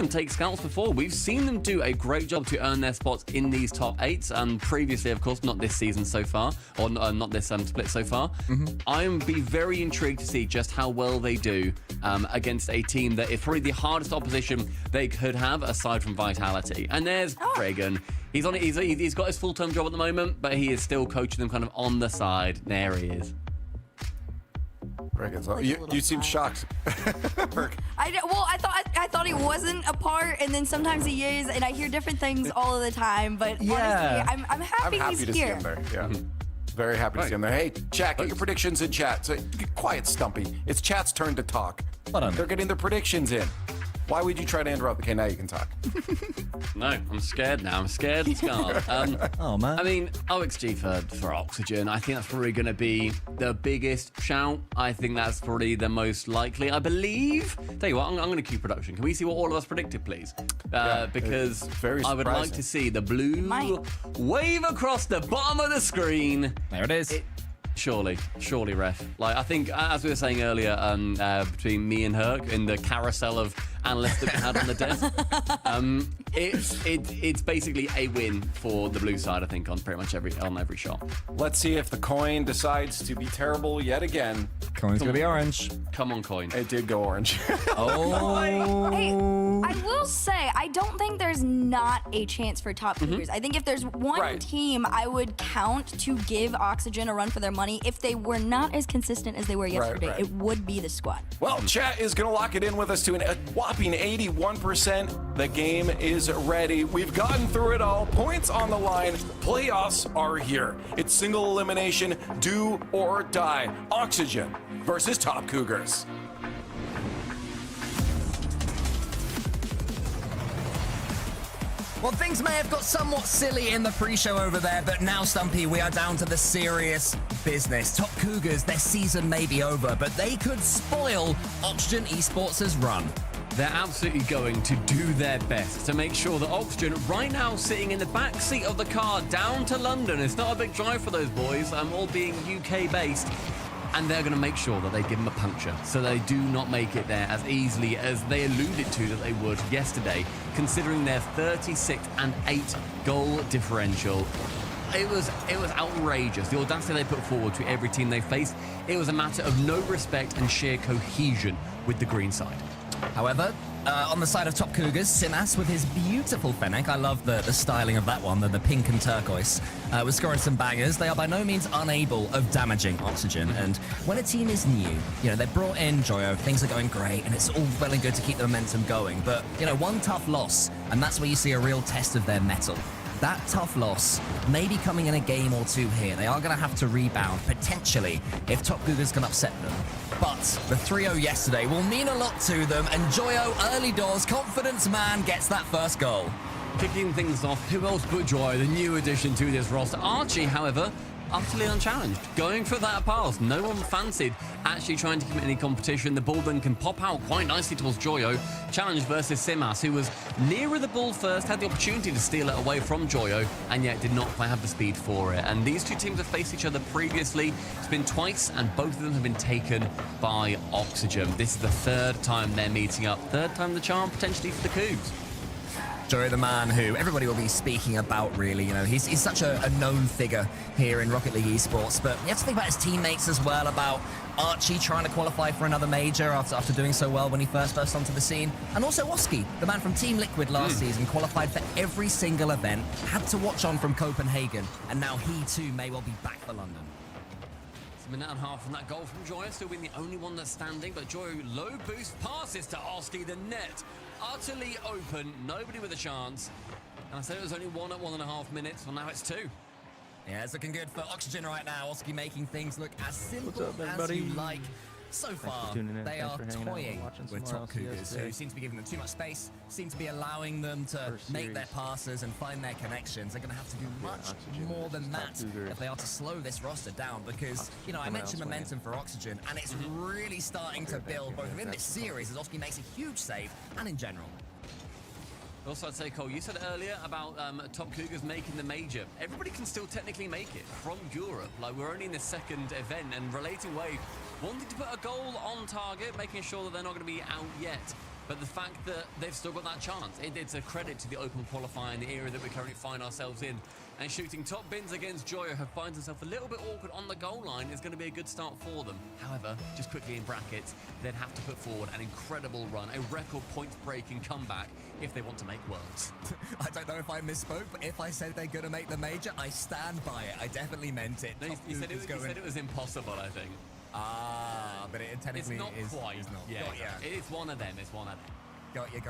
them take scouts before. We've seen them do a great job to earn their spots in these top 8s. Previously, of course, not this season so far, or not this split so far. I am be very intrigued to see just how well they do against a team that is probably the hardest opposition they could have aside from Vitality. And there's Reagan. He's got his full-time job at the moment, but he is still coaching them kind of on the side. There he is. Reagan's you seem shocked. I thought he wasn't a part, and then sometimes he is, and I hear different things all of the time. But honestly, I'm happy to he's see here. him there. Yeah. Very happy to see him there. Hey, chat, get your predictions in chat. So, quiet, Stumpy. It's chat's turn to talk. They're getting their predictions in. Why would you try to interrupt? Okay, now you can talk. No, I'm scared now. I'm scared and scarred. Oh, man. I mean, OXG for Oxygen, I think that's probably going to be the biggest shout. I think that's probably the most likely, I believe. Tell you what, I'm going to cue production. Can we see what all of us predicted, please? Because very I would like to see the blue wave across the bottom of the screen. There it is. Surely, ref. Like, I think, as we were saying earlier, between me and Herc in the carousel of analysts that we had on the desk, it's basically a win for the blue side, I think, on pretty much every shot. Let's see if the coin decides to be terrible yet again. Coin's gonna be orange. Come on, coin. It did go orange. Oh. Hey, I will say, I don't think there's not a chance for top Cougars. I think if there's one team I would count to give Oxygen a run for their money, if they were not as consistent as they were yesterday, it would be the squad. Well, chat is going to lock it in with us to a whopping 81%. The game is ready. We've gotten through it all. Points on the line. Playoffs are here. It's single elimination, do or die. Oxygen versus Top Cougars. Well, things may have got somewhat silly in the pre-show over there, but now, Stumpy, we are down to the serious business. Top Cougars, their season may be over, but they could spoil Oxygen Esports' run. They're absolutely going to do their best to make sure that Oxygen, right now sitting in the back seat of the car down to London, it's not a big drive for those boys, all being UK-based, and they're going to make sure that they give them a puncture so they do not make it there as easily as they alluded to that they would yesterday, considering their 36 and 8 goal differential. It was outrageous, the audacity they put forward to every team they faced. It was a matter of no respect and sheer cohesion with the green side. However, on the side of Top Cougars, Simas with his beautiful Fennec, I love the styling of that one, the pink and turquoise, was scoring some bangers. They are by no means unable of damaging Oxygen, and when a team is new, they brought in Joyo, things are going great, and it's all well and good to keep the momentum going, but, one tough loss, and that's where you see a real test of their mettle. That tough loss may be coming in a game or two here. They are going to have to rebound, potentially, if Top Cougars can upset them. But the 3-0 yesterday will mean a lot to them, and Joyo, early doors, confidence man, gets that first goal. Kicking things off, who else but Joyo, the new addition to this roster? Archie, however, utterly unchallenged, going for that pass. No one fancied actually trying to commit any competition. The ball then can pop out quite nicely towards Joyo. Challenge versus Simas, who was nearer the ball first, had the opportunity to steal it away from Joyo, and yet did not quite have the speed for it. And these two teams have faced each other previously. It's been twice, and both of them have been taken by Oxygen. This is the third time they're meeting up. Third time the charm, potentially, for the Cougs. Joey, the man who everybody will be speaking about, really. He's such a known figure here in Rocket League Esports, but you have to think about his teammates as well, about Archie trying to qualify for another major after doing so well when he first burst onto the scene. And also Oski, the man from Team Liquid last season, qualified for every single event, had to watch on from Copenhagen, and now he too may well be back for London. It's a minute and a half from that goal from Joyo, still being the only one that's standing, but Joyo low boost passes to Oski, the net utterly open, nobody with a chance. And I said it was only 1 at 1.5 minutes, well now it's 2. Yeah, it's looking good for Oxygen right now. Oski making things look as simple as you like. So far, they are toying with Top Cougars, who seem to be giving them too much space, seem to be allowing them to make their passes and find their connections. They're going to have to do much more than that if they are to slow this roster down, because, I mentioned momentum for Oxygen, and it's really starting to build both within this series as Oski makes a huge save, and in general. Also, I'd say, Cole, you said earlier about Top Cougars making the major. Everybody can still technically make it from Europe. Like, we're only in the second event, and Relating Wave wanted to put a goal on target, making sure that they're not going to be out yet But the fact that they've still got that chance, it's a credit to the open qualifying, the era that we currently find ourselves in. And shooting top bins against Joyo, who finds himself a little bit awkward on the goal line, is going to be a good start for them. However, just quickly in brackets, they'd have to put forward an incredible run, a record points-breaking comeback if they want to make worlds. I don't know if I misspoke, but if I said they're going to make the major, I stand by it. I definitely meant it. No, he said it was impossible, I think. But it technically it's not quite. It's not. Yeah, it's one of them. It's one of them. Got you.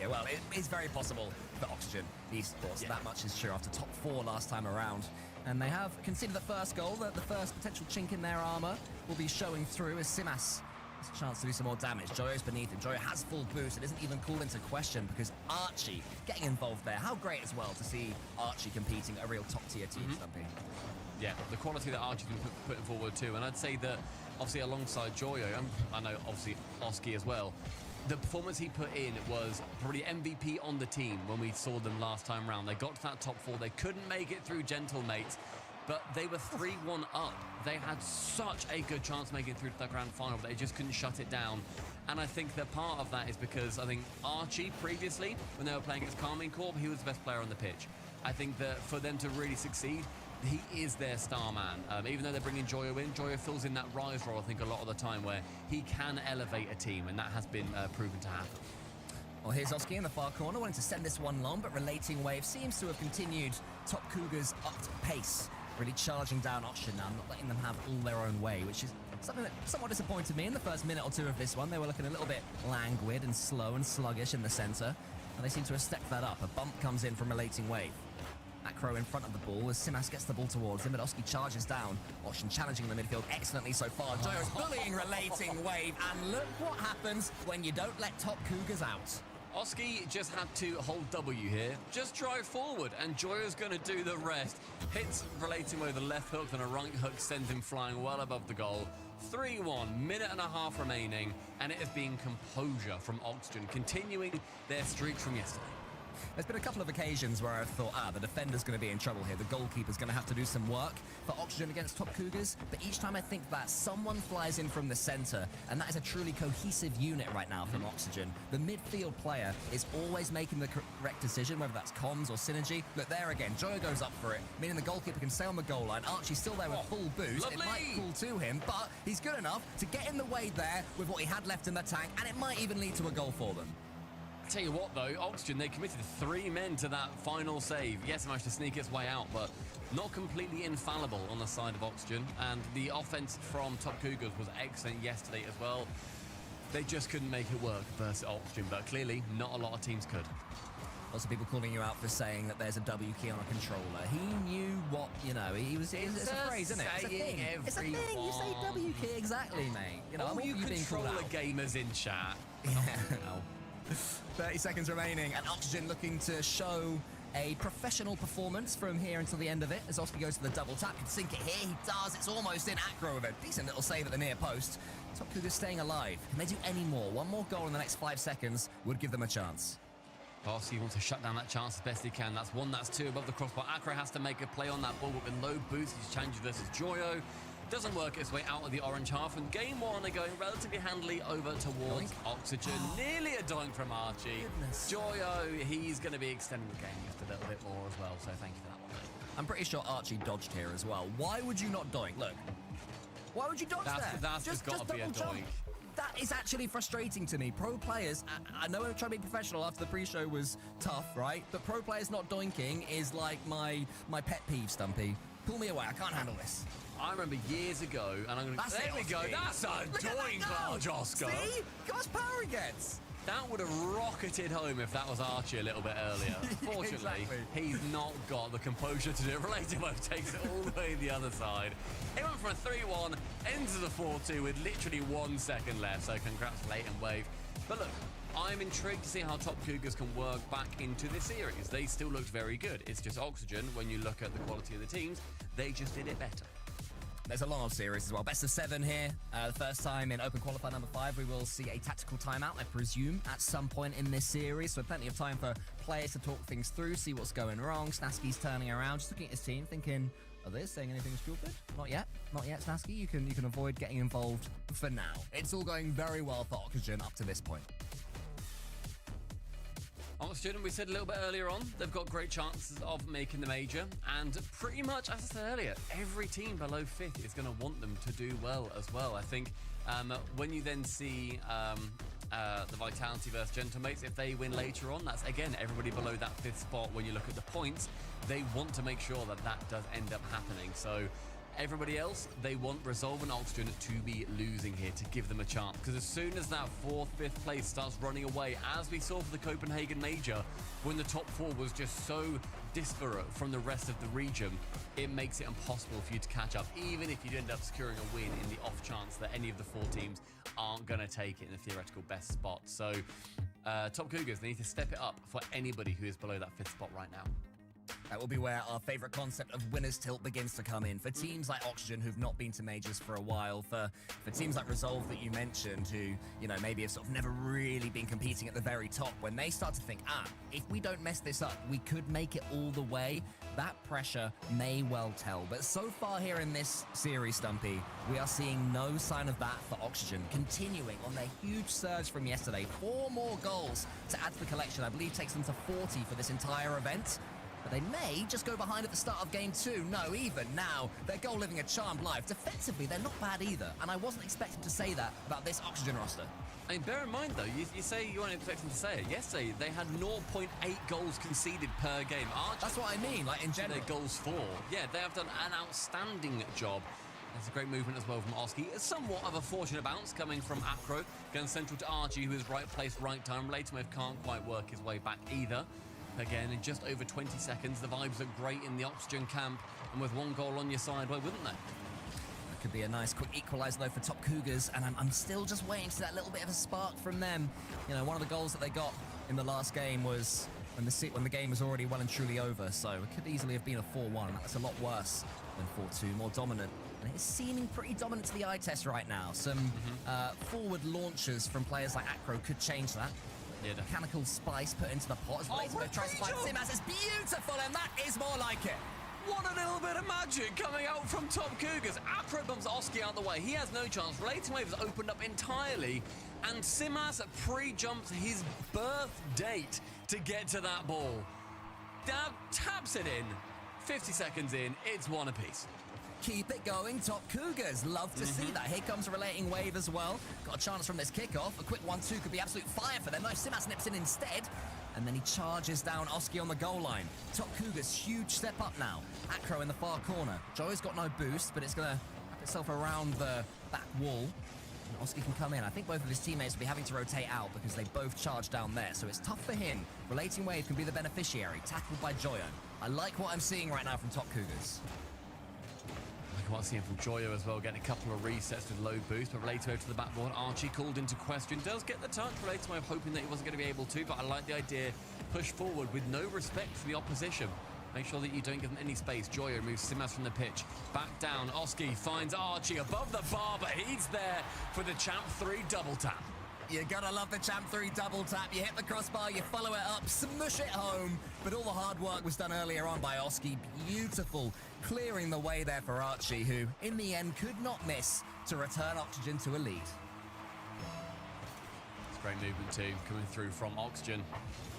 Well, it is very possible for Oxygen esports. Yeah. That much is true after top 4 last time around. And they have conceded the first goal. The first potential chink in their armor will be showing through as Simas has a chance to do some more damage. Joyo's beneath him. Joyo has full boost. It isn't even called into question because Archie getting involved there. How great as well to see Archie competing a real top-tier team, Stumpy. Yeah, the quality that Archie's been putting forward too. And I'd say that, obviously, alongside Joyo, and I know, obviously, Oski as well, the performance he put in was probably MVP on the team when we saw them last time round. They got to that top 4. They couldn't make it through Gentlemates, but they were 3-1 up. They had such a good chance making it through to the grand final, but they just couldn't shut it down. And I think that part of that is because I think Archie previously, when they were playing against Carmine Corp, he was the best player on the pitch. I think that for them to really succeed, he is their star man. Even though they're bringing Joyo in, Joyo fills in that rise role, I think, a lot of the time where he can elevate a team, and that has been proven to happen. Well, here's Oski in the far corner, wanting to send this one long, but Relating Wave seems to have continued Top Cougars' upped pace, really charging down Oxygen now, not letting them have all their own way, which is something that somewhat disappointed me in the first minute or two of this one. They were looking a little bit languid and slow and sluggish in the centre, and they seem to have stepped that up. A bump comes in from Relating Wave. Acro in front of the ball as Simas gets the ball towards him, but Oski charges down. Oxygen challenging the midfield excellently so far. Joyo's bullying Relating Wave, and look what happens when you don't let Top Cougars out. Oski just had to hold W here, just drive forward, and Joyo's going to do the rest. Hits Relating Wave the left hook, and a right hook sends him flying well above the goal. 3-1, minute and a half remaining, and it has been composure from Oxygen, continuing their streak from yesterday. There's been a couple of occasions where I've thought, the defender's going to be in trouble here. The goalkeeper's going to have to do some work for Oxygen against Top Cougars. But each time I think that, someone flies in from the centre, and that is a truly cohesive unit right now from Oxygen. The midfield player is always making the correct decision, whether that's comms or synergy. Look, there again, Joyo goes up for it, meaning the goalkeeper can stay on the goal line. Archie's still there with full boost. Lovely. It might fall to him, but he's good enough to get in the way there with what he had left in the tank, and it might even lead to a goal for them. Tell you what, though, Oxygen, they committed 3 men to that final save. Yes, it managed to sneak its way out, but not completely infallible on the side of Oxygen. And the offense from Top Cougars was excellent yesterday as well. They just couldn't make it work versus Oxygen, but clearly not a lot of teams could. Lots of people calling you out for saying that there's a W key on a controller. He knew what, it's a phrase, isn't it? It's a thing. It's a thing. You say W key, exactly, mate. All you controller gamers in chat. Yeah. 30 seconds remaining, and Oxygen looking to show a professional performance from here until the end of it. As Oski goes to the double tap, can sink it here. He does. It's almost in. Acro with a decent little save at the near post. Top Cougars staying alive. Can they do any more? One more goal in the next 5 seconds would give them a chance. Oski wants to shut down that chance as best he can. That's 1, that's 2 above the crossbar. Acro has to make a play on that ball, but with low boost, he's challenges versus Joyo. Doesn't work its way out of the orange half, and game 1 are going relatively handily over towards Oxygen. Nearly a doink from Archie. Goodness. Joyo, he's going to be extending the game just a little bit more as well, so thank you for that one, mate. I'm pretty sure Archie dodged here as well. Why would you not doink? Look. Why would you dodge there? That's just got to be a doink. That is actually frustrating to me. Pro players, I know I'm trying to be professional after the pre-show was tough, right? But pro players not doinking is like my pet peeve, Stumpy. Pull me away, I can't handle this. I remember years ago, and I'm going to... There we go, that's a doink, large Oscar. See? Look how much power he gets. That would have rocketed home if that was Archie a little bit earlier. Fortunately, he's not got the composure to do it. Relating Wave takes it all the way the other side. It went from a 3-1 into the 4-2 with literally 1 second left, so congrats Relating Wave. But look, I'm intrigued to see how Top Cougars can work back into this series. They still looked very good. It's just Oxygen, when you look at the quality of the teams, they just did it better. There's a long series as well. Best of 7 here. The first time in Open Qualifier number 5, we will see a tactical timeout, I presume, at some point in this series. So plenty of time for players to talk things through, see what's going wrong. Snasky's turning around, just looking at his team, thinking, are they saying anything stupid? Not yet. Not yet, Snasky. You can avoid getting involved for now. It's all going very well for Oxygen up to this point. Oxygen, we said a little bit earlier on, they've got great chances of making the major, and pretty much, as I said earlier, every team below 5th is going to want them to do well as well. I think when you then see the Vitality versus Gentlemates, if they win later on, that's, again, everybody below that 5th spot. When you look at the points, they want to make sure that that does end up happening. So everybody else, they want Resolve and Oxygen to be losing here to give them a chance. Because as soon as that 4th, 5th place starts running away, as we saw for the Copenhagen Major, when the top 4 was just so disparate from the rest of the region, it makes it impossible for you to catch up, even if you end up securing a win in the off chance that any of the 4 teams aren't going to take it in the theoretical best spot. So Top Cougars, they need to step it up for anybody who is below that 5th spot right now. That will be where our favourite concept of winner's tilt begins to come in. For teams like Oxygen, who've not been to majors for a while, for teams like Resolve that you mentioned, who, you know, maybe have sort of never really been competing at the very top, when they start to think, if we don't mess this up, we could make it all the way, that pressure may well tell. But so far here in this series, Stumpy, we are seeing no sign of that for Oxygen, continuing on their huge surge from yesterday. 4 more goals to add to the collection, I believe takes them to 40 for this entire event. But they may just go behind at the start of game 2. No, even now, their goal living a charmed life. Defensively, they're not bad either, and I wasn't expecting to say that about this Oxygen roster. I mean, bear in mind, though, you say you weren't expecting to say it. Yesterday, they had 0.8 goals conceded per game. Archie, that's what I mean, like, in general. Their goals for. Yeah, they have done an outstanding job. That's a great movement as well from Oski. Somewhat of a fortunate bounce coming from Acro, going central to Archie, who is right place, right time. Latermove can't quite work his way back either. Again, in just over 20 seconds, the vibes look great in the Oxygen camp, and with 1 goal on your side, why wouldn't they? That could be a nice quick equaliser, though, for Top Cougars, and I'm still just waiting to see that little bit of a spark from them. You know, one of the goals that they got in the last game was when the game was already well and truly over, so it could easily have been a 4-1, and that's a lot worse than 4-2, more dominant. And it's seeming pretty dominant to the eye test right now. Some forward launches from players like Acro could change that. Yeah, mechanical spice put into the pot as Latermove tries to find Simas. It's beautiful, and that is more like it. What a little bit of magic coming out from Top Cougars. Acro bumps Oski out the way. He has no chance. Latermove has opened up entirely, and Simas pre-jumps his birth date to get to that ball. Now taps it in. 50 seconds in, it's 1 apiece. Keep it going, Top Cougars. Love to see that. Here comes a relating wave as well. Got a chance from this kickoff. A quick 1-2 could be absolute fire for them. No, Simas nips in instead. And then he charges down Oski on the goal line. Top Cougars, huge step up now. Acro in the far corner. Joey's got no boost, but it's going to wrap itself around the back wall. And Oski can come in. I think both of his teammates will be having to rotate out because they both charge down there. So it's tough for him. Relating wave can be the beneficiary. Tackled by Joyo. I like what I'm seeing right now from Top Cougars. I can't see him from Joyo as well, getting a couple of resets with low boost, but Latermove to the backboard. Archie called into question. Does get the touch. Latermove hoping that he wasn't going to be able to, but I like the idea. Push forward with no respect for the opposition. Make sure that you don't give them any space. Joyo moves Simas from the pitch. Back down. Oski finds Archie above the bar, but he's there for the Champ 3 double tap. You gotta love the Champ 3 double tap. You hit the crossbar, you follow it up, smush it home. But all the hard work was done earlier on by Oski. Beautiful, clearing the way there for Archie, who in the end could not miss to return Oxygen to a lead. It's great movement too, coming through from Oxygen.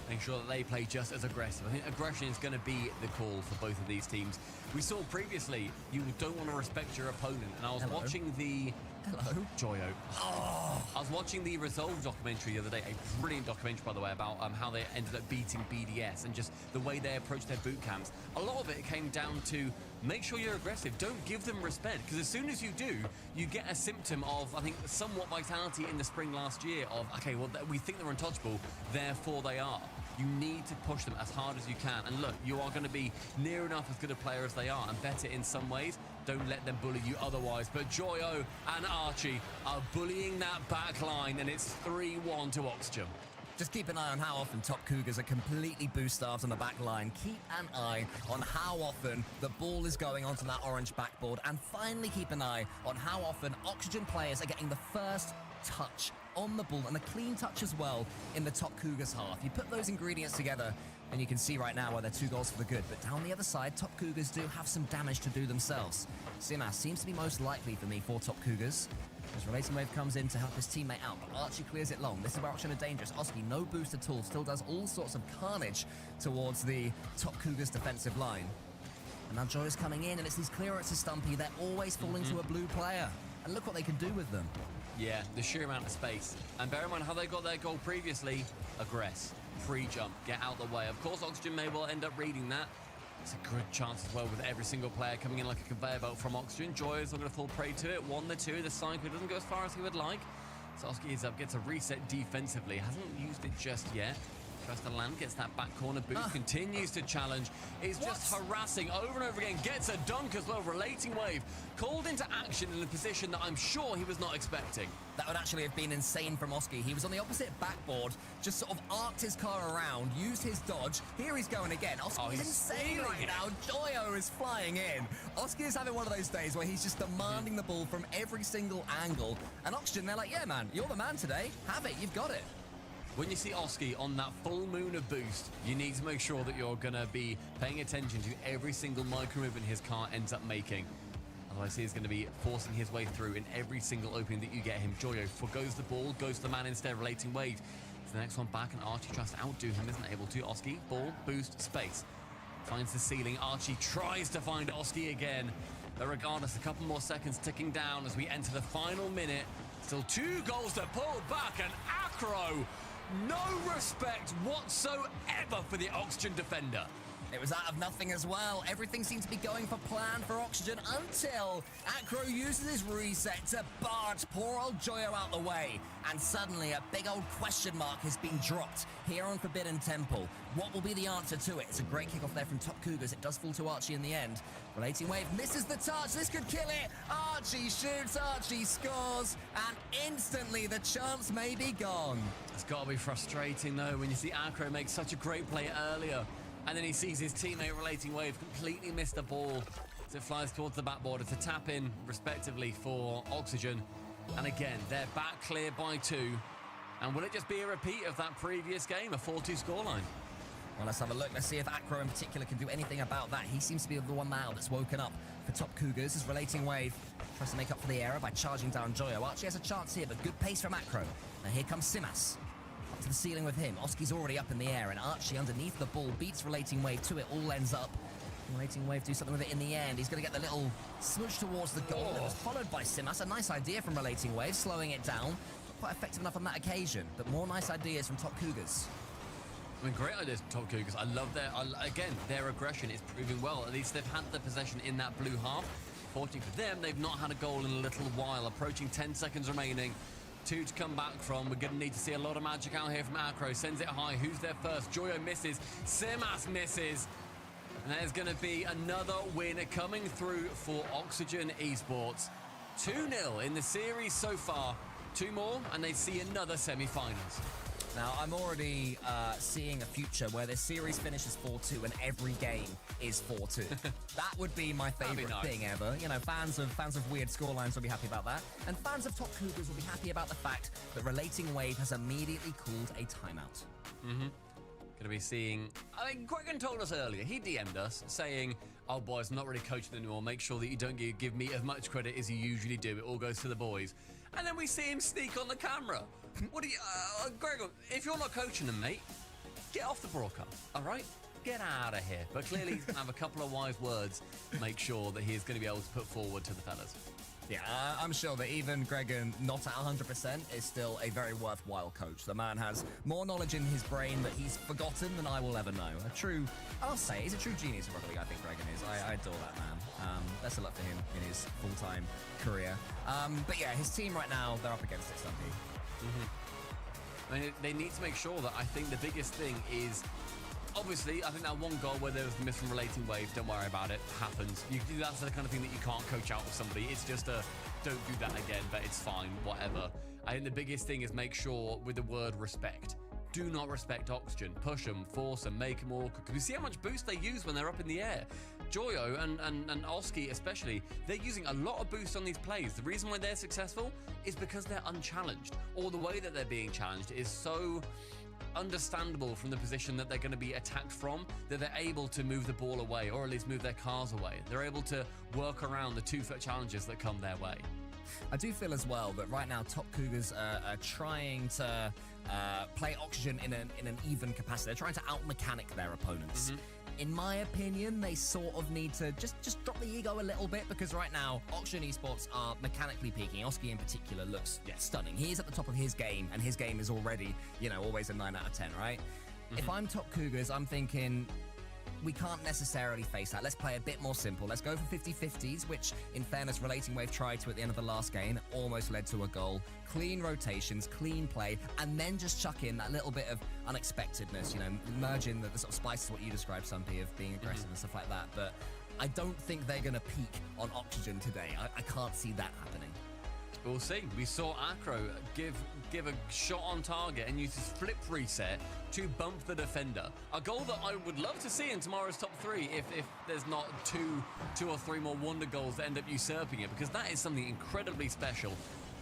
Making sure that they play just as aggressive. I think aggression is going to be the call for both of these teams. We saw previously, you don't want to respect your opponent. And I was watching the... Hello? Joyo. Oh. I was watching the Resolve documentary the other day, a brilliant documentary, by the way, about how they ended up beating BDS and just the way they approached their boot camps. A lot of it came down to make sure you're aggressive. Don't give them respect, because as soon as you do, you get a symptom of, I think, somewhat Vitality in the spring last year of, okay, well, we think they're untouchable, therefore they are. You need to push them as hard as you can. And look, you are going to be near enough as good a player as they are and better in some ways. Don't let them bully you otherwise. But Joyo and Archie are bullying that back line, and it's 3-1 to Oxygen. Just keep an eye on how often Top Cougars are completely boost-starved on the back line. Keep an eye on how often the ball is going onto that orange backboard. And finally keep an eye on how often Oxygen players are getting the first touch on the ball, and a clean touch as well in the Top Cougars half. You put those ingredients together and you can see right now why they're 2 goals for the good. But down the other side, Top Cougars do have some damage to do themselves. Simas seems to be most likely for me for Top Cougars. As Relating Wave comes in to help his teammate out, but Archie clears it long. This is where Oxygen are dangerous. Oski, no boost at all, still does all sorts of carnage towards the top Cougars defensive line. And now Joy is coming in, and it's these clearances, Stumpy. They're always falling to a blue player. And look what they can do with them. Yeah, the sheer amount of space. And bear in mind how they got their goal previously. Aggress, pre-jump, get out the way. Of course, Oxygen may well end up reading that. It's a good chance as well with every single player coming in like a conveyor belt from Oxygen. Joy is not going to fall prey to it. 1-2, the cycle doesn't go as far as he would like. So Oski is up, gets a reset defensively. Hasn't used it just yet. Tries to land, gets that back corner boost, continues to challenge, is just harassing over and over again, gets a dunk as well. Relating Wave called into action in a position that I'm sure he was not expecting. That would actually have been insane from Oski. He was on the opposite backboard, just sort of arced his car around, used his dodge. Here he's going again. Oski is insane right now. Joyo is flying in. Oski is having one of those days where he's just demanding the ball from every single angle. And Oxygen, they're like, yeah, man, you're the man today. Have it, you've got it. When you see Oski on that full moon of boost, you need to make sure that you're going to be paying attention to every single micro movement his car ends up making. Otherwise, he's going to be forcing his way through in every single opening that you get him. Joyo forgoes the ball, goes to the man instead, Relating Wave. It's the next one back, and Archie tries to outdo him, isn't able to. Oski, ball, boost, space. Finds the ceiling. Archie tries to find Oski again. But regardless, a couple more seconds ticking down as we enter the final minute. Still 2 goals to pull back, and Acro, no respect whatsoever for the Oxygen defender. It was out of nothing as well. Everything seemed to be going for plan for Oxygen until Acro uses his reset to barge poor old Joyo out the way. And suddenly a big old question mark has been dropped here on Forbidden Temple. What will be the answer to it? It's a great kickoff there from Top Cougars. It does fall to Archie in the end. Relating Wave misses the touch. This could kill it. Archie shoots, Archie scores, and instantly the chance may be gone. It's got to be frustrating though when you see Acro make such a great play earlier. And then he sees his teammate Relating Wave completely miss the ball as it flies towards the backboard. It's a tap in, respectively, for Oxygen. And again, they're back clear by 2. And will it just be a repeat of that previous game, a 4-2 scoreline? Well, let's have a look. Let's see if Acro in particular can do anything about that. He seems to be the one now that's woken up for Top Cougars as Relating Wave tries to make up for the error by charging down Joyo. Archie has a chance here, but good pace from Acro. Now here comes Simas. Up to the ceiling with him. Oski's already up in the air, and Archie underneath the ball beats Relating Wave to it. All ends up. Relating Wave do something with it in the end. He's going to get the little smooch towards the goal. It was followed by Simas. A nice idea from Relating Wave, slowing it down. Not quite effective enough on that occasion, but more nice ideas from Top Cougars. I mean, great ideas from Top Cougars. I love their aggression is proving well. At least they've had the possession in that blue half. Fortunately for them, they've not had a goal in a little while. Approaching 10 seconds remaining. 2 to come back from. We're going to need to see a lot of magic out here from Acro. Sends it high. Who's there first? Joyo misses. Simas misses. And there's going to be another win coming through for Oxygen Esports. 2-0 in the series so far. 2 more, and they see another semi-finals. Now, I'm already seeing a future where this series finishes 4-2 and every game is 4-2. That would be my favourite thing ever. You know, fans of weird scorelines will be happy about that. And fans of Top Cougars will be happy about the fact that Relating Wave has immediately called a timeout. Going to be seeing... I mean, Gregan told us earlier, he DM'd us saying, oh, boys, I'm not really coaching anymore. Make sure that you don't give me as much credit as you usually do. It all goes to the boys. And then we see him sneak on the camera. What do you... Gregan, if you're not coaching them, mate, get off the broadcast, all right? Get out of here. But clearly he's going to have a couple of wise words to make sure that he is going to be able to put forward to the fellas. Yeah, I'm sure that even Gregan, not at 100%, is still a very worthwhile coach. The man has more knowledge in his brain that he's forgotten than I will ever know. I'll say, he's a true genius of rugby, I think Gregan is. I adore that man. Best of luck for him in his full-time career. But yeah, his team right now, they're up against it, Stumpy. I mean, they need to make sure that I think the biggest thing is... Obviously, I think that one goal where there was the miss from Relating Wave, don't worry about it, happens. That's the kind of thing that you can't coach out of somebody. It's just don't do that again, but it's fine, whatever. I think the biggest thing is make sure with the word respect. Do not respect Oxygen. Push them, force them, make them awkward. Because we see how much boost they use when they're up in the air. Joyo and Oski especially, they're using a lot of boost on these plays. The reason why they're successful is because they're unchallenged. Or the way that they're being challenged is so... understandable from the position that they're going to be attacked from, that they're able to move the ball away, or at least move their cars away. They're able to work around the 2-foot challenges that come their way. I do feel as well that right now Top Cougars are trying to play Oxygen in an even capacity. They're trying to out-mechanic their opponents. In my opinion, they sort of need to just drop the ego a little bit, because right now, Oxygen Esports are mechanically peaking. Oski in particular looks stunning. He is at the top of his game, and his game is already, always a 9 out of 10, right? If I'm Top Cougars, I'm thinking, we can't necessarily face that. Let's play a bit more simple. Let's go for 50-50s, which, in fairness, Relating Wave tried to at the end of the last game. Almost led to a goal. Clean rotations, clean play, and then just chuck in that little bit of unexpectedness, merge in the sort of spices, what you described, Sumpy, of being aggressive and stuff like that. But I don't think they're going to peak on Oxygen today. I can't see that happening. We'll see. We saw Acro give a shot on target and use his flip reset to bump the defender. A goal that I would love to see in tomorrow's top 3 if there's not two or three more wonder goals that end up usurping it, because that is something incredibly special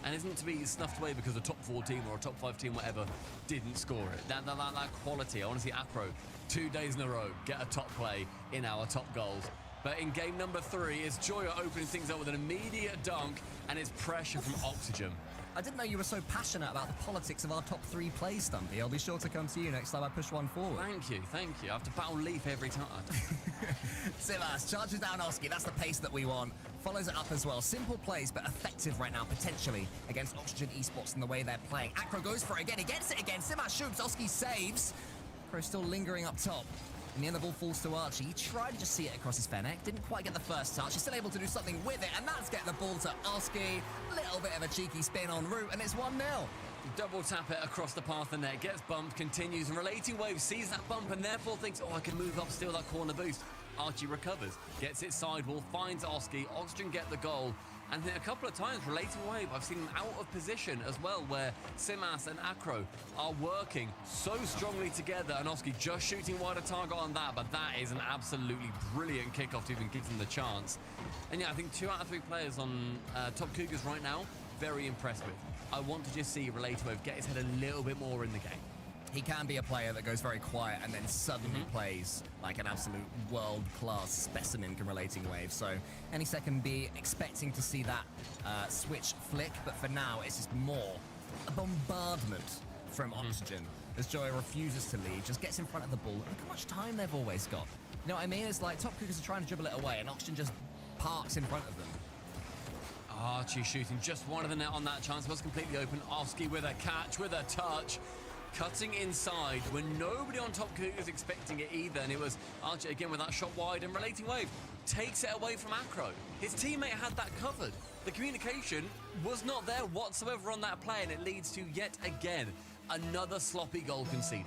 and isn't to be snuffed away because a top 4 team or a top 5 team, whatever, didn't score it. That quality. I want to see Acro 2 days in a row get a top play in our top goals. But in game number 3, is Joya opening things up with an immediate dunk, and it's pressure from Oxygen. I didn't know you were so passionate about the politics of our top 3 plays, Stumpy. I'll be sure to come to you next time I push one forward. Thank you. I have to battle Leaf every time. Simas charges down Oski. That's the pace that we want. Follows it up as well. Simple plays, but effective right now, potentially, against Oxygen Esports and the way they're playing. Acro goes for it again. He gets it again. Simas shoots. Oski saves. Acro still lingering up top. In the end, the ball falls to Archie. He tried to just see it across his Fennec. Didn't quite get the first touch. He's still able to do something with it, and that's getting the ball to Oski. Little bit of a cheeky spin en route, and it's 1-0. Double tap it across the path of the net, gets bumped, continues, and Relating Wave sees that bump and therefore thinks, I can move up, steal that corner boost. Archie recovers, gets it sidewall, finds Oski. Oxygen get the goal. And then a couple of times, Relating Wave, I've seen them out of position as well, where Simas and Acro are working so strongly together, and Oski just shooting wide a target on that, but that is an absolutely brilliant kickoff to even give them the chance. And yeah, I think 2 out of 3 players on Top Cougars right now, very impressed with. I want to just see Relating Wave get his head a little bit more in the game. He can be a player that goes very quiet and then suddenly plays like an absolute world-class specimen can Relating Wave. So any second be expecting to see that switch flick, but for now it's just more a bombardment from Oxygen as Joya refuses to leave, just gets in front of the ball. Look how much time they've always got. You know what I mean? It's like Top Cougars are trying to dribble it away and Oxygen just parks in front of them. Archie shooting just one of the net on that chance, was completely open. Oski with a catch, with a touch. Cutting inside when nobody on Top Cougars is expecting it either, and it was Archie again with that shot wide, and Relating Wave takes it away from Acro. His teammate had that covered. The communication was not there whatsoever on that play, and it leads to yet again another sloppy goal conceded.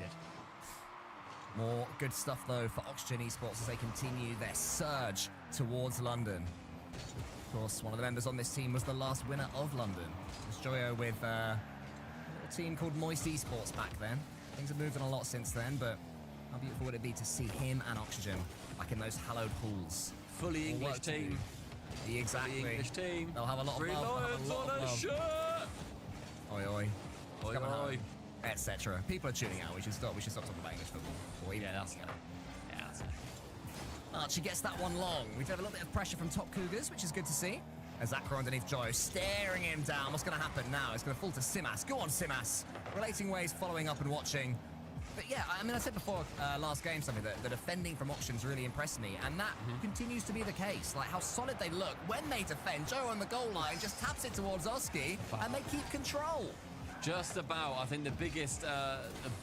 More good stuff though for Oxygen Esports as they continue their surge towards London. Of course, one of the members on this team was the last winner of London. It was Joyo with team called Moist Esports back then. Things have moved on a lot since then, but how beautiful would it be to see him and Oxygen back in those hallowed halls. Fully English team. Exactly. Fully English team. They'll have a lot of love. Lions on a shirt. Oi oi. Oi oi. Etc. People are tuning out. We should stop talking about English football. Yeah, that's fair. Yeah, that's fair. Archie gets that one long. We've had a little bit of pressure from Top Cougars, which is good to see. As Acro underneath Joyo, staring him down. What's going to happen now? It's going to fall to Simas. Go on, Simas. Relating Waves following up and watching. But yeah, I mean, I said before last game something that the defending from Oxygen's really impressed me, and that continues to be the case. Like how solid they look when they defend. Joyo on the goal line just taps it towards Oski, and they keep control. Just about. I think the biggest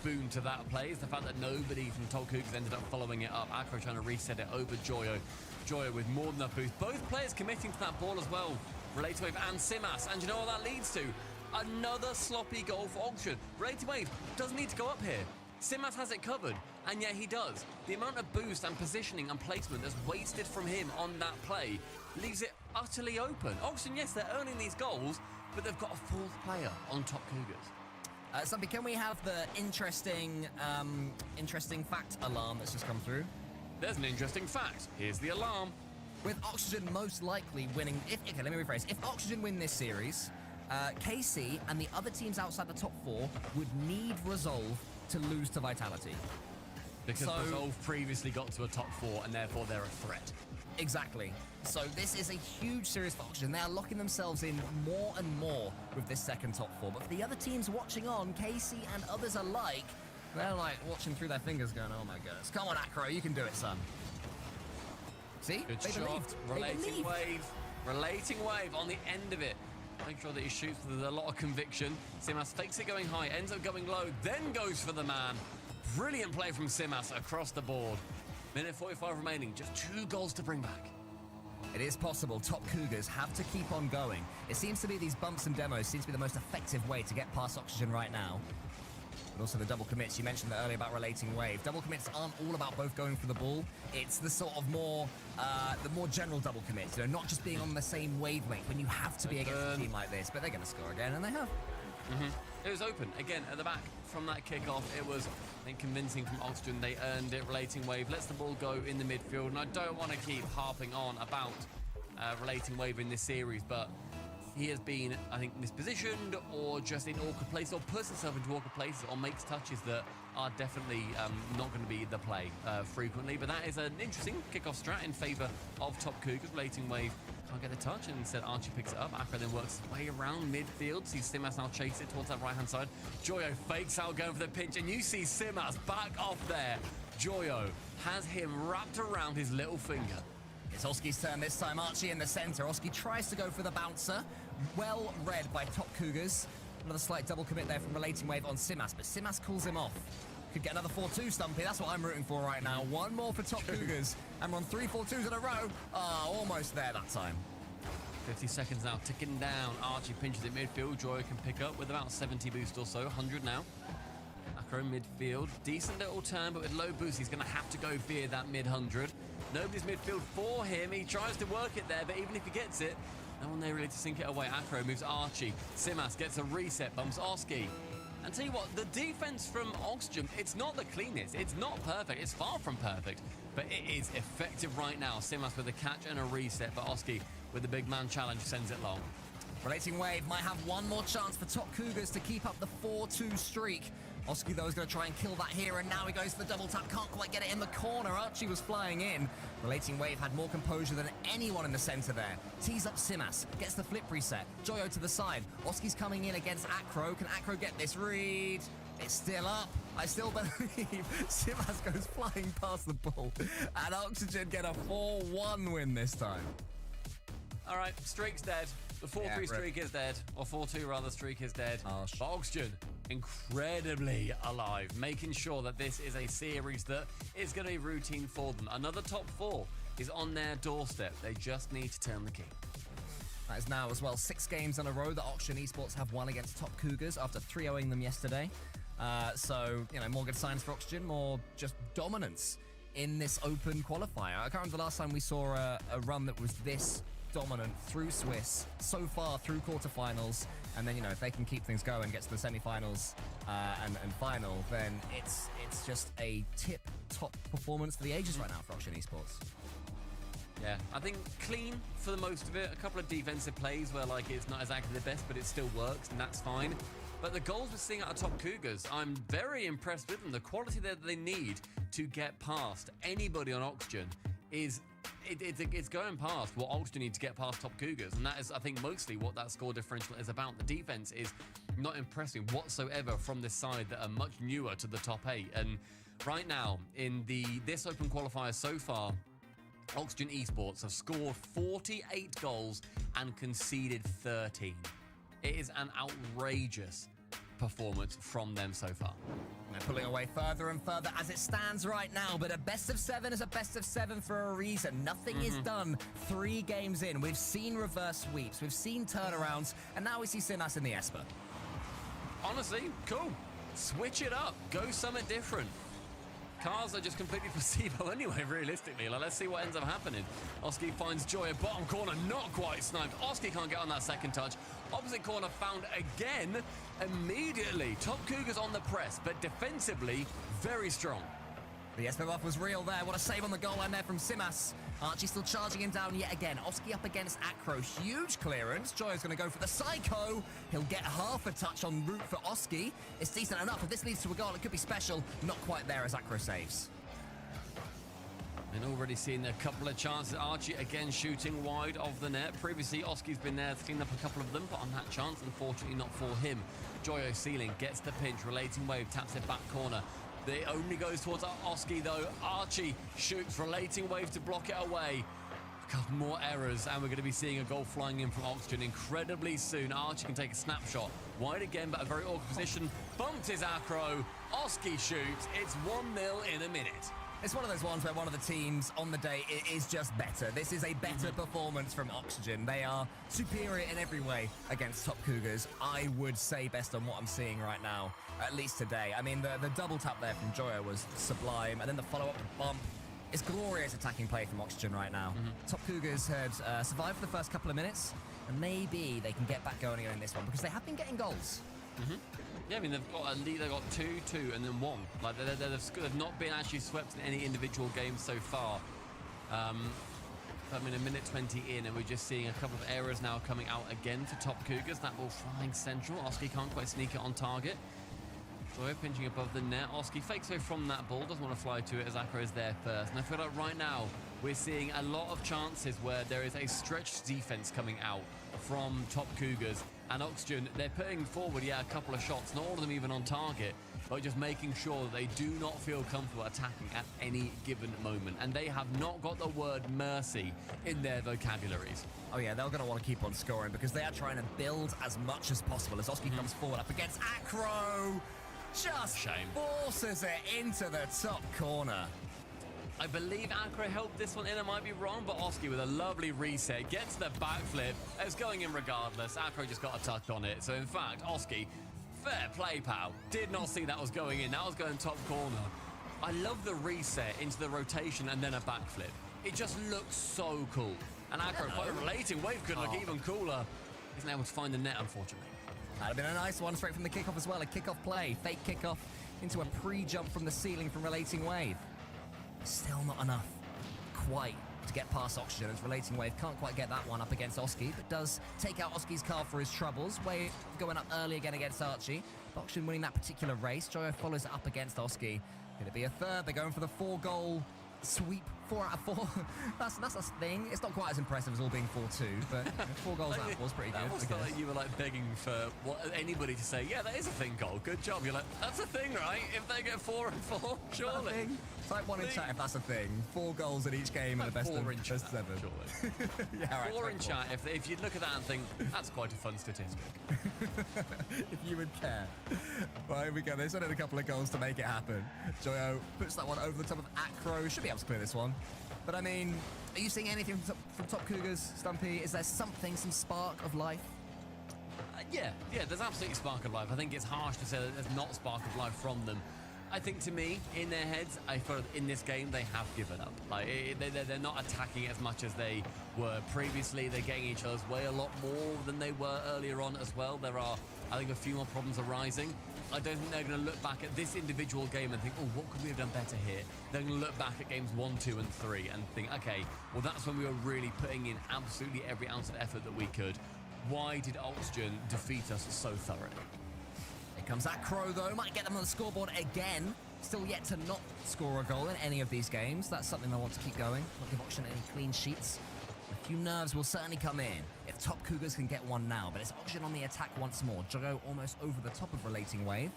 boon to that play is the fact that nobody from Top Cougars ended up following it up. Acro trying to reset it over Joyo. Joyo with more than enough boost. Both players committing to that ball as well. Relating Wave and Simas. And you know what that leads to? Another sloppy goal for Oxygen. Relating Wave doesn't need to go up here. Simas has it covered, and yet he does. The amount of boost and positioning and placement that's wasted from him on that play leaves it utterly open. Oxygen, yes, they're earning these goals, but they've got a fourth player on Top Cougars. Something, can we have the interesting fact alarm that's just come through? There's an interesting fact. Here's the alarm. With Oxygen most likely winning... Okay, let me rephrase. If Oxygen win this series, KC and the other teams outside the top 4 would need Resolve to lose to Vitality. Because Resolve previously got to a top 4 and therefore they're a threat. Exactly. So this is a huge series for Oxygen. They are locking themselves in more and more with this second top 4. But for the other teams watching on, Casey and others alike, they're like watching through their fingers going, oh my goodness. Come on, Acro, you can do it, son. See? Good They shot. believed. They Relating believed. wave. Relating wave on the end of it. Make sure that he shoots with a lot of conviction. Simas fakes it going high, ends up going low, then goes for the man. Brilliant play from Simas across the board. Minute 45 remaining, just 2 goals to bring back. It is possible. Top Cougars have to keep on going. It seems to be these bumps and demos seems to be the most effective way to get past Oxygen right now. But also the double commits. You mentioned that earlier about relating wave. Double commits aren't all about both going for the ball. It's the sort of more general double commits. You know, not just being on the same wavelength when you have to be against a team like this. But they're going to score again, and they have. It was open again at the back from that kickoff. It was, I think, convincing from Oxygen. They earned it. Relating wave lets the ball go in the midfield, and I don't want to keep harping on about relating wave in this series, but he has been, I think, mispositioned or just in awkward places, or puts himself into awkward places, or makes touches that are definitely not going to be the play frequently. But that is an interesting kickoff strat in favour of Top Cougars. Relating wave can't get the touch, and instead Archie picks it up. Acro then works his way around midfield. Sees Simas now chase it towards that right-hand side. Joyo fakes out going for the pinch, and you see Simas back off there. Joyo has him wrapped around his little finger. It's Oski's turn this time. Archie in the centre. Oski tries to go for the bouncer. Well read by Top Cougars. Another slight double commit there from Relating Wave on Simas, but Simas calls him off. Could get another 4-2, Stumpy. That's what I'm rooting for right now. One more for Top Cougars, and we're on 3 4-2s in a row. Almost there that time. 50 seconds now, ticking down. Archie pinches it midfield. Joyo can pick up with about 70 boost or so. 100 now. Acro midfield. Decent little turn, but with low boost, he's going to have to go via that mid-100. Nobody's midfield for him. He tries to work it there, but even if he gets it, no one there really to sink it away. Acro moves Archie. Simas gets a reset, bumps Oski. And tell you what, the defense from Oxygen, it's not the cleanest. It's not perfect. It's far from perfect, but it is effective right now. Simas with a catch and a reset, but Oski with the big man challenge sends it long. Relating Wave might have one more chance for Top Cougars to keep up the 4-2 streak. Oski, though, is going to try and kill that here, and now he goes for the double tap. Can't quite get it in the corner. Archie was flying in. Relating Wave had more composure than anyone in the centre there. Tees up Simas, gets the flip reset. Joyo to the side. Oski's coming in against Acro. Can Acro get this read? It's still up. I still believe Simas goes flying past the ball, and Oxygen get a 4-1 win this time. All right, streak's dead. The 4-3 streak is dead, or 4-2 rather, streak is dead. But Oxygen, incredibly alive, making sure that this is a series that is going to be routine for them. Another top 4 is on their doorstep. They just need to turn the key. That is now as well 6 games in a row that Oxygen Esports have won against Top Cougars after 3-0ing them yesterday. So, you know, more good signs for Oxygen, more just dominance in this open qualifier. I can't remember the last time we saw a run that was this dominant through Swiss, so far through quarterfinals, and then, you know, if they can keep things going, get to the semi-finals and final, then it's just a tip-top performance for the ages right now for Oxygen Esports. Yeah, I think clean for the most of it. A couple of defensive plays where, like, it's not exactly the best, but it still works, and that's fine. But the goals we're seeing out of Top Cougars, I'm very impressed with them. The quality that they need to get past anybody on Oxygen is... It's going past what Oxygen need to get past Top Cougars, and that is, I think, mostly what that score differential is about. The defense is not impressing whatsoever from this side that are much newer to the top 8. And right now, in this open qualifier so far, Oxygen Esports have scored 48 goals and conceded 13. It is an outrageous performance from them so far. They're pulling away further and further as it stands right now, but a best of 7 is a best of 7 for a reason. Nothing is done 3 games in. We've seen reverse sweeps, we've seen turnarounds, and now we see Simas in the Esper. Honestly, cool. Switch it up. Go something different. Cars are just completely placebo anyway, realistically. Like, let's see what ends up happening. Oski finds Joy at bottom corner, not quite sniped. Oski can't get on that second touch. Opposite corner found again. Immediately, Top Cougars on the press, but defensively, very strong. The Esper buff was real there. What a save on the goal line there from Simas. Archie still charging him down yet again. Oski up against Acro. Huge clearance. Joyo's going to go for the Psycho. He'll get half a touch en route for Oski. It's decent enough. If this leads to a goal, it could be special. Not quite there as Acro saves. Oxygen already seeing a couple of chances. Archie again shooting wide of the net. Previously, Oski's been there to clean up a couple of them, but on that chance, unfortunately not for him. Joyo Sealing gets the pinch. Relating Wave taps it back corner. It only goes towards Oski though. Archie shoots. Relating Wave to block it away. A couple more errors, and we're going to be seeing a goal flying in from Oxygen incredibly soon. Archie can take a snapshot. Wide again, but a very awkward position. Bumped his acro. Oski shoots. It's 1-0 in a minute. It's one of those ones where one of the teams on the day is just better. This is a better performance from Oxygen. They are superior in every way against Top Cougars. I would say best on what I'm seeing right now, at least today. I mean, the double tap there from Joyo was sublime, and then the follow-up bump. It's glorious attacking play from Oxygen right now. Top Cougars had survived for the first couple of minutes, and maybe they can get back going again in this one, because they have been getting goals. Yeah, I mean, they've got a lead. They've got 2, 2, and then 1. Like, they've not been actually swept in any individual games so far. I mean, a minute 20 in, and we're just seeing a couple of errors now coming out again for Top Cougars. That ball flying central. Oski can't quite sneak it on target. Joyo pinching above the net. Oski fakes away from that ball. Doesn't want to fly to it as Acro is there first. And I feel like right now we're seeing a lot of chances where there is a stretched defense coming out from Top Cougars. And Oxygen, they're putting forward, a couple of shots. Not all of them even on target, but just making sure that they do not feel comfortable attacking at any given moment. And they have not got the word mercy in their vocabularies. Oh yeah, they're going to want to keep on scoring because they are trying to build as much as possible as Oski comes forward up against Acro. Just forces it into the top corner. I believe Acro helped this one in. I might be wrong, but Oski with a lovely reset gets the backflip. It's going in regardless. Acro just got a touch on it. So in fact, Oski, fair play, pal. Did not see that was going in. That was going top corner. I love the reset into the rotation and then a backflip. It just looks so cool. And Acro, quite relating Wave could look even cooler. Isn't able to find the net, unfortunately. That'd have been a nice one straight from the kickoff as well. A kickoff play, fake kickoff into a pre-jump from the ceiling from Relating Wave. Still not enough, quite, to get past Oxygen, as Relating Wave can't quite get that one up against Oski, but does take out Oski's car for his troubles. Wave going up early again against Archie. Oxygen winning that particular race. Joyo follows it up against Oski. Going to be a third. They're going for the 4-goal sweep. 4 out of 4. That's a thing. It's not quite as impressive as all being 4-2, but 4 goals out of 4 is pretty good. That was like you were like begging for anybody to say, yeah, that is a thing, goal. Good job. You're like, that's a thing, right? If they get 4 and 4, surely. Type 1 in chat if that's a thing. 4 goals in each game and the best of 7. Surely. Yeah, right, 4 in chat. If you'd look at that and think, that's quite a fun statistic. If you would care. Well, here we go. They sent in a couple of goals to make it happen. Joyo puts that one over the top of Acro. Should be able to clear this one. But I mean, are you seeing anything from Top Cougars, Stumpy? Is there something, some spark of life? Yeah, there's absolutely spark of life. I think it's harsh to say that there's not spark of life from them. I think to me, in their heads, I feel in this game they have given up. Like they're not attacking as much as they were previously. They're getting each other's way a lot more than they were earlier on as well. There are, I think, a few more problems arising. I don't think they're going to look back at this individual game and think, oh, what could we have done better here? They're going to look back at games 1, 2, and 3 and think, okay, well, that's when we were really putting in absolutely every ounce of effort that we could. Why did Oxygen defeat us so thoroughly? Here comes Acro, though. Might get them on the scoreboard again. Still yet to not score a goal in any of these games. That's something I want to keep going. Not give Oxygen any clean sheets. A few nerves will certainly come in if Top Cougars can get one now, but it's Oxygen on the attack once more. Joyo almost over the top of Relating Wave.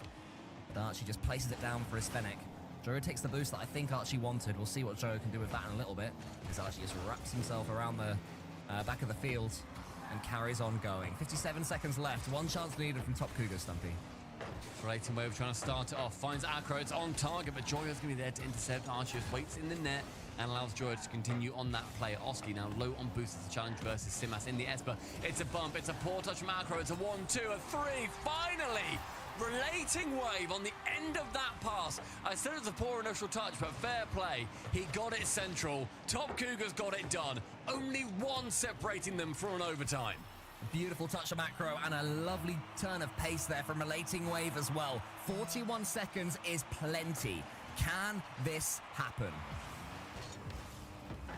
But Archie just places it down for his Fennec. Joyo takes the boost that I think Archie wanted. We'll see what Joyo can do with that in a little bit, as Archie just wraps himself around the back of the field and carries on going. 57 seconds left. One chance needed from Top Cougars, Stumpy. Relating Wave trying to start it off. Finds Acro. It's on target, but Joyo's going to be there to intercept. Archie just waits in the net and allows Joyo to continue on that play. Oski now low on boost as a challenge versus Simas in the Esper. It's a bump. It's a poor touch from Acro. It's a 1, 2, a 3. Finally! Relating Wave on the end of that pass. I said it was a poor initial touch, but fair play. He got it central. Top Cougars got it done. Only 1 separating them from an overtime. Beautiful touch from Acro and a lovely turn of pace there from Relating Wave as well. 41 seconds is plenty. Can this happen?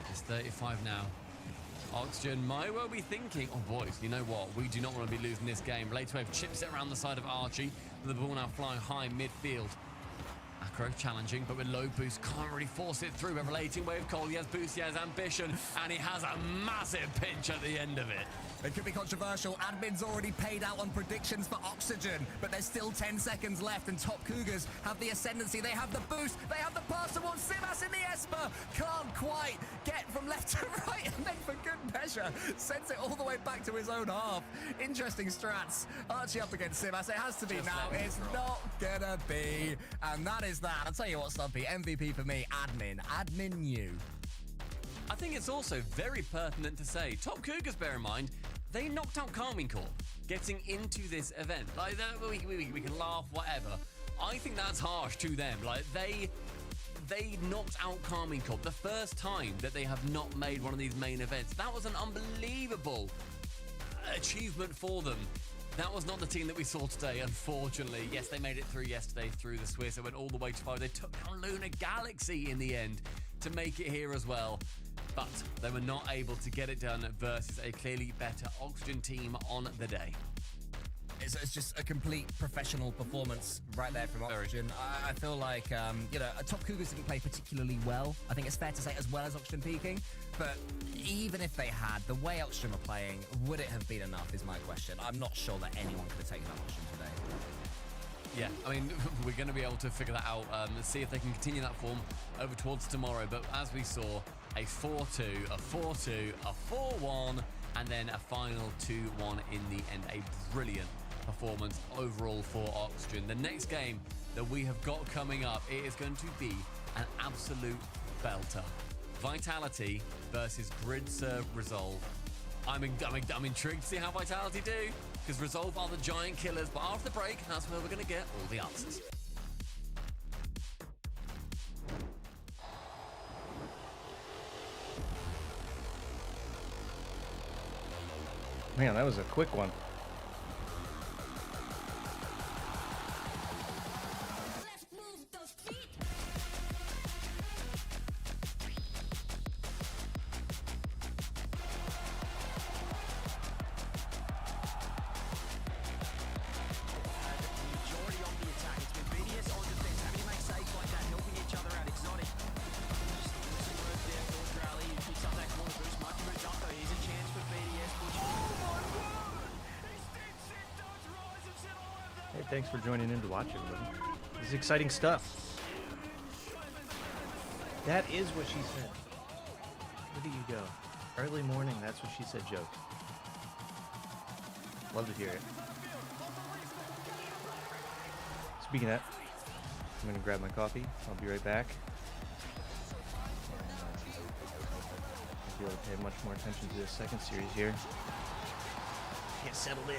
It's 35 now. Oxygen might well be thinking, oh boys, you know what? We do not want to be losing this game. Relating Wave chips it around the side of Archie, with the ball now flying high midfield. Acro challenging, but with low boost, can't really force it through. But relating wave Cole, he has boost, he has ambition, and he has a massive pinch at the end of it. It could be controversial. Admin's already paid out on predictions for Oxygen, but there's still 10 seconds left, and Top Cougars have the ascendancy. They have the boost. They have the pass towards Simas in the Esper. Can't quite get from left to right, and then for good measure, sends it all the way back to his own half. Interesting strats. Archie up against Simas. It has to be now. It's not gonna be. And that is that. I'll tell you what, Stumpy. MVP for me, Admin. Admin new. I think it's also very pertinent to say, Top Cougars, bear in mind, they knocked out Carmine Corp getting into this event. Like, we can laugh, whatever. I think that's harsh to them. Like, they knocked out Carmine Corp the first time that they have not made one of these main events. That was an unbelievable achievement for them. That was not the team that we saw today, unfortunately. Yes, they made it through yesterday through the Swiss. They went all the way to 5. They took down Lunar Galaxy in the end to make it here as well. But they were not able to get it done versus a clearly better Oxygen team on the day. It's just a complete professional performance right there from Oxygen. I feel like, Top Cougars didn't play particularly well. I think it's fair to say as well as Oxygen peaking. But even if they had, the way Oxygen were playing, would it have been enough is my question. I'm not sure that anyone could have taken out Oxygen today. Yeah, I mean, we're going to be able to figure that out, see if they can continue that form over towards tomorrow. But as we saw, a 4-2, a 4-2, a 4-1, and then a final 2-1 in the end. A brilliant performance overall for Oxygen. The next game that we have got coming up, it is going to be an absolute belter. Vitality versus Grid Serve Resolve. I'm intrigued to see how Vitality do, because Resolve are the giant killers, but after the break, that's where we're going to get all the answers. Man, that was a quick one. Hey, thanks for joining in to watch, everybody. This is exciting stuff. That is what she said. Where do you go? Early morning, that's what she said, joke. Love to hear it. Speaking of that, I'm going to grab my coffee. I'll be right back. I'll be able to pay much more attention to this second series here. Get settled in.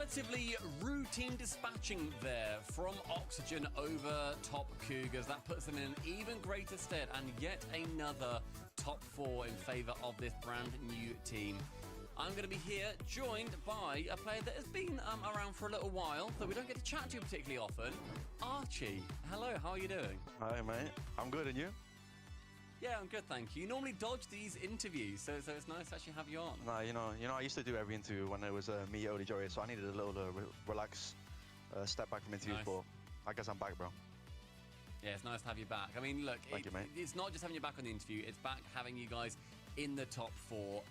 relatively routine dispatching there from Oxygen over Top Cougars. That puts them in an even greater stead, and yet another top 4 in favor of this brand new team. I'm going to be here joined by a player that has been around for a little while, that we don't get to chat to particularly often, Archie. Hello, how are you doing? Hi, mate. I'm good, and you? Yeah, I'm good, thank you. You normally dodge these interviews, so it's nice to actually have you on. Nah, you know, I used to do every interview when it was me, Oli Joey, so I needed a little relax, step back from interviews, Nice. but I guess I'm back, bro. Yeah, it's nice to have you back. I mean, look, Thank you, mate. It's not just having you back on the interview, it's back having you guys in the top 4.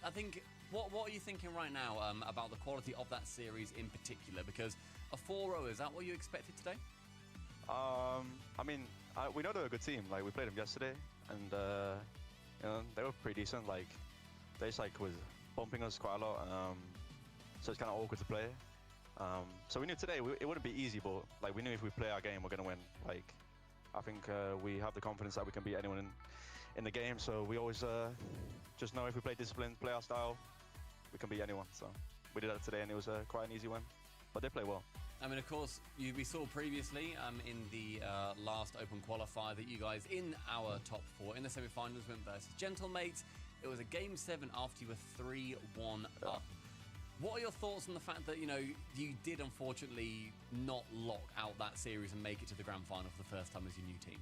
I think, what are you thinking right now about the quality of that series in particular? Because a 4-0, is that what you expected today? I mean, we know they're a good team. Like, we played them yesterday, and you know, they were pretty decent. Like, they just was bumping us quite a lot, so it's kind of awkward to play. So we knew today it wouldn't be easy, but like we knew if we play our game, we're gonna win. Like, I think we have the confidence that we can beat anyone in the game. So we always just know if we play disciplined, play our style, we can beat anyone. So we did that today, and it was quite an easy win. But they play well. I mean, of course, we saw previously in the last Open qualifier that you guys in our top 4 in the semi-finals went versus Gentlemates. It was a Game 7 after you were 3-1 up. What are your thoughts on the fact that, you know, you did unfortunately not lock out that series and make it to the grand final for the first time as your new team?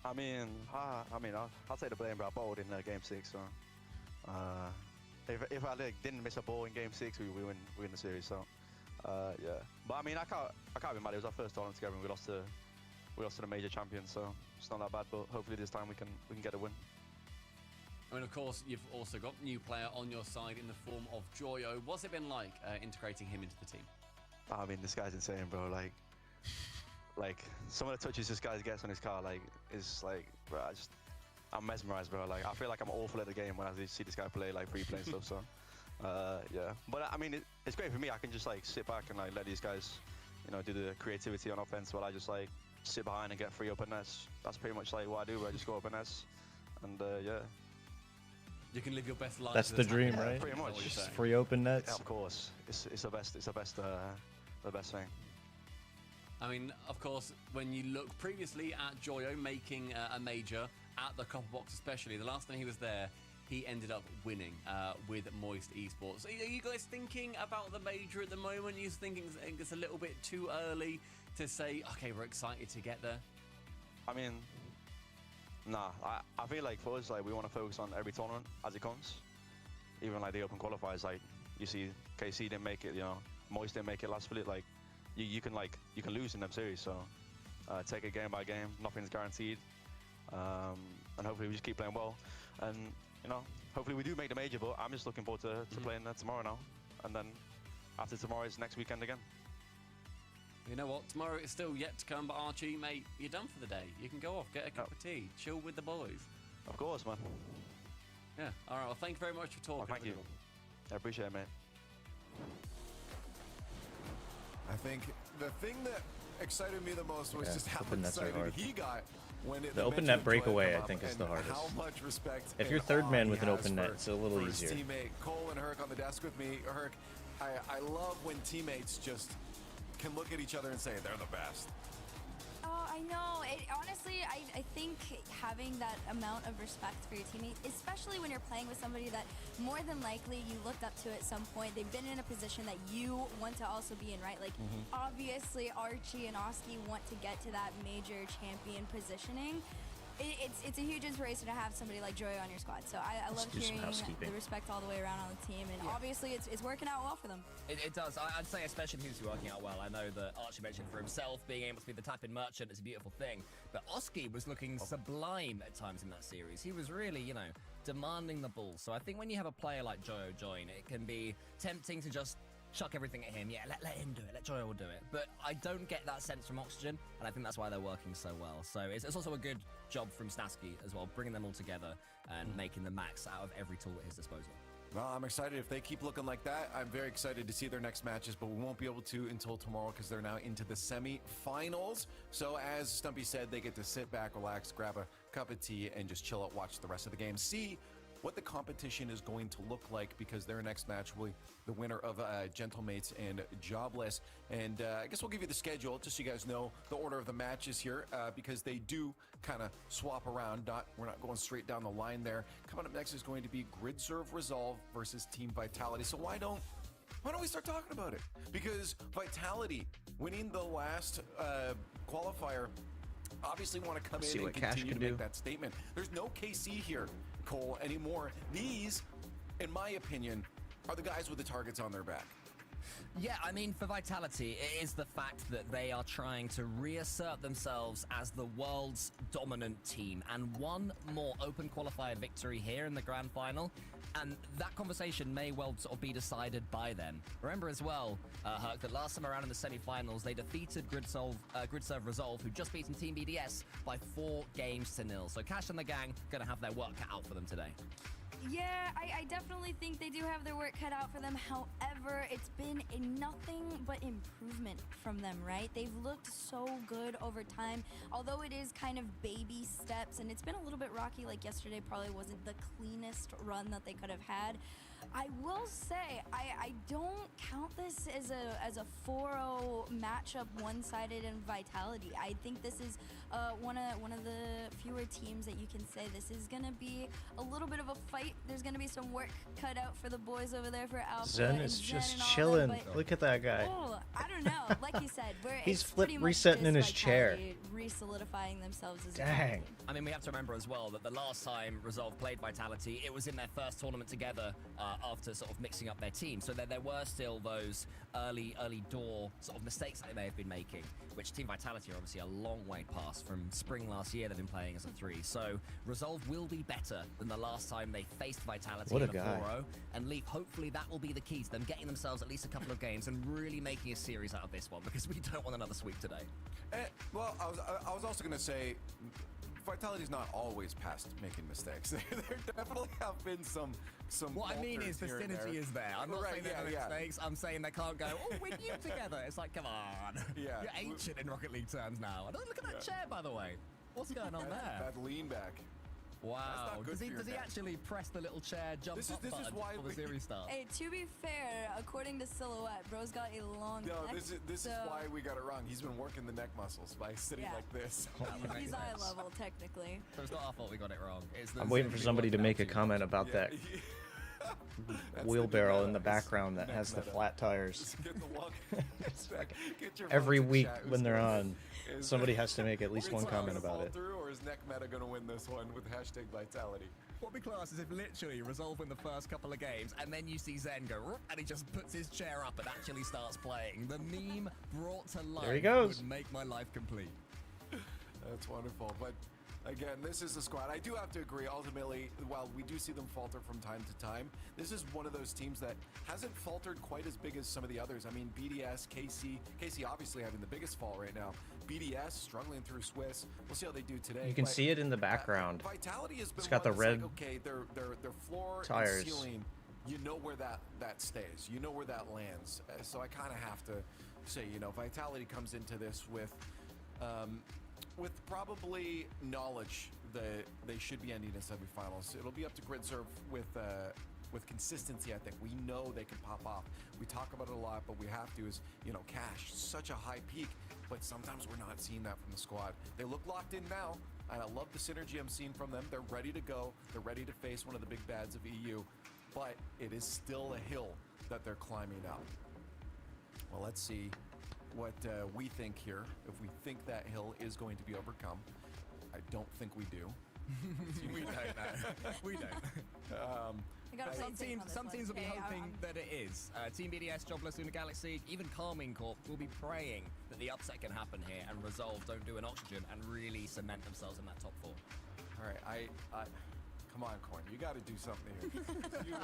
I mean, I'll take the blame, but I bowled in Game 6. So if I didn't miss a ball in Game 6, we win the series. So. Yeah, but I mean, I can't be mad. It was our first tournament together, and we lost to the major champions, so it's not that bad. But hopefully this time we can get a win. I mean, of course, you've also got a new player on your side in the form of Joyo. What's it been like integrating him into the team? I mean, this guy's insane, bro. Like some of the touches this guy gets on his car, is bro, I'm mesmerized, bro. Like, I feel like I'm awful at the game when I see this guy play, like free play and stuff. So. Yeah, but I mean, it's great for me. I can just sit back and let these guys, you know, do the creativity on offense while I just sit behind and get free open nets. That's pretty much what I do. Where I just go open nets, and yeah. You can live your best life. That's the dream, right? Pretty much. Just free open nets. Yeah, of course, it's the best. It's the best thing. I mean, of course, when you look previously at Joyo making a major at the Copper Box, especially the last time he was there. He ended up winning with Moist Esports. Are you guys thinking about the major at the moment? Are you thinking it's a little bit too early to say, okay, we're excited to get there? I mean, nah. I feel like for us, we want to focus on every tournament as it comes. Even the Open qualifiers, you see, KC didn't make it. You know, Moist didn't make it last split. You can lose in them series. So take it game by game. Nothing's guaranteed, and hopefully we just keep playing well. And you know, hopefully we do make the major, but I'm just looking forward to playing tomorrow now. And then after tomorrow is next weekend again. You know what? Tomorrow is still yet to come, but Archie, mate, you're done for the day. You can go off, get a cup of tea, chill with the boys. Of course, man. Yeah, all right. Well, thank you very much for talking. Well, thank you. I appreciate it, mate. I think the thing that excited me the most was just how open nets are excited hard. he got when The open net breakaway, I think, is the hardest. How much respect If you're and third awe man he with an has open net, for- it's a little for his easier. teammate Cole and Herc on the desk with me. Herc, I love when teammates just can look at each other and say they're the best. Oh, I know. Honestly, I think having that amount of respect for your teammate, especially when you're playing with somebody that more than likely you looked up to at some point, they've been in a position that you want to also be in, right? Obviously, Archie and Oski want to get to that major champion positioning. It's a huge inspiration to have somebody like Joy on your squad. So I love do some hearing housekeeping. the respect all the way around on the team. And obviously, it's working out well for them. It does. I'd say especially who's working out well. I know that Archie mentioned for himself being able to be the tap-in merchant is a beautiful thing. But Oski was looking sublime at times in that series. He was really, you know, demanding the ball. So I think when you have a player like Joyo join, it can be tempting to just chuck everything at him. Yeah, let him do it. Let Joyo do it. But I don't get that sense from Oxygen, and I think that's why they're working so well. So it's also a good job from Snasky as well, bringing them all together and making the max out of every tool at his disposal. Well, I'm excited. If they keep looking like that, I'm very excited to see their next matches, but we won't be able to until tomorrow because they're now into the semi-finals. So as Stumpy said, they get to sit back, relax, grab a cup of tea, and just chill out, watch the rest of the game, see what the competition is going to look like, because their next match will be the winner of Gentlemates and Jobless. And I guess we'll give you the schedule just so you guys know the order of the matches here, because they do kind of swap around. We're not going straight down the line there. Coming up next is going to be Grid Serve Resolve versus Team Vitality. So why don't we start talking about it? Because Vitality winning the last qualifier obviously want to come in and continue to make that statement. There's no KC here, Cole, anymore. These, in my opinion, are the guys with the targets on their back. Yeah, I mean, for Vitality, it is the fact that they are trying to reassert themselves as the world's dominant team, and one more open qualifier victory here in the grand final, and that conversation may well sort of be decided by then. Remember as well, Herc, that last time around in the semi-finals, they defeated Grid Serve Resolve, who just beaten Team BDS by 4 games to 0. So Cash and the gang going to have their work cut out for them today. Yeah, I definitely think they do have their work cut out for them. However, it's been a nothing but improvement from them, right? They've looked so good over time, although it is kind of baby steps, and it's been a little bit rocky. Like yesterday probably wasn't the cleanest run that they could have had. I will say, I don't count this as a 4-0 matchup, one-sided in Vitality. I think this is one of the fewer teams that you can say this is going to be a little bit of a fight. There's going to be some work cut out for the boys over there for Alpha. Zen is just chilling. Look at that guy. Oh, I don't know. Like you said, he's resetting in his chair. Re-solidifying themselves as Dang. a team. I mean, we have to remember as well that the last time Resolve played Vitality, it was in their first tournament together after sort of mixing up their team. So there were still those early door sort of mistakes that they may have been making, which Team Vitality are obviously a long way past. From spring last year, they've been playing as a 3. So Resolve will be better than the last time they faced Vitality in a 4-0. And Leaf, hopefully that will be the key to them getting themselves at least a couple of games and really making a series out of this one, because we don't want another sweep today. Well, I was also going to say, Vitality's not always past making mistakes. There definitely have been some. What I mean is the synergy is there. I'm not saying they're mistakes. I'm saying they can't go, oh, we're new together. It's like, come on. Yeah. You're ancient in Rocket League terms now. And look at that chair, by the way. What's going on there? That lean back. Wow. Does he actually press the little chair jump up button before the series starts? Hey, to be fair, according to Silhouette, bro's got a long neck. No, this is why we got it wrong. He's been working the neck muscles by sitting like this. He's eye level, technically. So it's not our fault we got it wrong. I'm waiting for somebody to make a comment about that wheelbarrow in the background that has the flat tires. Every week when they're on, somebody has to make at least one comment about it. Or is Neck Meta going to win this one with hashtag Vitality? What would be class is if literally Resolve win the first couple of games, and then you see Zen go, and he just puts his chair up and actually starts playing. The meme brought to life there he goes. Would make my life complete. That's wonderful. But again, this is the squad. I do have to agree, ultimately, while we do see them falter from time to time, this is one of those teams that hasn't faltered quite as big as some of the others. I mean, BDS, KC obviously having the biggest fall right now. BDS struggling through Swiss. We'll see how they do today. You can see it in the background. Vitality has been it's got the red like, okay, their floor tires. And ceiling, you know where that stays. You know where that lands. So I kind of have to say, Vitality comes into this with probably knowledge that they should be ending in semifinals. It'll be up to Grid Serve with consistency. I think we know they can pop off. We talk about it a lot, but we have to. Is Cash, such a high peak, but sometimes we're not seeing that from the squad. They look locked in now, and I love the synergy I'm seeing from them. They're ready to go. They're ready to face one of the big bads of EU, but it is still a hill that they're climbing up. Well, let's see what we think here. If we think that hill is going to be overcome, I don't think we do. We don't know. We don't. Some teams will be hoping that it is. Team BDS, Jobless, Luna Galaxy, even Carmine Corp will be praying that the upset can happen here and Resolve don't do an oxygen and really cement themselves in that top 4. All right, I come on, Corn. You got to do something here.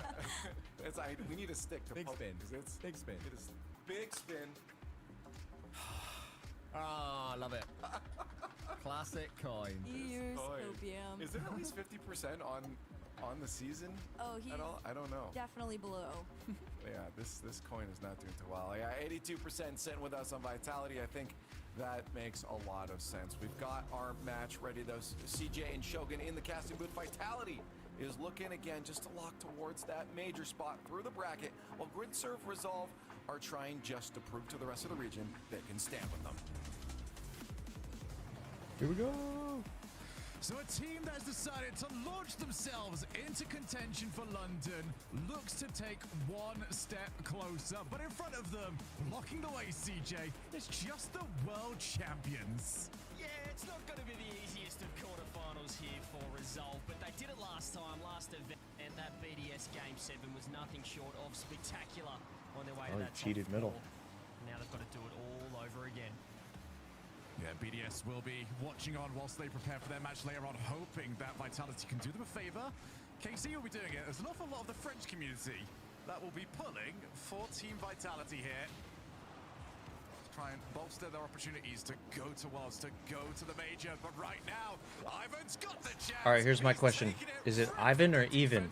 We need a stick to big spin. Big spin. Big spin. Oh, love it. Classic coin. EU Scopium. Is it at least 50% on the season? Oh, he's at all? I don't know. Definitely below. Yeah, this coin is not doing too well. Yeah, 82% sitting with us on Vitality. I think that makes a lot of sense. We've got our match ready, though. CJ and Shogun in the casting booth. Vitality is looking again just to lock towards that major spot through the bracket, while Grid Surf Resolve are trying just to prove to the rest of the region they can stand with them. Here we go. So a team that has decided to launch themselves into contention for London looks to take one step closer, but in front of them, blocking the way, CJ, is just the world champions. Yeah, it's not going to be the easiest of quarterfinals here for Resolve, but they did it last time, last event, and that BDS Game 7 was nothing short of spectacular on their way to that cheated top middle. four. Now they've got to do it all over again. Yeah, BDS will be watching on whilst they prepare for their match later on, hoping that Vitality can do them a favor. KC will be doing it. There's an awful lot of the French community that will be pulling for Team Vitality here. Try and bolster their opportunities to go to Worlds, to go to the major. But right now, Ivan's got the chance. All right, here's my question. Is it Ivan or Even?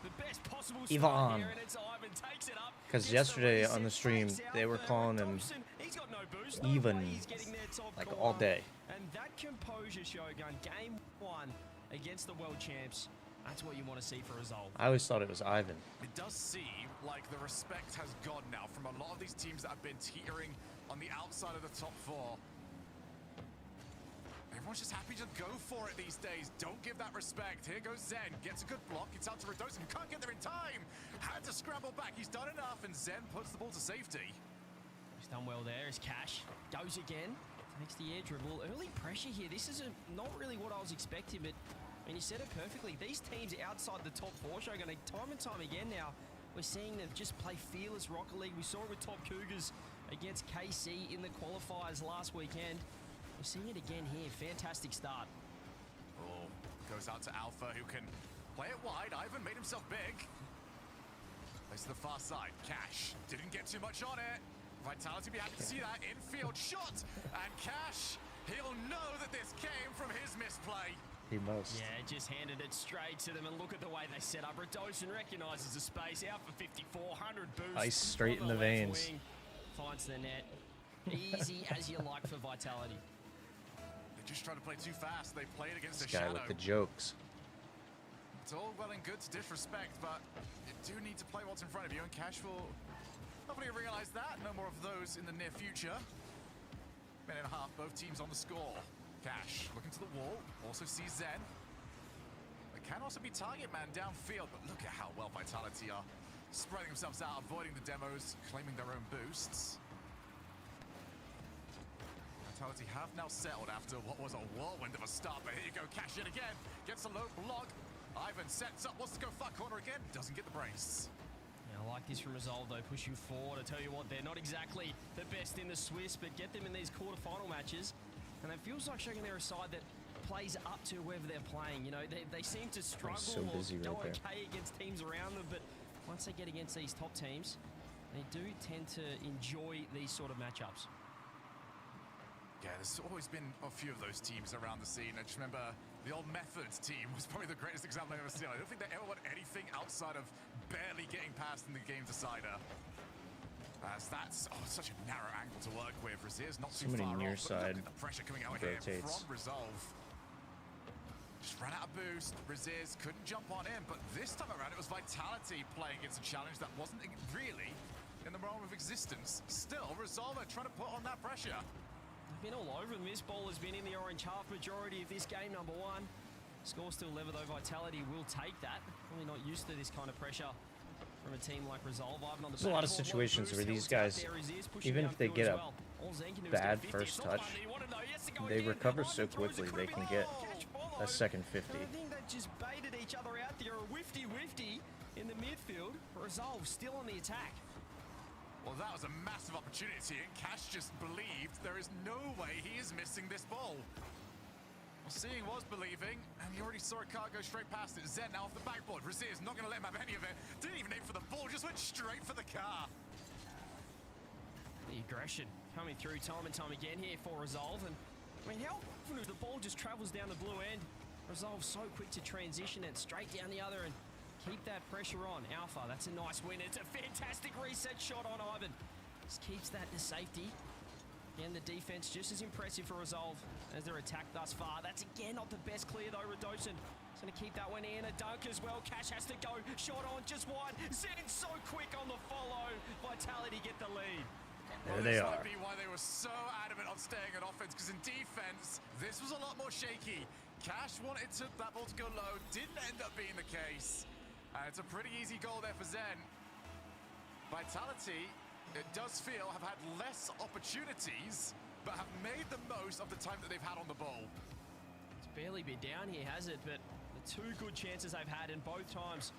The best possible Ivan. start here, and it's Ivan takes it up. Because yesterday on the stream, they were calling him He's got no boost. Even, He's getting there top like corner. all day. And that composure, Shogun, game 1 against the world champs, that's what you want to see for Resolve. I always thought it was Ivan. It does seem like the respect has gone now from a lot of these teams that have been teetering on the outside of the top 4. Everyone's just happy to go for it these days. Don't give that respect. Here goes Zen. Gets a good block. It's out to Radosin, who can't get there in time. Had to scramble back. He's done enough, and Zen puts the ball to safety. He's done well there. His Cash goes again. Takes the air dribble. Early pressure here. This is not really what I was expecting, but I mean, you said it perfectly. These teams outside the top 4 show going to time and time again now. We're seeing them just play fearless Rocket League. We saw it with Top Cougars against KC in the qualifiers last weekend. We're seeing it again here. Fantastic start. Oh, goes out to Alpha, who can play it wide. Ivan made himself big. Plays to the far side. Cash didn't get too much on it. Vitality be happy to see that. Infield shot. And Cash, he'll know that this came from his misplay. He must. Yeah, just handed it straight to them, and look at the way they set up. Radosin recognizes the space, out for 5400 boost. Ice straight in the left veins. wing, finds the net. Easy as you like for Vitality. They're just trying to play too fast. They played against This the guy shadow. with the jokes. It's all well and good to disrespect, but you do need to play what's in front of you, and Cash will hopefully realize that. No more of those in the near future. Minute and a half, both teams on the score. Cash looking to the wall, also sees Zen. They can also be target man downfield, but look at how well Vitality are spreading themselves out, avoiding the demos, claiming their own boosts. Vitality have now settled after what was a whirlwind of a start, but here you go, Cash in again, gets a low block. Ivan sets up, wants to go far corner again, doesn't get the brace. Yeah, I like this from Resolve, though, pushing forward. I tell you what, they're not exactly the best in the Swiss, but get them in these quarterfinal matches. And it feels like showing they're a side that plays up to whoever they're playing. You know, they seem to struggle so busy or go right there. okay against teams around them, but once they get against these top teams, they do tend to enjoy these sort of matchups. Yeah, there's always been a few of those teams around the scene. I just remember the old Methods team was probably the greatest example I've ever seen. I don't think they ever won anything outside of barely getting past in the game decider. As that's such a narrow angle to work with. Razier's not too Somebody far near off, but side look at the pressure coming out here rotates. from Resolve. Just ran out of boost. Razier's couldn't jump on in, but this time around it was Vitality playing against a challenge that wasn't really in the realm of existence. Still, Resolve are trying to put on that pressure. They've been all over them. This ball has been in the orange half majority of this game, number 1. Score still level, though. Vitality will take that. Probably not used to this kind of pressure from a team like Resolve. There's a lot of situations where these guys, even if they get a bad first touch, they recover so quickly they can get a second 50. I think they just baited each other out there. A whifty in the midfield. Resolve still on the attack. Well, that was a massive opportunity, and Cash just believed there is no way he is missing this ball. Well, seeing was believing, and he already saw a car go straight past it. Zen now off the backboard. Razier's not going to let him have any of it. Didn't even aim for the ball, just went straight for the car. The aggression coming through time and time again here for Resolve. And I mean, how often does the ball just travels down the blue end? Resolve so quick to transition it straight down the other and keep that pressure on. Alpha, that's a nice win. It's a fantastic reset shot on Ivan. Just keeps that to safety. Again, the defense just as impressive for Resolve as their attack thus far. That's again not the best clear though. Radosin is going to keep that one in. A dunk as well. Cash has to go. Shot on, just wide. Zen so quick on the follow. Vitality get the lead. There they are. This might be why they were so adamant on staying at offense, because in defense, this was a lot more shaky. Cash wanted that ball to go low. Didn't end up being the case. It's a pretty easy goal there for Zen. Vitality, it does feel, have had less opportunities, but have made the most of the time that they've had on the ball. It's barely been down here, has it? But the two good chances they've had, and both times,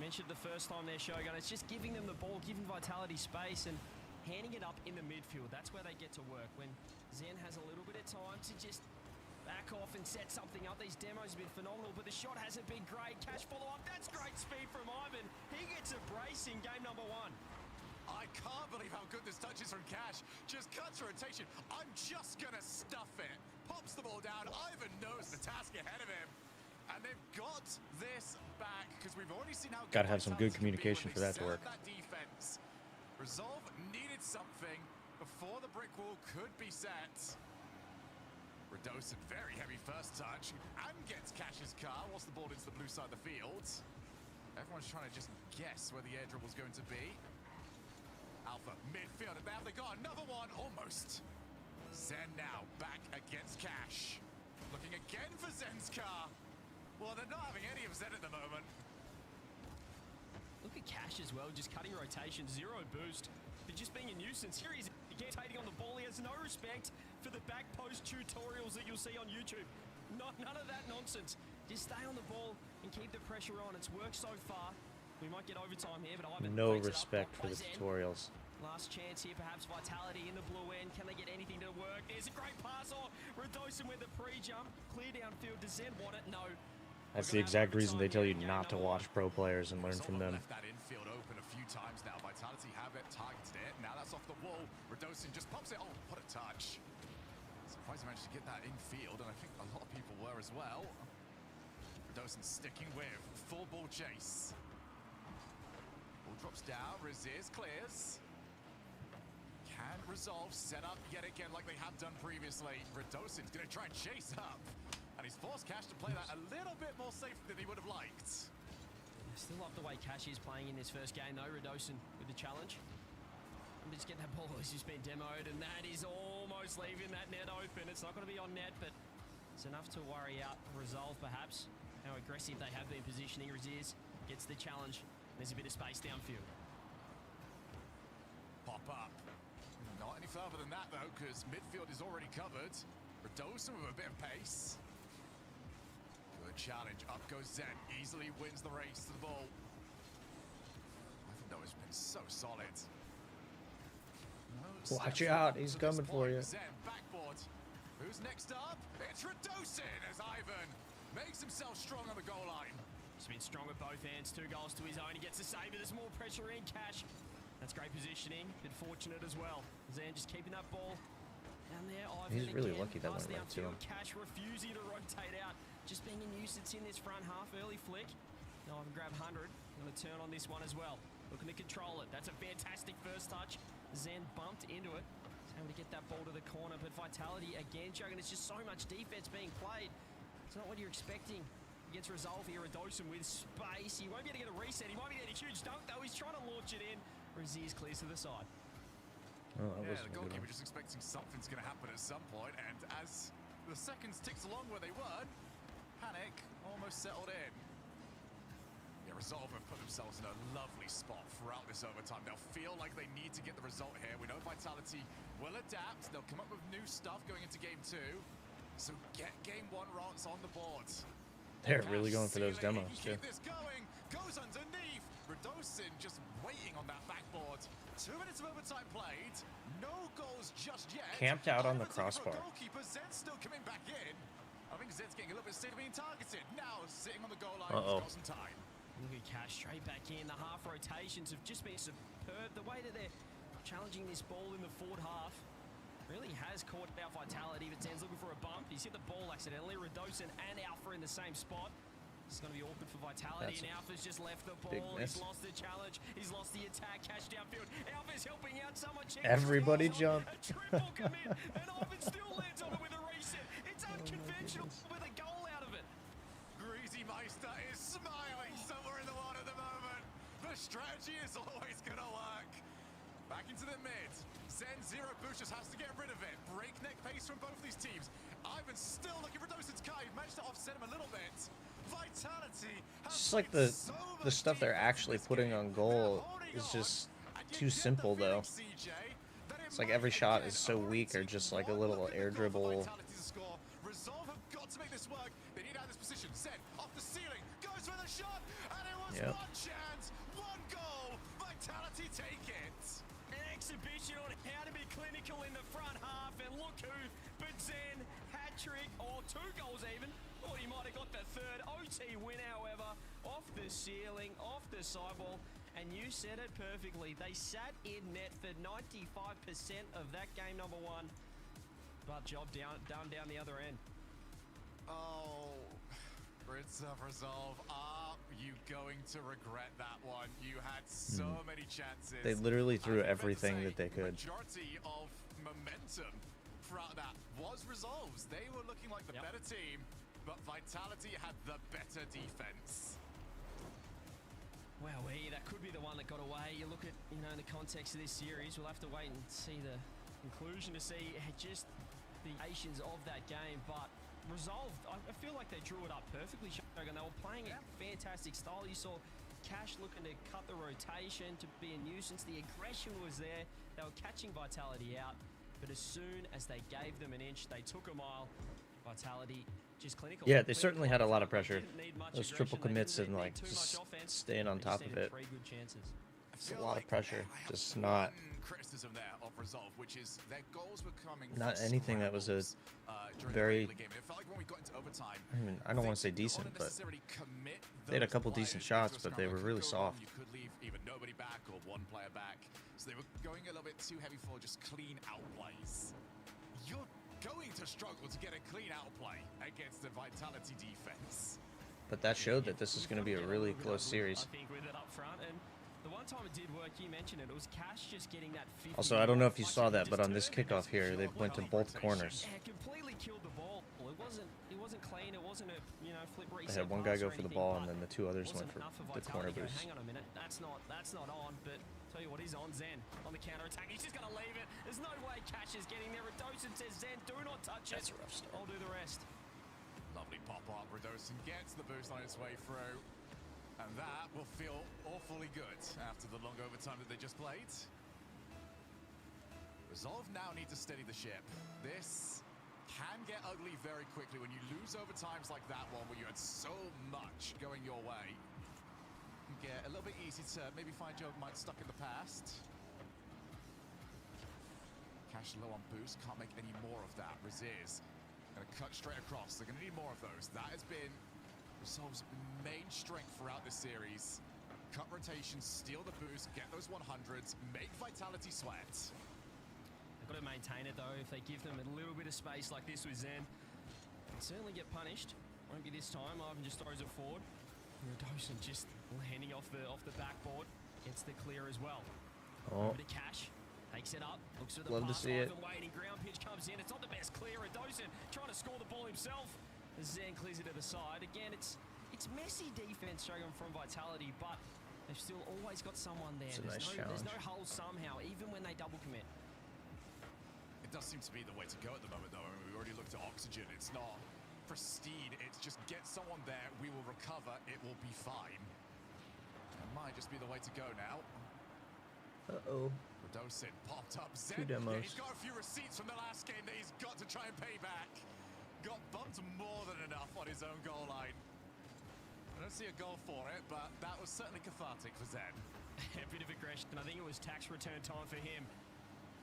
mentioned the first time there, Shogun, it's just giving them the ball, giving Vitality space, and handing it up in the midfield. That's where they get to work. When Zen has a little bit of time to just back off and set something up. These demos have been phenomenal, but the shot hasn't been great. Cash follow-up, that's great speed from Ivan. He gets a brace in game number 1. I can't believe how good this touch is from Cash. Just cuts rotation. I'm just gonna stuff it. Pops the ball down. Ivan knows the task ahead of him. And they've got this back, because we've already seen how Gotta have some good communication for that to work. That defense. Resolve needed something before the brick wall could be set. Radosin, very heavy first touch, and gets Cash's car whilst the ball hits the blue side of the field. Everyone's trying to just guess where the air dribble's going to be. Alpha, midfield, and now they got another one, almost. Zen now, back against Cash. Looking again for Zen's car. Well, they're not having any of Zen at the moment. Look at Cash as well, just cutting rotation, zero boost, but just being a nuisance. Here he's again taking on the ball. He has no respect for the back post tutorials that you'll see on YouTube. None of that nonsense. Just stay on the ball and keep the pressure on. It's worked so far. We might get overtime here, but Ivan No breaks it up. respect for the Zen. tutorials. Last chance here, perhaps Vitality in the blue end. Can they get anything to work? There's a great pass off. Radosin with the pre-jump. Clear downfield. Does Zen want it? No. That's the exact reason they tell you not to watch pro players and learn from them. Left that infield open a few times now. Vitality have it, targeted it. Now that's off the wall. Radosin just pops it. Oh, what a touch. Surprised he managed to get that infield, and I think a lot of people were as well. Radosin sticking with full ball chase. Ball drops down, resist, clears. Can Resolve set up yet again like they have done previously. Radosin's going to try and chase up. And he's forced Cash to play that a little bit more safe than he would have liked. I still love the way Cash is playing in this first game though. Radosin with the challenge. I'm just getting that ball. He's just been demoed, and that is almost leaving that net open. It's not going to be on net, but it's enough to worry out Resolve perhaps. How aggressive they have been positioning. Raziz gets the challenge. There's a bit of space downfield. Pop up. Not any further than that though, because midfield is already covered. Radosin with a bit of pace. Good challenge. Up goes Zen. Easily wins the race to the ball. I think that has been so solid. No Watch steps out, up he's to this coming for point. you. Zen backboard. Who's next up? It's Radosin as Ivan makes himself strong on the goal line. He's been strong at both ends. 2 goals to his own. He gets the save, but there's more pressure in. Cash. That's great positioning, but fortunate as well. Zen just keeping that ball down there. Ivan He's really again, lucky that pass went right to downfield. him. Cash refusing to rotate out, just being a nuisance in this front half. Early flick. Now Ivan grab 100. Going to turn on this one as well. Looking to control it. That's a fantastic first touch. Zen bumped into it. He's having to get that ball to the corner, but Vitality again, Jogan. It's just so much defense being played. It's not what you're expecting. Against Resolve here, Radosin with space. He won't be able to get a reset. He might be getting a huge dunk though. He's trying to launch it in. Raziz clears to the side. Oh, that Yeah, wasn't the a good goalkeeper one. just expecting something's going to happen at some point, and as the seconds ticked along where they were, panic almost settled in. Yeah, Resolve have put themselves in a lovely spot throughout this overtime. They'll feel like they need to get the result here. We know Vitality will adapt. They'll come up with new stuff going into game 2. So get game 1 routes on the board. They're really going for those demos too. Keep this going. Goes underneath. Radosin just waiting on that backboard. 2 minutes of overtime played. No goals just yet. Camped out on the Ivan's looking for a crossbar. Goalkeeper Zen's still coming back in. I think Zen's getting a little bit sick of being targeted. Now sitting on the goal line. Uh-oh. He's got some time. Look at Cash straight back in. The half rotations have just been superb. The way that they're challenging this ball in the forward half really has caught out Vitality, but Zen's looking for a bump. He's hit the ball accidentally. Radosin and Alpha in the same spot. It's going to be awkward for Vitality, and Alpha's just left the ball. He's lost the challenge. He's lost the attack. Cash downfield. Alpha's helping out someone. Everybody jump. A triple commit, and Ivan still lands on it with a reset. It's unconventional with a goal out of it. Greasy Meister is smiling somewhere in the water at the moment. The strategy is always going to work. Back into the mid. Zen zero boost just has to get rid of it. Breakneck pace from both these teams. Ivan's still looking for Dosen's Kai. Managed to offset him a little bit. Vitality. It's just like the stuff they're actually putting on goal is just too simple though. It's like every shot is so weak or just like a little air dribble. Resolve have got to make this work. They need out this position. Zen off the ceiling. Goes for the shot. And it was one chance. One goal. Vitality take it. An exhibition on how to be clinical in the front half, and look who but Zen, hat-trick, or 2 goals even. Thought he might have got the third. OT win, however, off the ceiling, off the sidewall, and you said it perfectly. They sat in net for 95% of that game number 1, but job done down the other end. Oh, Ritz of Resolve, are you going to regret that one? You had so many chances. They literally threw everything that they could. Majority of momentum throughout that was Resolve's. They were looking like the better team, but Vitality had the better defense. Well, that could be the one that got away. You look at, in the context of this series, we'll have to wait and see the conclusion to see just the Asians of that game, but Resolve, I feel like they drew it up perfectly, Shogun. They were playing a fantastic style. You saw Cash looking to cut the rotation, to be a nuisance. The aggression was there. They were catching Vitality out, but as soon as they gave them an inch, they took a mile. Vitality just clinical. Yeah, they certainly had a lot of pressure. Those triple commits and like just staying on top of it. It's a lot of pressure. Just not criticism there of Resolve, which is their goals were coming not anything that was a very, I don't want to say decent, but they had a couple decent shots, but they were really soft. You could leave even nobody back or one player back, so they were going a little bit too heavy for just clean outplays. You're going to struggle to get a clean outplay against the Vitality defense. But that showed that this is going to be a really close series. I think with it up front, and the one time it did work, you mentioned it was Cash just getting that 50. Also, I don't know if you saw that, but on this kickoff here, they went to both corners. Yeah, completely killed the ball. It wasn't clean. It wasn't a flip reset. They had one guy go for the ball, and then the 2 others went for the corner boost. Hang on a minute, that's not on. But tell you what, he's on Zen on the counter attack. He's just gonna leave it. There's no way Cash is getting there. Redosin says, Zen, do not touch it. That's a rough start. I'll do the rest. Lovely pop up. Redosin gets the boost on its way through. And that will feel awfully good after the long overtime that they just played. Resolve now need to steady the ship. This can get ugly very quickly when you lose overtimes like that one, where you had so much going your way. It can get a little bit easy to maybe find your mind stuck in the past. Cash low on boost, can't make any more of that. Reziz gonna cut straight across. They're gonna need more of those. That has been Resolve's main strength throughout this series. Cut rotations, steal the boost, get those 100s, make Vitality sweat. They've got to maintain it though. If they give them a little bit of space like this with Zen, they'll certainly get punished. Won't be this time. Ivan just throws it forward. Redosin just landing off the backboard. Gets the clear as well. Oh. Over to Cash. Takes it up. Looks at the Love to pass. see it. Waiting. Ground pitch comes in. It's not the best clear. Redosin trying to score the ball himself. Zen clears it to the side. Again, it's messy defense showing from Vitality, but they've still always got someone there. It's a nice there's challenge. no hole somehow, even when they double commit. It does seem to be the way to go at the moment, though. I mean, we already looked at Oxygen. It's not pristine. It's just get someone there. We will recover. It will be fine. It might just be the way to go now. Uh-oh. Redosin popped up. Zen. 2 demos. Yeah, he's got a few receipts from the last game that he's got to try and pay back. Got bumped more than enough on his own goal line. I don't see a goal for it, but that was certainly cathartic for Zen. A bit of aggression. I think it was tax return time for him.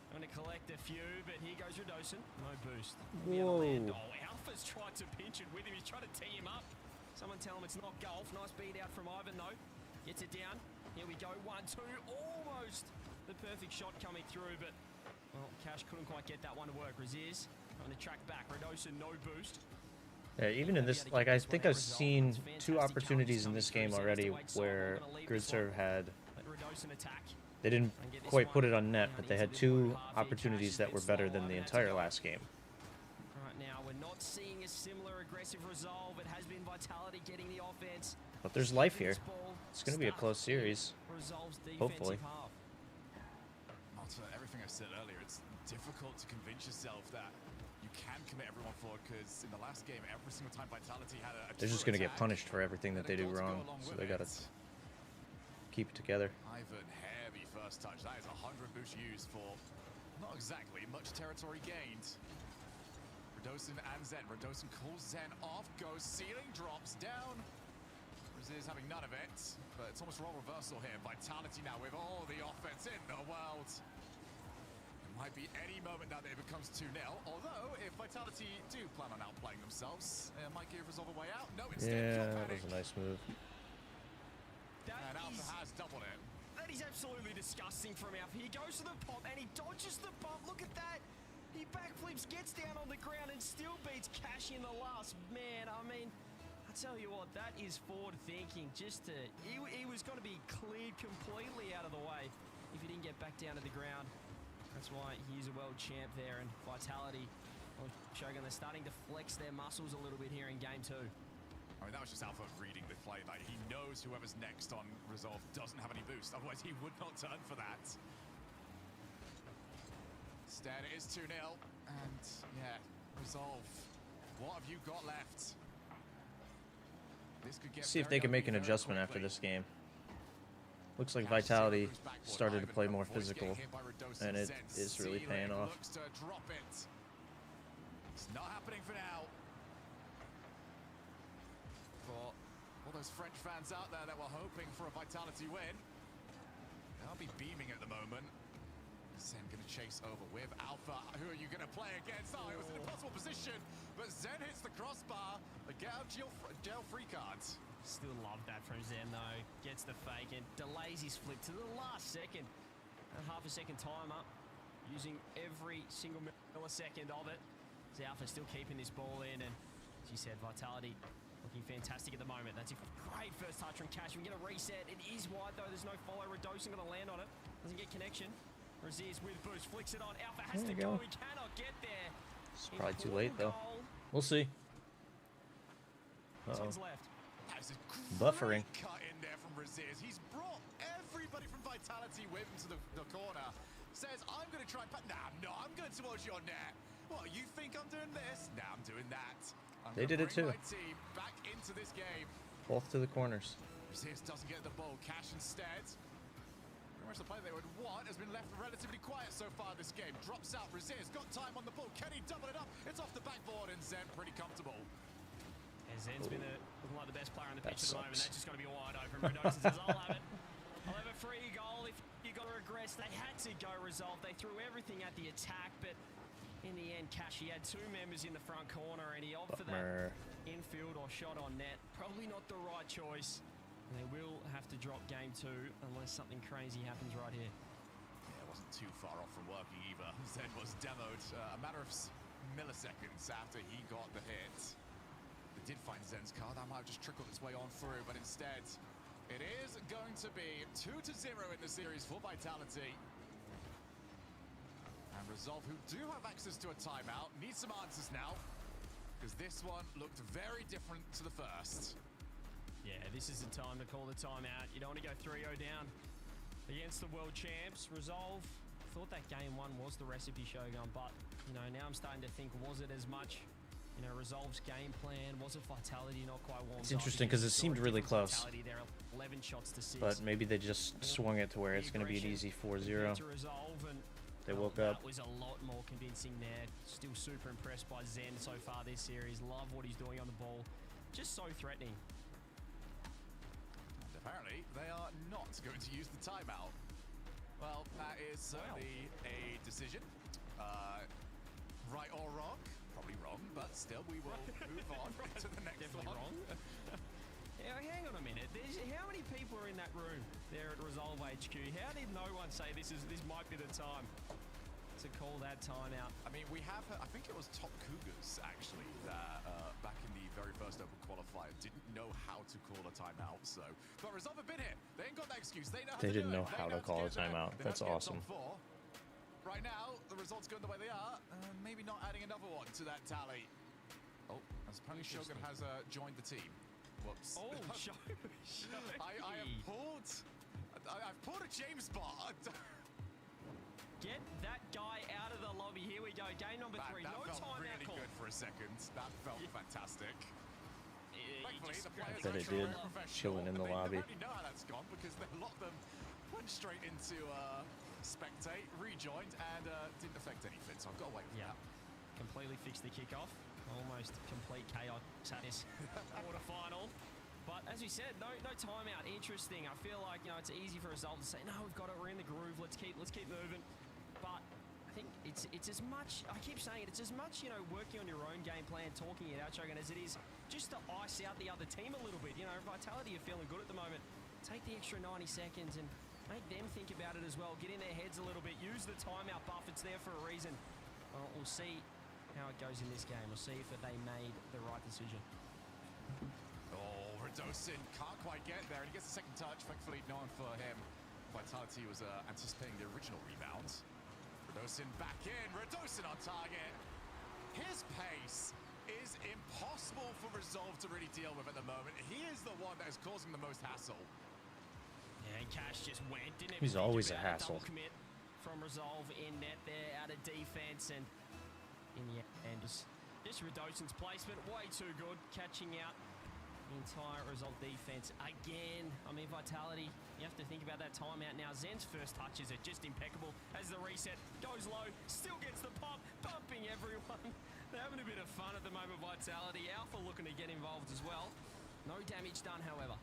Going to collect a few, but here goes Redosin. No boost. Whoa. Oh, Alpha's tried to pinch it with him. He's trying to tee him up. Someone tell him it's not golf. Nice beat out from Ivan, though. Gets it down. Here we go. 1-2. Almost the perfect shot coming through, but well, Cash couldn't quite get that one to work. Raziz on the track back. Redosin, no boost. Yeah, even in this, like, I think I've seen 2 opportunities in this game already where GridServe had, they didn't quite put it on net, but they had 2 opportunities that were better than the entire last game. Right now, we're not seeing a similar aggressive resolve. It has been Vitality getting the offense. But there's life here. It's going to be a close series, hopefully. After everything I said earlier, it's difficult to convince yourself that you can commit everyone forward, because in the last game, every single time Vitality had a They're just going to get punished for everything that they do wrong, so they got to keep it together. Ivan, heavy first touch. That is 100 boost used for not exactly much territory gained. Radosin and Zen. Radosin calls Zen off, goes ceiling, drops down. Raziz having none of it, but it's almost role reversal here. Vitality now with all the offense in the world. It might be any moment now that it becomes 2-0, although if Vitality do plan on outplaying themselves, it might give Resolve a way out. No, instead, Yeah, that was a nice move. And Alpha has doubled it. That is absolutely disgusting from Alpha. He goes to the pop and he dodges the bump. Look at that. He backflips, gets down on the ground and still beats Cash in the last. Man, I mean, I tell you what, that is forward thinking. He was going to be cleared completely out of the way if he didn't get back down to the ground. That's why he's a world champ there, and Vitality, well, Shogun, they're starting to flex their muscles a little bit here in game 2. I mean, that was just Alpha reading the play. Like, he knows whoever's next on Resolve doesn't have any boost, otherwise he would not turn for that. Instead, it is 2-0, and yeah, Resolve, what have you got left? This could get See if they can make an adjustment after this game. Looks like Vitality started to play more physical, and it is really paying off. It's not happening for now. For all those French fans out there that were hoping for a Vitality win, they'll be beaming at the moment. Zen going to chase over with Alpha. Who are you going to play against? Oh, it was an impossible position, but Zen hits the crossbar. They get out jail free cards. Still love that from Zen though. Gets the fake and delays his flip to the last second. A half a second timer, using every single millisecond of it. So Alpha still keeping this ball in, and as you said, Vitality looking fantastic at the moment. That's a great first touch from Cash. We get a reset. It is wide though. There's no follow. Radosin going to land on it. Doesn't get connection. Raziz with boost, flicks it on. Alpha has to go. He cannot get there. It's probably too late though. We'll see. Uh-oh. Left. Buffering. Cut in there from Raziz. He's brought everybody from Vitality with him to the corner. Says, I'm going to try and... Nah, I'm going towards your net. What, you think I'm doing this? Nah, I'm doing that. They did it too. My team back into this game. Both to the corners. Raziz doesn't get the ball. Cash instead. Pretty much the play they would want has been left relatively quiet so far this game. Drops out. Raziz got time on the ball. Can he double it up? It's off the backboard, and Zen pretty comfortable. And Zen's been looking like the best player on the pitch at the moment. That's just going to be wide open. Radosin says, I'll have it. I'll have a free goal if you got to regress. They had to go Resolve. They threw everything at the attack, but in the end, Cash, he had 2 members in the front corner, and he opted for that infield or shot on net. Probably not the right choice. They will have to drop game 2 unless something crazy happens right here. Yeah, it wasn't too far off from working either. Zen was demoed a matter of milliseconds after he got the hit. They did find Zen's car. That might have just trickled its way on through, but instead, it is going to be 2-0 in the series for Vitality. And Resolve, who do have access to a timeout, need some answers now, because this one looked very different to the first. Yeah, this is the time to call the timeout. You don't want to go 3-0 down against the world champs. Resolve, thought that game 1 was the recipe, Shogun, but, you know, now I'm starting to think, was it as much, you know, Resolve's game plan? Was it Vitality not quite warmed up? It's interesting because it seemed really close. There are 11 shots to 6. But maybe they just swung it to where it's going to be an easy 4-0. They woke up. That was a lot more convincing there. Still super impressed by Zen so far this series. Love what he's doing on the ball. Just so threatening. Apparently, they are not going to use the timeout. Well, that is certainly a decision. Right or wrong? Probably wrong, but still, we will move on to the next one. Wrong. Now, hang on a minute. How many people are in that room there at Resolve HQ? How did no one say this might be the time to call that timeout? I mean, we have, I think it was Top Cougars, actually, that back in the very first open qualifier didn't know how to call a timeout. So, but Resolve have been here. They ain't got that excuse. They know how They to do didn't it. know how to call a timeout. That's awesome. Right now, the results going the way they are. Maybe not adding another one to that tally. Oh, as apparently Shogun has joined the team. Whoops. Oh, Shogun. I have pulled. I've pulled a James bot. Get that guy out of the lobby. Here we go. Game number 3. That No felt timeout really call. good for a second. That felt fantastic. Thankfully, the players That are it did. very professional, Chilling in the and lobby. They already know how that's gone because a lot of them went straight into spectate, rejoined, and didn't affect anything. So I've got away with that. Completely fixed the kickoff. Almost complete chaos at this quarterfinal. But as we said, no timeout. Interesting. I feel like, you know, it's easy for Resolve to say, no, we've got it, we're in the groove, let's keep moving. But I think it's as much, I keep saying it, it's as much, you know, working on your own game plan, talking it out, Shogun, as it is just to ice out the other team a little bit. You know, Vitality are feeling good at the moment. Take the extra 90 seconds and make them think about it as well. Get in their heads a little bit. Use the timeout buff. It's there for a reason. We'll see how it goes in this game. We'll see if they made the right decision. Oh, Radosin can't quite get there, and he gets a second touch. Thankfully, no one for him. Vitality was anticipating the original rebound. Radosin back in. Radosin on target. His pace is impossible for Resolve to really deal with at the moment. He is the one that is causing the most hassle. Yeah, and Cash just went. Didn't He's even think always a about it. hassle. Double commit from Resolve in net there, out of defense, and in the end, just Radosin's placement way too good, catching out the entire Resolve defense again. I mean, Vitality, you have to think about that timeout now. Zen's first touches are just impeccable as the reset goes low, still gets the pop, bumping everyone. They're having a bit of fun at the moment, Vitality. Alpha looking to get involved as well. No damage done, however.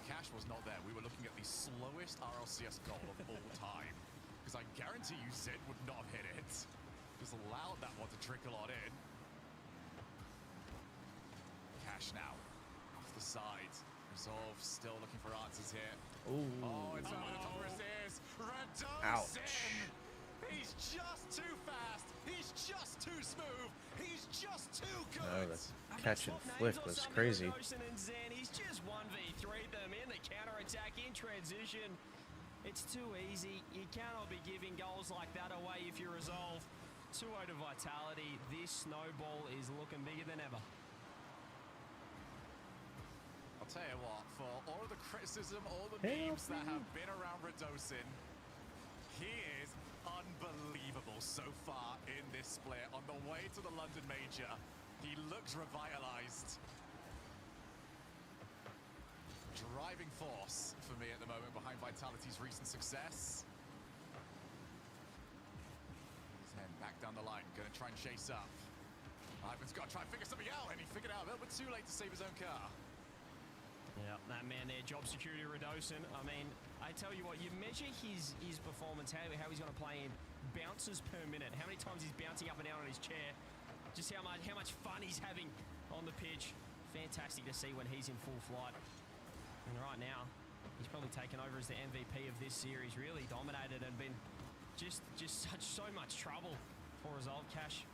Cash was not there. We were looking at the slowest RLCS goal of all time. Because I guarantee you Zed would not have hit it. Just allowed that one to trickle on in. Cash now. Off the side. Resolve still looking for answers here. Ooh. Oh, it's over the top of his ears. Radosin! Ouch. He's just too fast. He's just too smooth. He's just too good. No, the catch and flick was crazy. And Zen, he's just 1v3 them in the counter-attack in transition. It's too easy. You cannot be giving goals like that away if you Resolve. 2-0 to Vitality. This snowball is looking bigger than ever. I'll tell you what, for all of the criticism, all the memes that have been around Radosin, he is unbelievable so far in this split. On the way to the London Major, he looks revitalized. Driving force for me at the moment behind Vitality's recent success. Zen back down the line, gonna try and chase up. Ivan's got to try and figure something out, and he figured out a little bit too late to save his own car. Yeah, that man there, job security Radosin. I mean, I tell you what, you measure his performance, how he's going to play in bounces per minute, how many times he's bouncing up and down on his chair, just how much fun he's having on the pitch. Fantastic to see when he's in full flight. And right now, he's probably taken over as the MVP of this series, really dominated and been just so much trouble for Resolve. Cash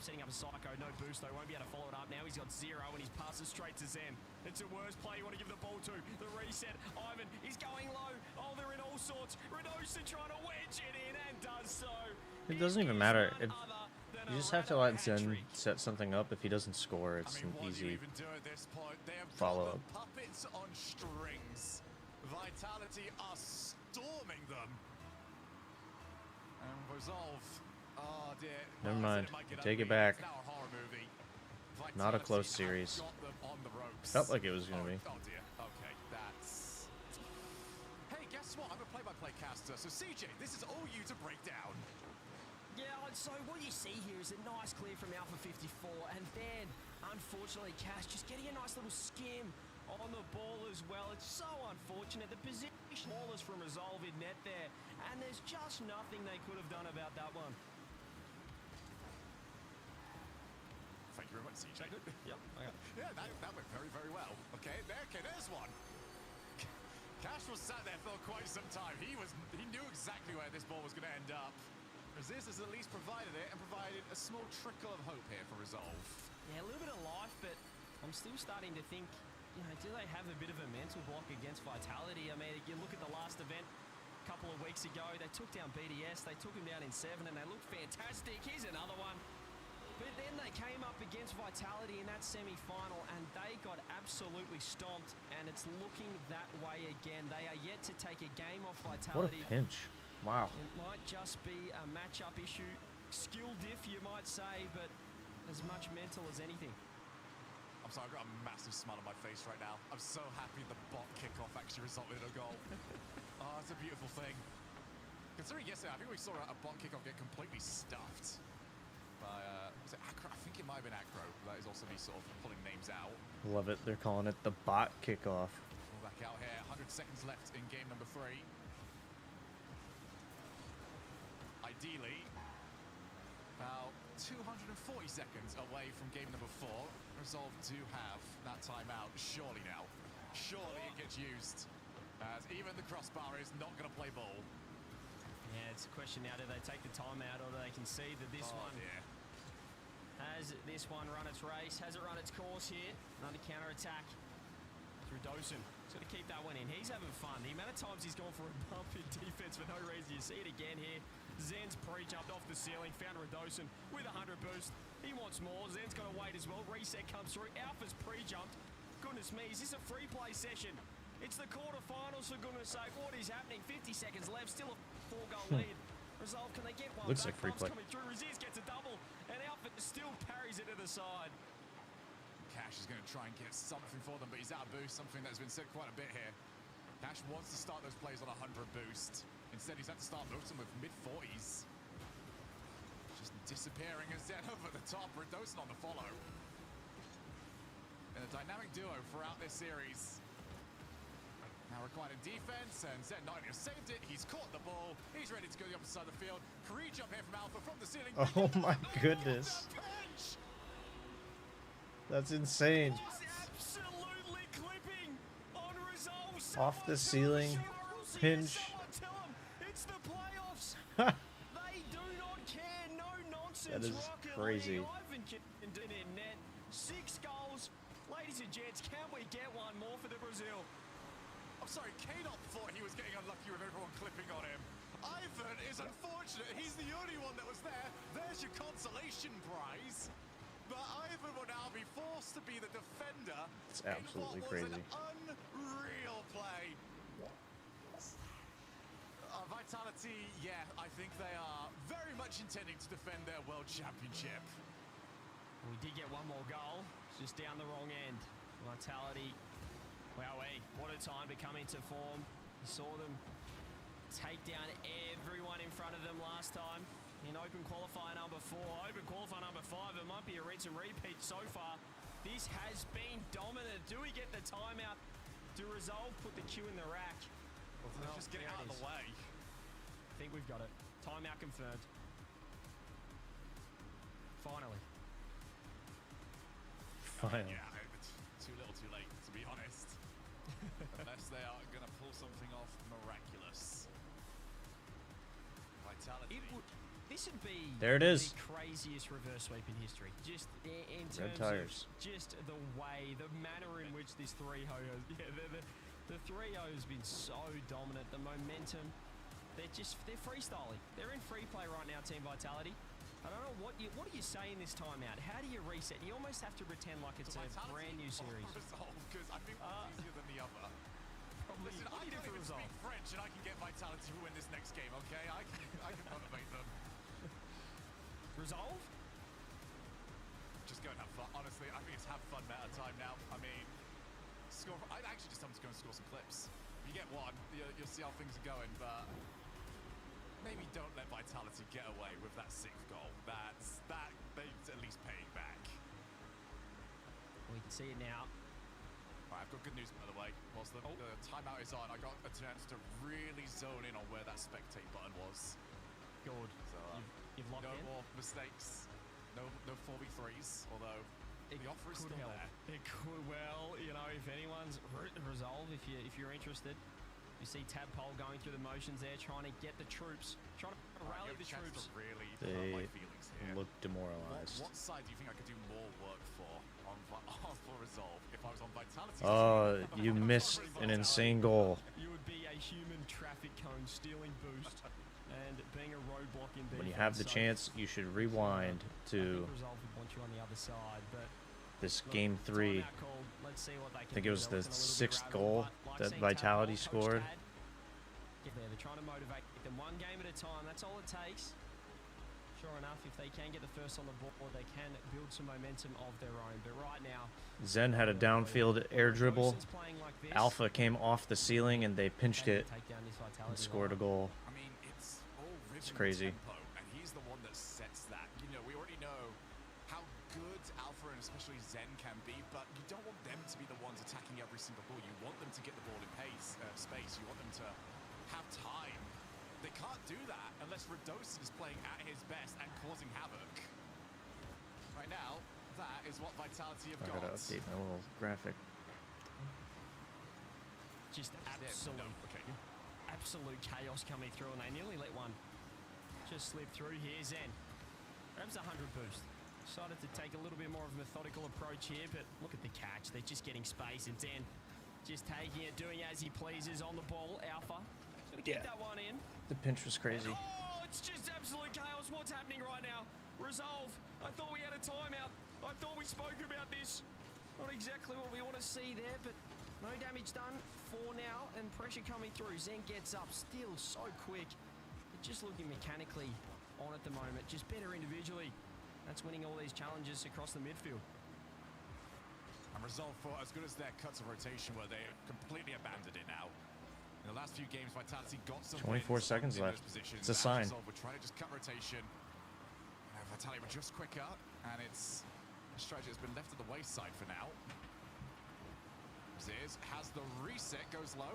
setting up a psycho, no boost though, won't be able to follow it up now. He's got 0 and he's passes straight to Zen. It's a worse play you want to give the ball to. The reset, Ivan, he's going low. Oh, they're in all sorts. Radosin trying to wedge it in and does so. It doesn't even matter. If you just have to let Zen set something up. If he doesn't score, it's an easy follow-up. Puppets on strings. Vitality are storming them. And Resolve. Oh dear. Never mind. Take it back. Not a close series. Felt like it was going to be. Oh dear. Okay, that's... Hey, guess what? I'm a play-by-play caster. So CJ, this is all you to break down. Yeah, so what you see here is a nice clear from Alpha 54, and then, unfortunately, Cash just getting a nice little skim on the ball as well. It's so unfortunate. The position ballers from Resolve in net there, and there's just nothing they could have done about that one. Thank you very much, CJ. Yep. Okay. Yeah, that went very, very well. Okay, there's one. Cash was sat there for quite some time. He knew exactly where this ball was going to end up. Resist has at least provided it and provided a small trickle of hope here for Resolve. Yeah, a little bit of life, but I'm still starting to think, you know, do they have a bit of a mental block against Vitality? I mean, you look at the last event a couple of weeks ago, they took down BDS, they took him down in 7, and they looked fantastic. Here's another one. But then they came up against Vitality in that semi-final, and they got absolutely stomped, and it's looking that way again. They are yet to take a game off Vitality. What a pinch. Wow. It might just be a matchup issue. Skill diff, you might say, but as much mental as anything. I'm sorry, I've got a massive smile on my face right now. I'm so happy the bot kickoff actually resulted in a goal. Oh, it's a beautiful thing. Considering yesterday, I think we saw a bot kickoff get completely stuffed. Was it Acro? I think it might have been Acro. That is also me sort of pulling names out. Love it. They're calling it the bot kickoff. We're back out here. 100 seconds left in game number 3. Ideally, about 240 seconds away from game number 4. Resolve to have that timeout. Surely now. Surely it gets used. As even the crossbar is not going to play ball. Yeah, it's a question now, do they take the timeout or do they concede that this one... Dear. Has this one run its race? Has it run its course here? Another counter-attack through Dosen. He's got to keep that one in. He's having fun. The amount of times he's gone for a bump in defense for no reason. You see it again here. Zen's pre-jumped off the ceiling. Found Radosin with a 100 boost. He wants more. Zen's got to wait as well. Reset comes through. Alpha's pre-jumped. Goodness me, is this a free play session? It's the quarterfinals, for goodness sake. What is happening? 50 seconds left. Still a 4-goal lead. Resolve, can they get one? Looks back? like free play. Coming through. Raziz gets a double, and Alpha still parries it to the side. Cash is going to try and get something for them, but he's out of boost, something that's been said quite a bit here. Cash wants to start those plays on a 100 boost. Instead, he's had to start most of them with mid-40s. Just disappearing as Zen over the top. Radosin on the follow. And a dynamic duo throughout this series. Now required in defense, and Zen not only saved it, he's caught the ball. He's ready to go the opposite side of the field. Career jump here from Alpha from the ceiling. Oh my goodness. That's insane. Absolutely clipping on Resolve. Off the ceiling, pinch. It's the playoffs. They do not care. No nonsense. That is Rocket crazy. League. Ivan in net. 6 goals. Ladies and gents, can we get one more for the Brazil? I'm sorry, K-Dot thought he was getting unlucky with everyone clipping on him. Ivan is unfortunate. He's the only one that was there. There's your consolation prize. But Ivan will now be forced to be the defender. It's absolutely crazy. An unreal play. Vitality, yeah, I think they are very much intending to defend their world championship. We did get one more goal. It's just down the wrong end. Vitality. Wowee, what a time to come into form. You saw them take down everyone in front of them last time in Open Qualifier number 4. Open Qualifier number 5, it might be a rinse and repeat so far. This has been dominant. Do we get the timeout to Resolve? Put the Q in the rack. Let's just get it out of the way. I think we've got it. Timeout confirmed. Finally. Finally. Yeah, it's too little too late, to be honest. Unless they are going to pull something off miraculous. Vitality. This would be There it is. The craziest reverse sweep in history. Just in terms tires. of just the way, the manner in which this 3-0 has... Yeah, the 3-0 has been so dominant. The momentum, they're freestyling. They're in free play right now, Team Vitality. I don't know what do you say in this timeout? How do you reset? You almost have to pretend like it's a brand new series. Because I think one's easier than the other. Listen, I can even speak French and I can get Vitality to win this next game, okay? I can motivate them. Resolve? Just go and have fun. Honestly, I think it's have fun meta time now. I mean, I'd actually just tell them to go and score some clips. If you get one, you'll see how things are going, but maybe don't let Vitality get away with that 6th goal. That they at least pay back. We can see it now. Right, I've got good news, by the way. Whilst the timeout is on, I got a chance to really zone in on where that spectate button was. Good. So you've locked no in. more mistakes. No 4v3s, although the offer is still there. It could, well, you know, if anyone's Resolve, if you're interested, you see Tadpole going through the motions there, trying to get the troops, trying to rally the troops. Really They my feelings here. look demoralized. What side do you think I could do more work for on for Resolve. If I was on Vitality, Oh, you missed an insane goal. You would be a human traffic cone stealing boost and being a roadblock in defense. When you have the chance, you should rewind I to think Resolve would want you on the other side, but this look, game 3. timeout called. Let's see what they can I think do. it was They're the looking a little bit 6th rattled, goal but like that seeing Vitality Coach scored. Tad, get there. They're trying to motivate them one game at a time. That's all it takes. Sure enough, if they can get the first on the board, they can build some momentum of their own. But right now, Zen had a downfield air dribble. Dawson's playing like this. Alpha came off the ceiling and they pinched They it can take down this Vitality and scored a line. goal. I mean, it's all rhythm It's and crazy. tempo, and he's the one that sets that. You know, we already know how good Alpha and especially Zen can be, but you don't want them to be the ones attacking every single ball. You want them to get the ball in space. You want them to have time. They can't do that unless Radosin is playing at his best and causing havoc. Right now, that is what Vitality have I got. gotta update my little graphic. Just No, okay. absolute chaos coming through, and they nearly let one just slip through here. Zen grabs a 100 boost. Decided to take a little bit more of a methodical approach here, but look at the catch. They're just getting space, and Zen just taking it, doing as he pleases on the ball. Alpha gonna get that one in. The pinch was crazy. Oh, it's just absolute chaos. What's happening right now? Resolve. I thought we had a timeout. I thought we spoke about this. Not exactly what we want to see there, but no damage done for now, and pressure coming through. Zen gets up still so quick. They're just looking mechanically on at the moment, just better individually. That's winning all these challenges across the midfield. And Resolve, for as good as their cuts of rotation were, they completely abandoned it now. In the last few games, Vitality got some 24 wins seconds in left. those positions, It's a and sign. Resolve were trying to just cut rotation. Vitality were just quicker, and it's a strategy that's been left at the wayside for now. Ziz has the reset, goes low.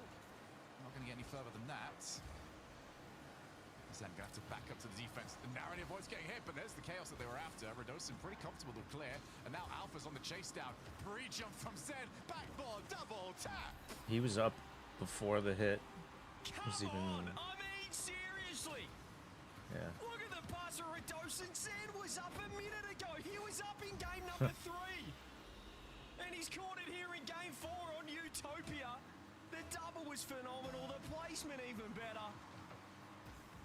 Not going to get any further than that. Zen going to have to back up to the defense. The narrative avoids getting hit, but there's the chaos that they were after. Radosin pretty comfortable to clear, and now Alpha's on the chase down. Pre-jump from Zen, backboard, double tap. He was up before the hit. Come Was even- on! I mean, seriously! Yeah. Look at the pass of Radosin. Zen was up a minute ago. He was up in game number 3. And he's caught it here in game 4 on Utopia. The double was phenomenal. The placement even better.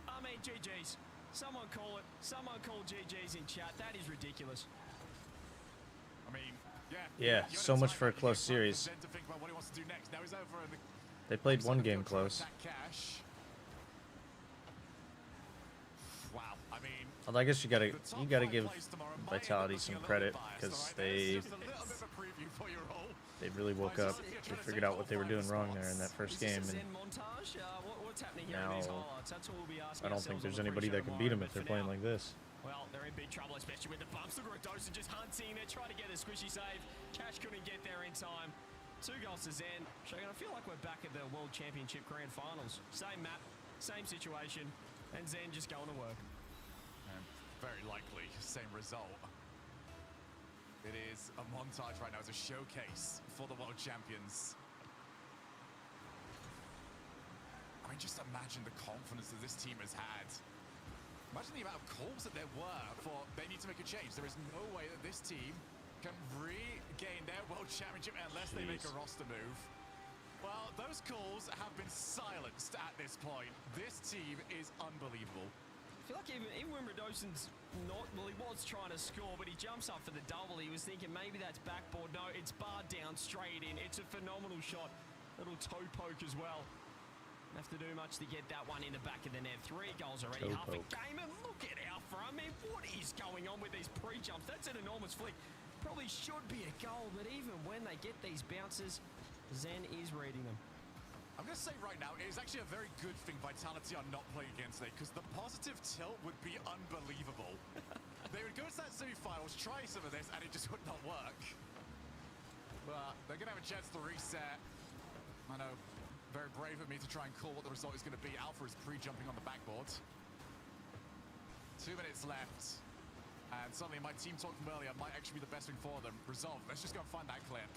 I mean, GG's. Someone call it. Someone call GG's in chat. That is ridiculous. I mean, Yeah, you so had much time for a to close give time for series. Zen to think about what he wants to do next. Now he's over in the They played one Second game field trying to close. attack Cash. Wow, I mean, Although I guess you gotta the top give five plays tomorrow might end up Vitality looking some a little credit bit biased, because alright? they That's just a little bit of a preview for your role. really woke up. They figured out what they were doing wrong there in that first game, Is this a and Zen montage? What's happening here now in these highlights? That's what we'll be asking I don't think ourselves there's on the anybody pre-show that can beat them tomorrow, if they're but for playing now, like this. well, they're in big trouble, especially with the bumps. Look at Radosin just hunting. They're trying to get a squishy save. Cash couldn't get there in time. 2 goals to Zen. Shogun, I feel like we're back at the World Championship Grand Finals. Same map, same situation, and Zen just going to work. And very likely, same result. It is a montage right now. It's a showcase for the world champions. I mean, just imagine the confidence that this team has had. Imagine the amount of calls that there were for they need to make a change. There is no way that this team can regain their world championship unless they make a roster move. Well, those calls have been silenced at this point. This team is unbelievable. I feel like even when Radosin's not, well, he was trying to score, but he jumps up for the double. He was thinking maybe that's backboard. No, it's barred down straight in. It's a phenomenal shot. Little toe poke as well. Don't have to do much to get that one in the back of the net. 3 goals already, Toe half a poke. game, and look at Alpha. I mean, what is going on with these pre-jumps? That's an enormous flick. Probably should be a goal, but even when they get these bounces, Zen is reading them. I'm going to say right now, it is actually a very good thing Vitality are not playing against it, because the positive tilt would be unbelievable. They would go to that semi-finals, try some of this, and it just would not work. But they're going to have a chance to reset. I know, very brave of me to try and call what the result is going to be. Alpha is pre-jumping on the backboard. 2 minutes left. And suddenly my team talk from earlier might actually be the best thing for them. Resolve, let's just go and find that clip.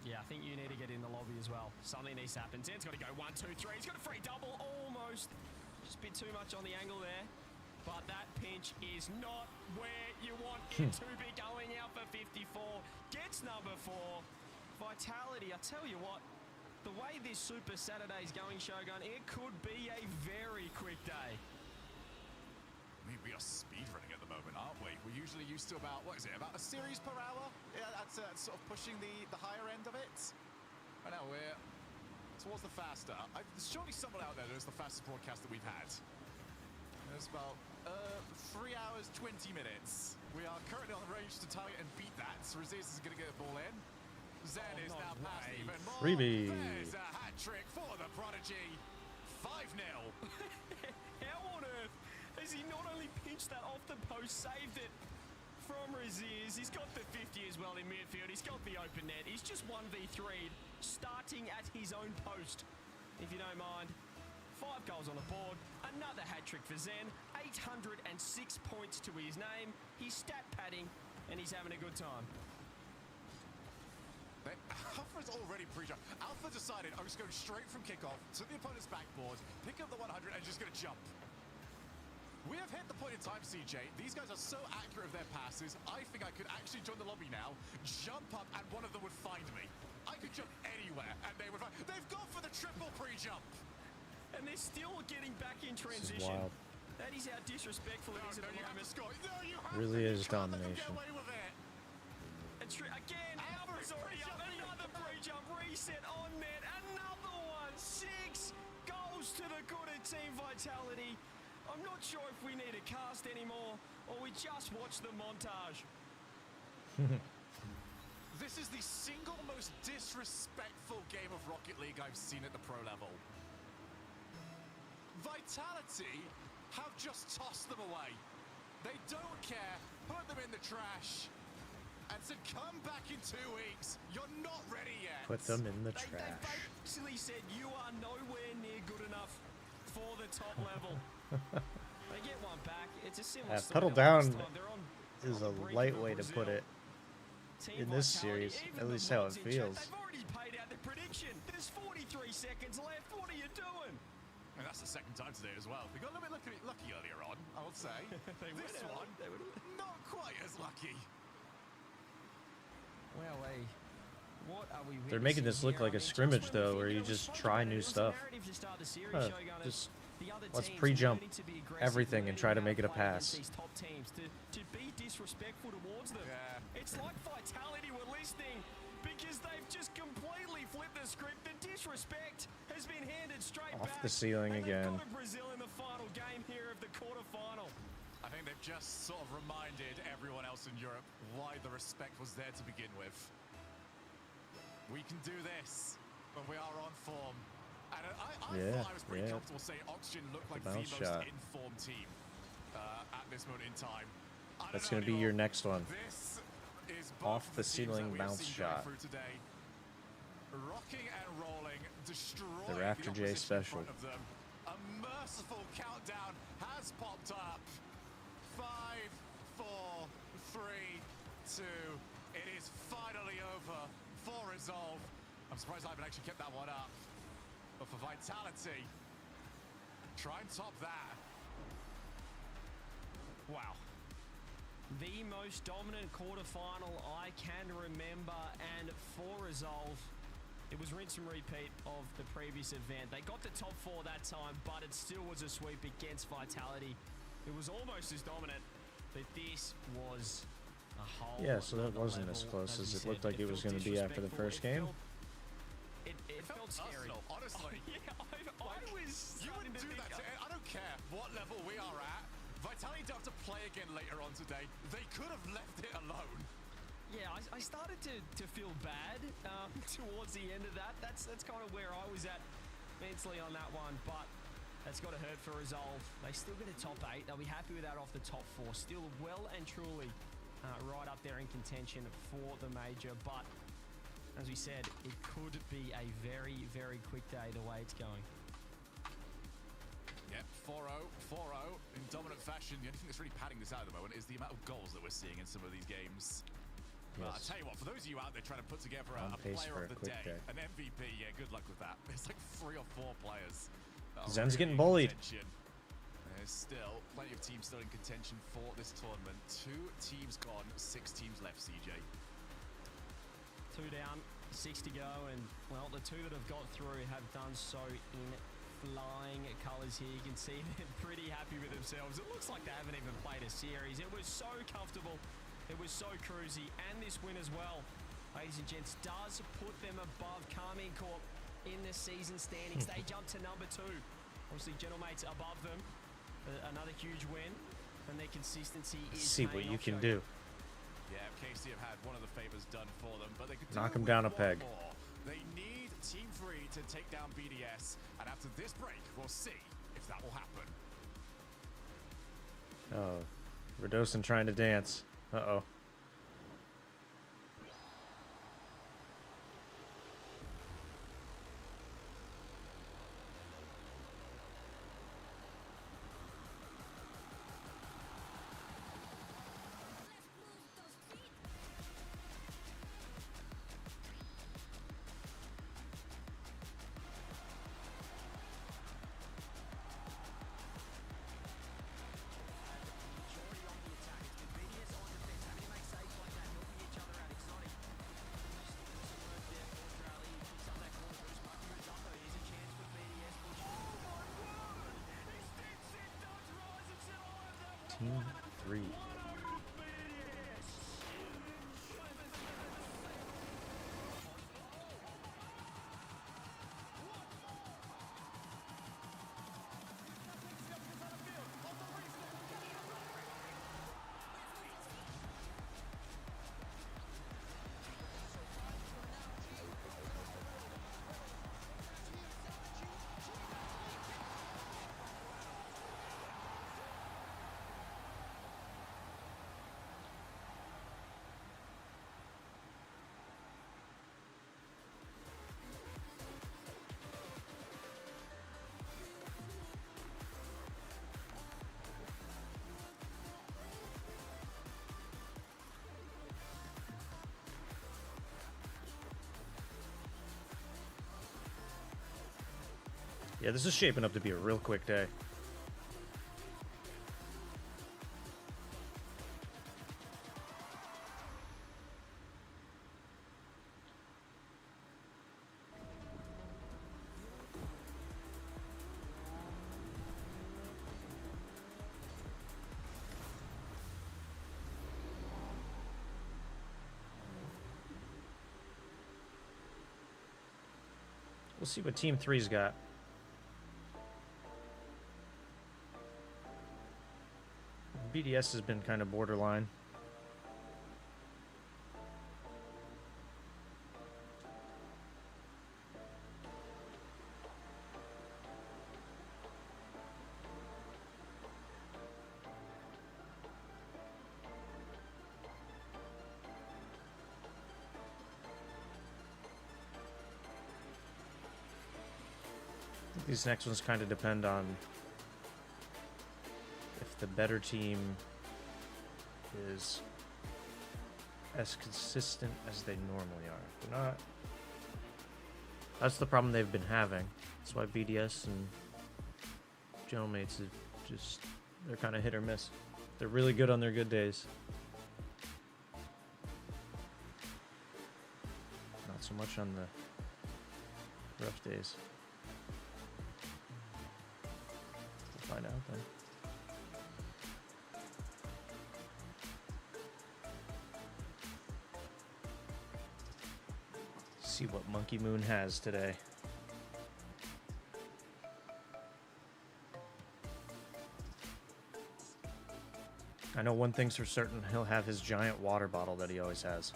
Yeah, I think you need to get in the lobby as well. Something needs to happen. Zen's got to go 1, 2, 3. He's got a free double almost. Just a bit too much on the angle there. but that pinch is not where you want it to be. Going out for 54, gets number 4. Vitality, I tell you what, the way this Super Saturday is going, Shogun, it could be a very quick day. I mean, we are speedrunning at the moment, aren't we? We're usually used to about, what is it, about a series per hour? Yeah, that's sort of pushing the higher end of it. Right now, we're towards the faster. There's surely someone out there that is the fastest broadcast that we've had. There's about 3 hours, 20 minutes. We are currently on the range to target and beat that. So Raziz is going to get the ball in. Zen is now past even more. Freebie. There's a hat trick for the Prodigy. 5-0. How on earth has he not only pinched that off the post, saved it from Raziz? He's got the 50 as well in midfield. He's got the open net. He's just 1v3'd, starting at his own post, if you don't mind. 5 goals on the board. Another hat trick for Zen. 806 points to his name. He's stat padding, and he's having a good time. Alpha's already pre-jumped. Alpha decided I'm just going straight from kickoff to the opponent's backboard, pick up the 100 and just going to jump. We have hit the point in time, CJ. These guys are so accurate of their passes. I think I could actually join the lobby now, jump up, and one of them would find me. I could jump anywhere, and they would find. They've gone for the triple pre-jump. And they're still getting back in transition. Wild. That is how disrespectful it is at the moment. Really is domination. Again, Alpha's already up. Another pre-jump reset on net. Another one. 6 goals to the good of Team Vitality. I'm not sure if we need a cast anymore or we just watch the montage. This is the single most disrespectful game of Rocket League I've seen at the pro level. Vitality have just tossed them away. They don't care, put them in the trash, and said, come back in 2 weeks. You're not ready yet. Put them in the They trash. basically said, you are nowhere near good enough for the top level. They get one back. It's a similar story Pedal to down last time. They're on is the a brink light of way to Brazil. put it Team in this Vitality, series, even at the least how it mods in chat, feels. They've already paid out the prediction. There's 43 seconds left. What are you doing? And that's the second time today as well. We got a little bit lucky earlier on, I would say. This one, not quite as lucky. Well, what are we They're making this look witnessing like a here? I mean, scrimmage, just when we though, where think you it was just fun, try but new it was the stuff. narrative to start the series, Shogun, as Just the other let's teams pre-jump learning to be aggressive, everything and learning try to how make it a play against pass. these top teams, to be disrespectful towards them. Yeah. It's like Vitality were listening because they've just completely flipped the script. The disrespect has been handed straight Off back. the ceiling and again. They've got to Brazil in the final game here of the quarterfinal. I think they've just sort of reminded everyone else in Europe why the respect was there to begin with. We can do this when we are on form. And I thought I was pretty comfortable saying Oxygen looked like the bounce most shot. informed team at this moment in time. That's going to be your next one. This is Off both the teams ceiling that we have bounce seen going shot. through today. Rocking and rolling, destroying The Rafter J opposition in special. front of them. A merciful countdown has popped up. 5, 4, 3, 2. It is finally over for Resolve. I'm surprised I haven't actually kept that one up. But for Vitality, try and top that. Wow. The most dominant quarterfinal I can remember, and for Resolve, it was rinse and repeat of the previous event. They got the top 4 that time, but it still was a sweep against Vitality. It was almost as dominant, but this was a whole Yeah, so that nother wasn't as level, close we as it said. looked like it was felt going to be after the disrespectful. first game. It felt scary. Personal, honestly. Yeah, I was You starting would to do think that to, I don't care what level we are at. Vitality don't have to play again later on today. They could have left it alone. Yeah, I started to feel bad towards the end of that. That's kind of where I was at mentally on that one, but that's got to hurt for Resolve. They still get a top 8. They'll be happy with that off the top 4. Still well and truly right up there in contention for the major, but as we said, it could be a very, very quick day the way it's going. Yep, 4-0 in dominant fashion. The only thing that's really padding this out at the moment is the amount of goals that we're seeing in some of these games. Well, I'll Yes. tell you what, for those of you out there trying to put together On a pace player for of a the quick day, day. an MVP, yeah, good luck with that. There's like 3 or 4 players. that are Zen's really getting in bullied. contention. there's still plenty of teams still in contention for this tournament. 2 teams gone, 6 teams left, CJ. 2 down, 6 to go, and well, the 2 that have got through have done so in flying colours here. You can see they're pretty happy with themselves. It looks like they haven't even played a series. It was so comfortable. It was so cruisy, and this win as well, ladies and gents, does put them above Carmine Corp in the season standings. They jump to number 2. Obviously, Gentlemates above them. Another huge win, and their consistency is See what paying you off, can Shogun. do. Yeah, KC have had one of the favors done for them, but they could Knock do 'em down a with peg. one more. They need Team 3 to take down BDS, and after this break, we'll see if that will happen. Oh, Radosin trying to dance. Uh-oh. Team 3. Yeah, this is shaping up to be a real quick day. We'll see what Team 3's got. BDS has been kind of borderline. These next ones kind of depend on if the better team is as consistent as they normally are. If they're not, that's the problem they've been having. That's why BDS and Gentlemates is just, they're kind of hit or miss. They're really good on their good days. Not so much on the rough days. We'll find out then. See what Monkey Moon has today. I know one thing's for certain, he'll have his giant water bottle that he always has.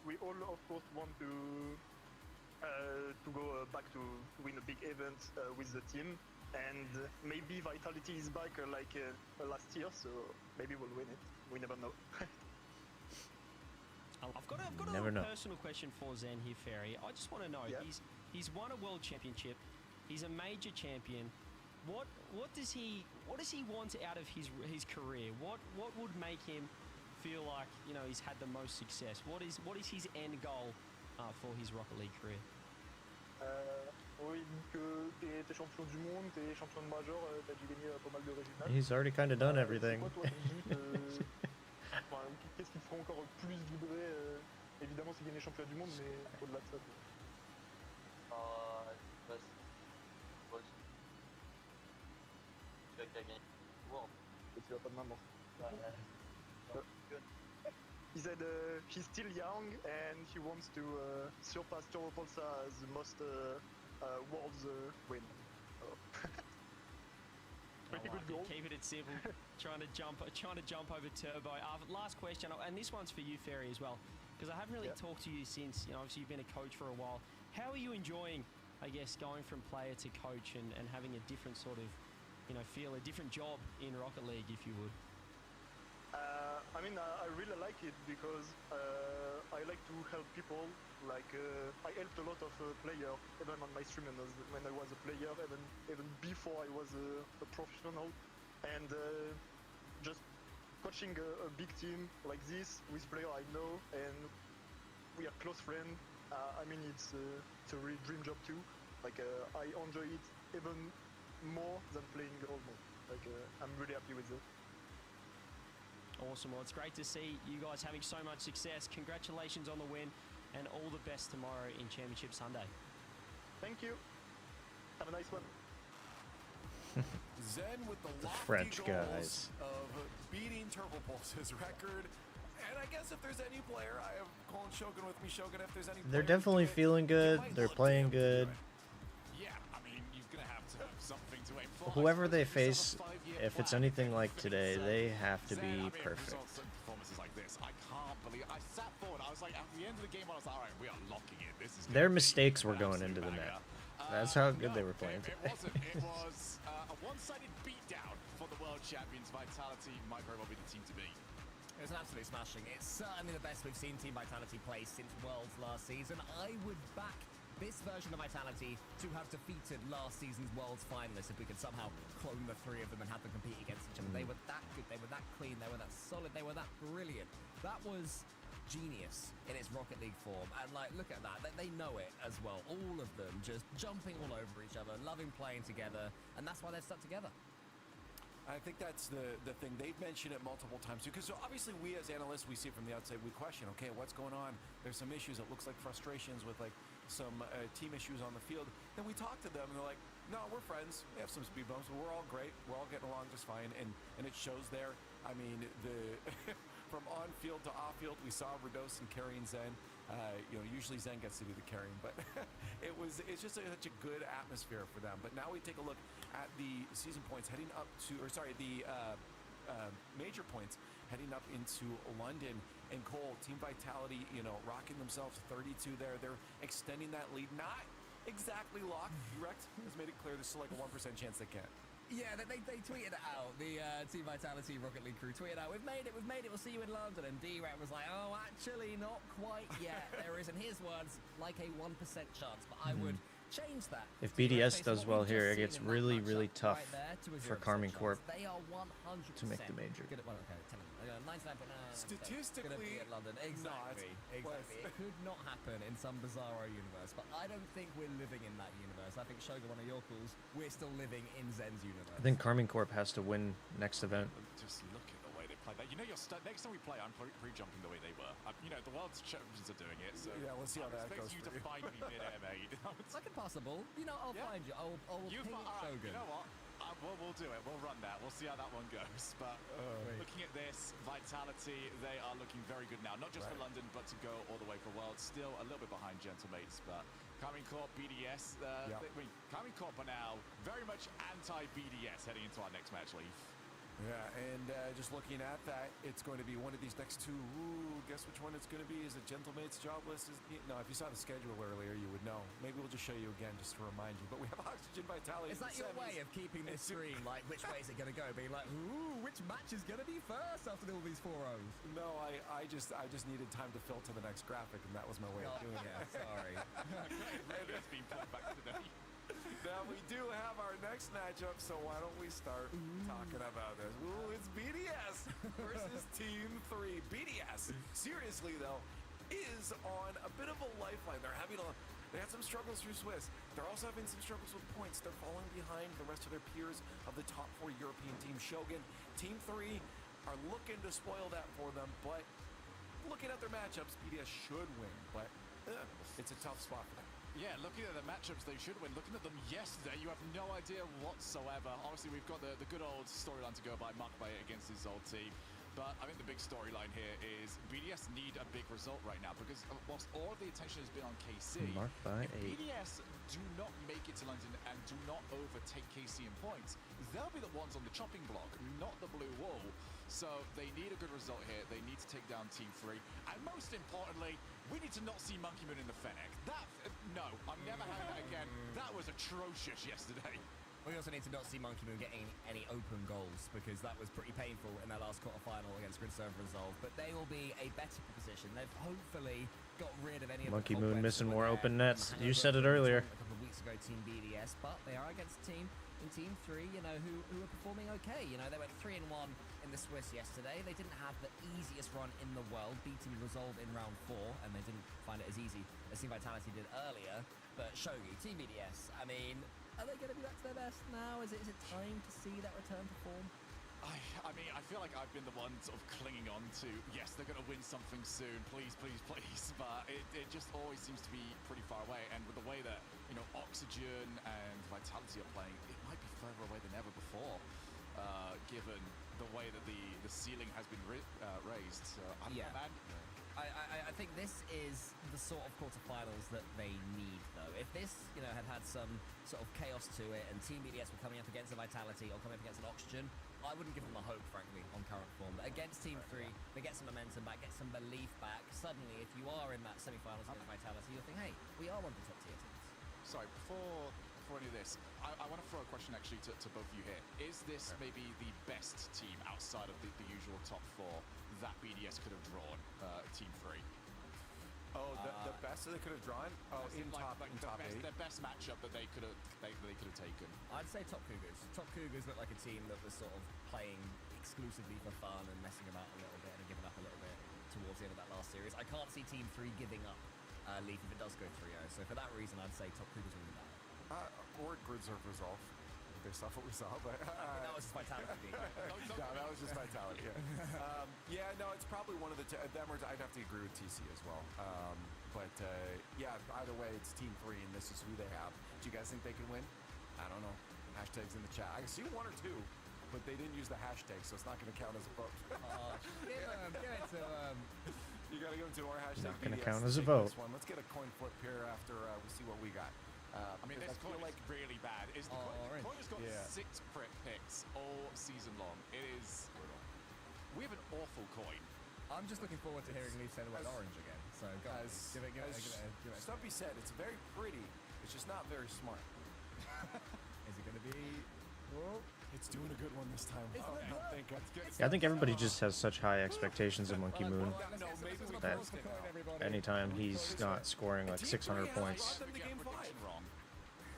we all of course want to go back to win a big event with the team, and maybe Vitality is back like last year, so maybe we'll win it. We never know. I've got a Never little know. personal question for Zen here, Ferry. I just want to know. Yeah. He's won a world championship. He's a major champion. What does he want out of his career? What would make him feel like, you know, he's had the most success? What is his end goal for his Rocket League career? Oui, que t'es champion du monde, t'es champion de major, t'as dû gagner pas mal de régionales. He's already kind of done everything. C'est quoi, toi, ton but, enfin, qu'est-ce qui te ferait encore plus vibrer évidemment, c'est gagner champion du monde, mais au-delà de ça. Et tu vas pas de main, He said he's still young and he wants to surpass Turopolsa as the most worlds win. Pretty good goal. Keeping it simple, trying to jump over Turbo. Last question, and this one's for you, Ferry, as well, because I haven't really talked to you since. You know, obviously you've been a coach for a while. How are you enjoying, I guess, going from player to coach and having a different sort of, you know, feel, a different job in Rocket League, if you would? I mean, I really like it because I like to help people. Like, I helped a lot of players, even on my stream when I was a player, even before I was a professional. And just coaching a big team like this with players I know, and we are close friends. I mean, it's a real dream job too. Like, I enjoy it even more than playing almost. Like, I'm really happy with it. Awesome. Well, it's great to see you guys having so much success. Congratulations on the win, and all the best tomorrow in Championship Sunday. Thank you. Have a nice one. Zen with the lofty French goals guys. of beating Turbo Pulse's record. And I guess if there's any player, I have Colin Shogun with me. Shogun, if there's any They're player definitely who do it, feeling good. you might They're look to playing him to do good. it. Yeah, I mean, you're going to have something to aim for. Whoever they I suppose face, it's a 5-year if it's plan. anything like today, they have to Zen, I be mean, perfect. results and performances like this, I can't believe. I sat forward. I was like, at the end of the game, I was like, all right, we are locking it. This is Their gonna be mistakes were an going absolute into the banger. net. That's how good No, they were playing It today. wasn't. It was a one-sided beatdown for the world champions. Vitality might very well be the team to beat. It was an absolute smashing. It's certainly the best we've seen Team Vitality play since Worlds last season. I would back this version of Vitality to have defeated last season's Worlds finalists if we could somehow clone the three of them and have them compete against each other. They were that good, they were that clean, they were that solid, they were that brilliant. That was genius in its Rocket League form, and like, look at that, they know it as well. All of them just jumping all over each other, loving playing together, and that's why they've stuck together. I think that's the thing. They've mentioned it multiple times too, because obviously we as analysts, we see it from the outside, we question, okay, what's going on? There's some issues. It looks like frustrations with like some team issues on the field. Then we talk to them and they're like, no, we're friends. We have some speed bumps, but we're all great. We're all getting along just fine, and it shows there. I mean, the from on field to off field, we saw Radosin carrying Zen. You know, usually Zen gets to do the carrying, but it's just such a good atmosphere for them. But now we take a look at the season points heading up to, or sorry, the major points heading up into London. And Cole, Team Vitality, you know, rocking themselves 32 there. They're extending that lead. Not exactly locked. Rex has made it clear there's still like a 1% chance they can. Yeah, they tweeted it out. The Team Vitality Rocket League crew tweeted out, we've made it, we'll see you in London. And D-Rat was like, oh, actually, not quite yet. There isn't, his words, like a 1% chance, but I would change that. If BDS does well here, it gets really, really tough for Carmine Corp to make the major. Good at, well, okay, 99.9. Statistically, Gonna be at London. Exactly. It could not happen in some bizarro universe, but I don't think we're living in that universe. I think, Shogun, one of your calls, we're still living in Zen's universe. I think Carmine Corp has to win next event. Just look at the way they play that. You know, next time we play, I'm pre-jumping the way they were. You know, the world's champions are doing it, so yeah, we'll see how that expect goes you for to you. find me mid-air, mate. It's like impossible. You know, I'll find you. I'll ping Alright, Shogun. you know what? We'll do it. We'll run that. We'll see how that one goes. But looking at this, Vitality, they are looking very good now. Not just for London, but to go all the way for Worlds. Still a little bit behind Gentlemates, but Carmine Corp, BDS. Carmine Corp are now very much anti-BDS heading into our next match, Leaf. Yeah, and just looking at that, it's going to be one of these next two. Ooh, guess which one it's going to be? Is it Gentlemate's Jobless? No, if you saw the schedule earlier, you would know. Maybe we'll just show you again just to remind you. But we have Oxygen Vitality. Is that your way of keeping this stream? Like, which way is it going to go? Being like, ooh, which match is going to be first after all these 4-0s? No, I just needed time to fill to the next graphic, and that was my way of doing it. Sorry. It's been put back today. Now we do have our next matchup, so why don't we start talking about this? Ooh, it's BDS versus Team 3. BDS, seriously though, is on a bit of a lifeline. They had some struggles through Swiss. They're also having some struggles with points. They're falling behind the rest of their peers of the top 4 European team. Shogun, Team 3 are looking to spoil that for them, but looking at their matchups, BDS should win, but it's a tough spot for them. Yeah, looking at the matchups they should win. Looking at them yesterday, you have no idea whatsoever. Obviously, we've got the good old storyline to go by, Mark Bayer against his old team. But I think the big storyline here is BDS need a big result right now because whilst all the attention has been on KC, if BDS do not make it to London and do not overtake KC in points, they'll be the ones on the chopping block, not the blue wall. So they need a good result here. They need to take down Team 3. And most importantly, we need to not see Monkey Moon in the Fennec. No, I'm never having that again. That was atrocious yesterday. We also need to not see Monkey Moon getting any open goals because that was pretty painful in their last quarterfinal against Grid Server Resolve. But they will be a better position. They've hopefully got rid of any of Monkey the Moon missing more open nets. Hanover You said it earlier. A couple of weeks ago, Team BDS, but they are against a team in Team 3, you know, who are performing okay. You know, they went 3-1 in the Swiss yesterday. They didn't have the easiest run in the world, beating Resolve in round 4, and they didn't find it as easy as Team Vitality did earlier. But Shogi, Team BDS, I mean, are they going to be back to their best now? Is it time to see that return to form? I mean, I feel like I've been the one sort of clinging on to, yes, they're going to win something soon, please, please, please. But it just always seems to be pretty far away. And with the way that, you know, Oxygen and Vitality are playing, it might be further away than ever before, given the way that the ceiling has been raised. So, I don't know, man. I think this is the sort of quarterfinals that they need, though. If this, you know, had some sort of chaos to it and Team BDS were coming up against a Vitality or coming up against an Oxygen, I wouldn't give them a hope, frankly, on current form. But against Team 3, they get some momentum back, get some belief back. Suddenly, if you are in that semi-finals against Vitality, you'll think, hey, we are one of the top tier teams. Sorry, before any of this, I want to throw a question actually to both of you here. Is this maybe the best team outside of the usual top 4 that BDS could have drawn, Team 3? Oh, the best that they could have drawn? Oh, in top 8. The best matchup that they could have taken. I'd say Top Cougars. Top Cougars look like a team that was sort of playing exclusively for fun and messing about a little bit and giving up a little bit towards the end of that last series. I can't see Team 3 giving up Leaf if it does go 3-0. So for that reason, I'd say Top Cougars will win that. Or Grid Server Resolve, based off what we saw. But that was just Vitality. No, that was just Vitality. Yeah. No, it's probably one of the I'd have to agree with TC as well. But yeah, either way, it's Team 3, and this is who they have. Do you guys think they can win? I don't know. Hashtags in the chat. I can see 1 or 2, but they didn't use the hashtag, so it's not going to count as a vote. Give it to them. You got to give them to our hashtag. Not going to count as a vote. Let's get a coin flip here after we see what we got. I mean, this coin is really bad. The coin has got 6 crit picks all season long. It is... We have an awful coin. I'm just looking forward to hearing Leaf say the word orange again. So, guys, give it. Stumpy said, it's very pretty. It's just not very smart. Is it going to be... Well, it's doing a good one this time. Yeah, I think everybody just has such high expectations of Monkey Moon that anytime he's not scoring like 600 points,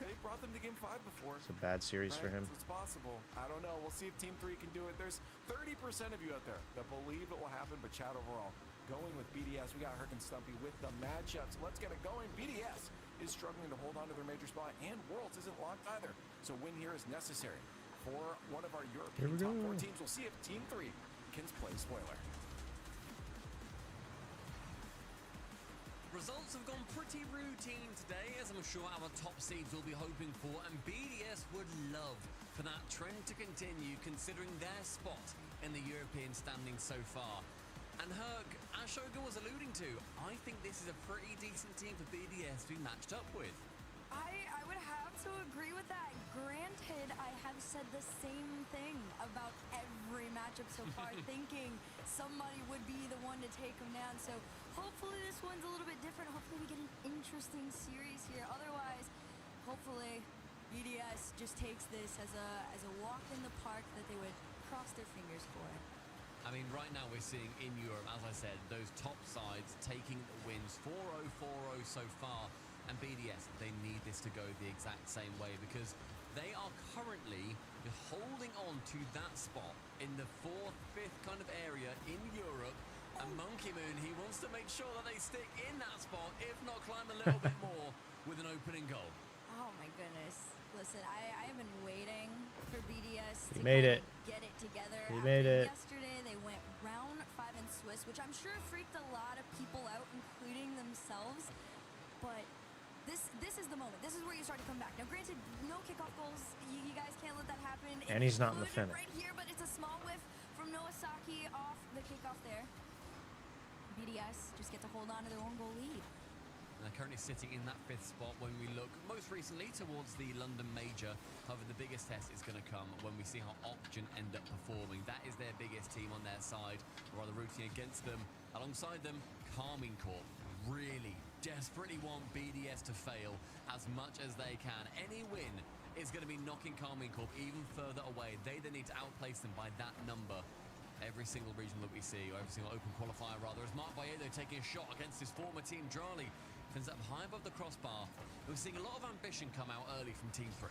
They brought them to game 5 before. it's a bad series for him. It's possible. I don't know. We'll see if Team 3 can do it. There's 30% of you out there that believe it will happen, but chat overall. Going with BDS, we got Herc and Stumpy with the matchups. Let's get it going. BDS is struggling to hold on to their major spot, and Worlds isn't locked either. So win here is necessary for one of our European top 4 teams. We'll see if Team 3 can play spoiler. Results have gone pretty routine today, as I'm sure our top seeds will be hoping for, and BDS would love for that trend to continue, considering their spot in the European standings so far. And Herc, as Shogun was alluding to, I think this is a pretty decent team for BDS to be matched up with. I would have to also agree with that. Granted, I have said the same thing about every matchup so far, thinking somebody would be the one to take them down. So hopefully this one's a little bit different. Hopefully we get an interesting series here. Otherwise, hopefully BDS just takes this as a walk in the park that they would cross their fingers for. I mean, right now we're seeing in Europe, as I said, those top sides taking the wins 4-0, 4-0 so far. And BDS, they need this to go the exact same way because they are currently holding on to that spot in the 4th, 5th kind of area in Europe. And Monkey Moon, he wants to make sure that they stick in that spot, if not climb a little bit more with an opening goal. Oh my goodness. Listen, I have been waiting for BDS to get it together. He made it. Yesterday, they went round 5 in Swiss, which I'm sure freaked a lot of people out, including themselves. But this is the moment. This is where you start to come back. Now, granted, no kickoff goals. You guys can't let that happen. And he's not in the finish. Right here, but it's a small whiff from Nowasaki off the kickoff there. BDS just get to hold on to their own goal lead. They're currently sitting in that 5th spot when we look most recently towards the London Major. However, the biggest test is going to come when we see how Oxygen end up performing. That is their biggest team on their side, or rather rooting against them. Alongside them, Carmine Corp really desperately want BDS to fail as much as they can. Any win is going to be knocking Carmine Corp even further away. They then need to outplace them by that number. Every single region that we see, or every single open qualifier rather, is Mark Vallejo taking a shot against his former team, Drali. Ends up high above the crossbar. We're seeing a lot of ambition come out early from Team 3.